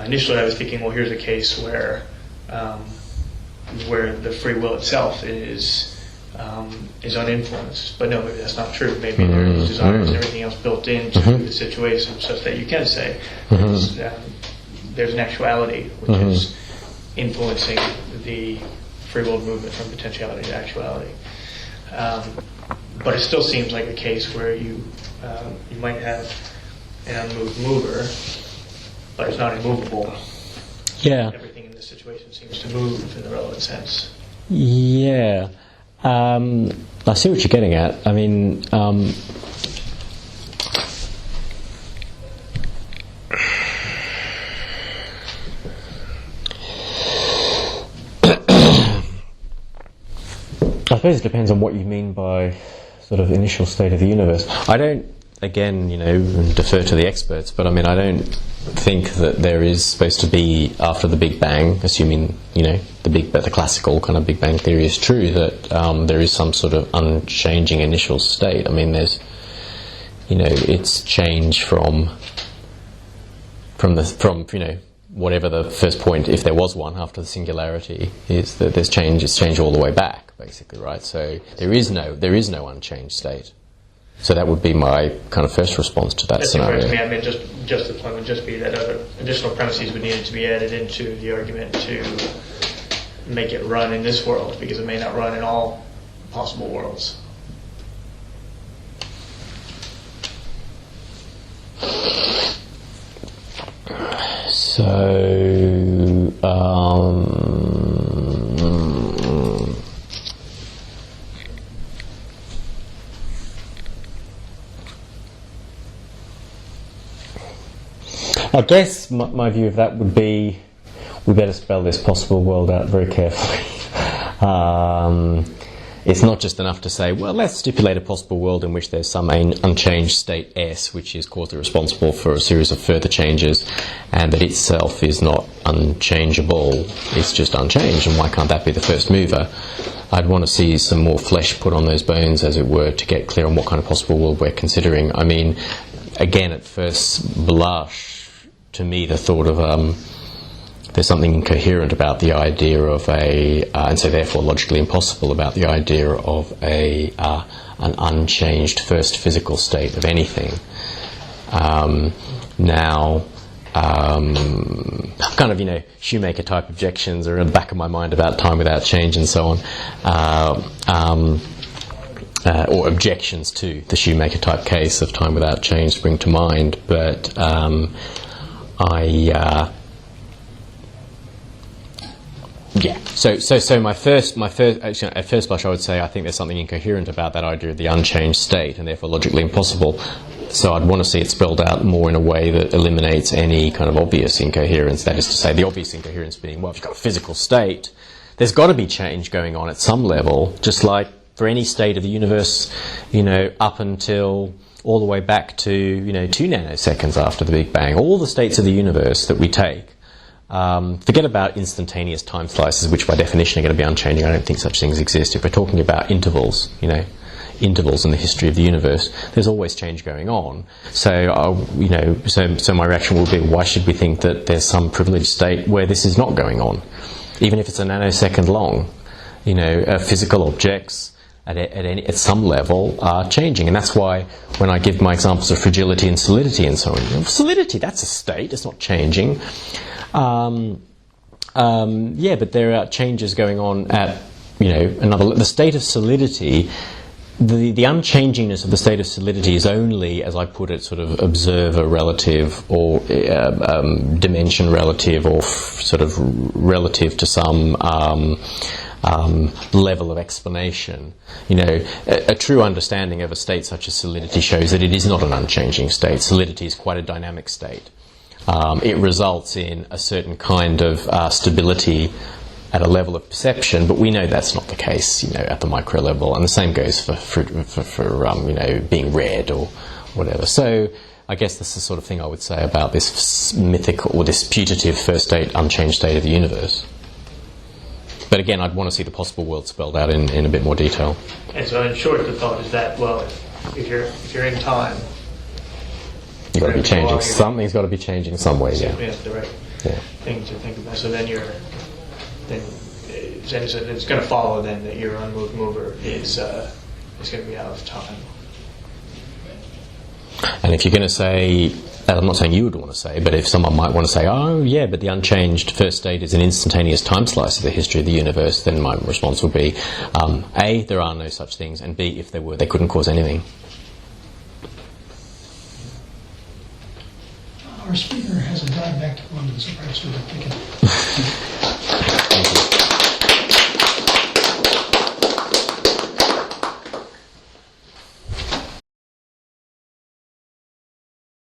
Speaker 7: initially, I was thinking, well, here's a case where the free will itself is uninfluenced. But no, maybe that's not true. Maybe there is desires and everything else built into the situation, such that you can say there's an actuality which is influencing the free will movement from potentiality to actuality. But it still seems like a case where you might have an unmoved mover, but it's not immovable.
Speaker 1: Yeah.
Speaker 7: Everything in the situation seems to move in the relevant sense.
Speaker 1: Yeah. I see what you're getting at. I mean, I suppose it depends on what you mean by sort of initial state of the universe. I don't, again, defer to the experts, but I mean, I don't think that there is supposed to be, after the Big Bang, assuming, the classical kind of Big Bang theory is true, that there is some sort of unchanging initial state. I mean, there's, it's change from whatever the first point, if there was one after the singularity, is that there's change. It's change all the way back, basically, right? So there is no unchanged state. So that would be my kind of first response to that scenario.
Speaker 7: To me, I mean, just the point would just be that other additional premises would need to be added into the argument to make it run in this world, because it may not run in all possible worlds.
Speaker 1: So, I guess my view of that would be we better spell this possible world out very carefully. It's not just enough to say, well, let's stipulate a possible world in which there's some unchanged state S, which is causally responsible for a series of further changes, and that itself is not unchangeable, it's just unchanged, and why can't that be the first mover? I'd want to see some more flesh put on those bones, as it were, to get clear on what kind of possible world we're considering. I mean, again, at first blush, to me, the thought of there's something incoherent about the idea of and so therefore logically impossible about the idea of an unchanged first physical state of anything. Now, kind of, Shoemaker type objections are in the back of my mind about time without change and so on. Or objections to the Shoemaker type case of time without change spring to mind, but So my first, actually, at first blush, I would say I think there's something incoherent about that idea of the unchanged state, and therefore logically impossible. So I'd want to see it spelled out more in a way that eliminates any kind of obvious incoherence. That is to say, the obvious incoherence being, well, if you've got a physical state, there's got to be change going on at some level, just like for any state of the universe, up until all the way back to 2 nanoseconds after the Big Bang. All the states of the universe that we take. Forget about instantaneous time slices, which by definition are going to be unchanging. I don't think such things exist. If we're talking about intervals, intervals in the history of the universe, there's always change going on. So, so my reaction will be, why should we think that there's some privileged state where this is not going on? Even if it's a nanosecond long, physical objects at some level are changing. And that's why when I give my examples of fragility and solidity and so on, solidity, that's a state, it's not changing. But there are changes going on at, the state of solidity. The unchangingness of the state of solidity is only, as I put it, sort of observer relative or dimension relative or sort of relative to some level of explanation. A true understanding of a state such as solidity shows that it is not an unchanging state. Solidity is quite a dynamic state. It results in a certain kind of stability at a level of perception, but we know that's not the case, at the micro level, and the same goes for being red or whatever. So I guess that's the sort of thing I would say about this mythical or this putative first state, unchanged state of the universe. But again, I'd want to see the possible world spelled out in a bit more detail.
Speaker 7: And so, in short, the thought is that, well, if you're in time,
Speaker 1: you've got to be changing. Something's got to be changing some way. Yeah.
Speaker 7: That's the right thing to think about. So then it's going to follow then that your unmoved mover is going to be out of time.
Speaker 1: And if you're going to say, I'm not saying you would want to say, but if someone might want to say, oh yeah, but the unchanged first state is an instantaneous time slice of the history of the universe, then my response would be, A, there are no such things, and B, if there were, they couldn't cause anything.
Speaker 2: Our speaker has a drive back to London, so perhaps we can pick it up.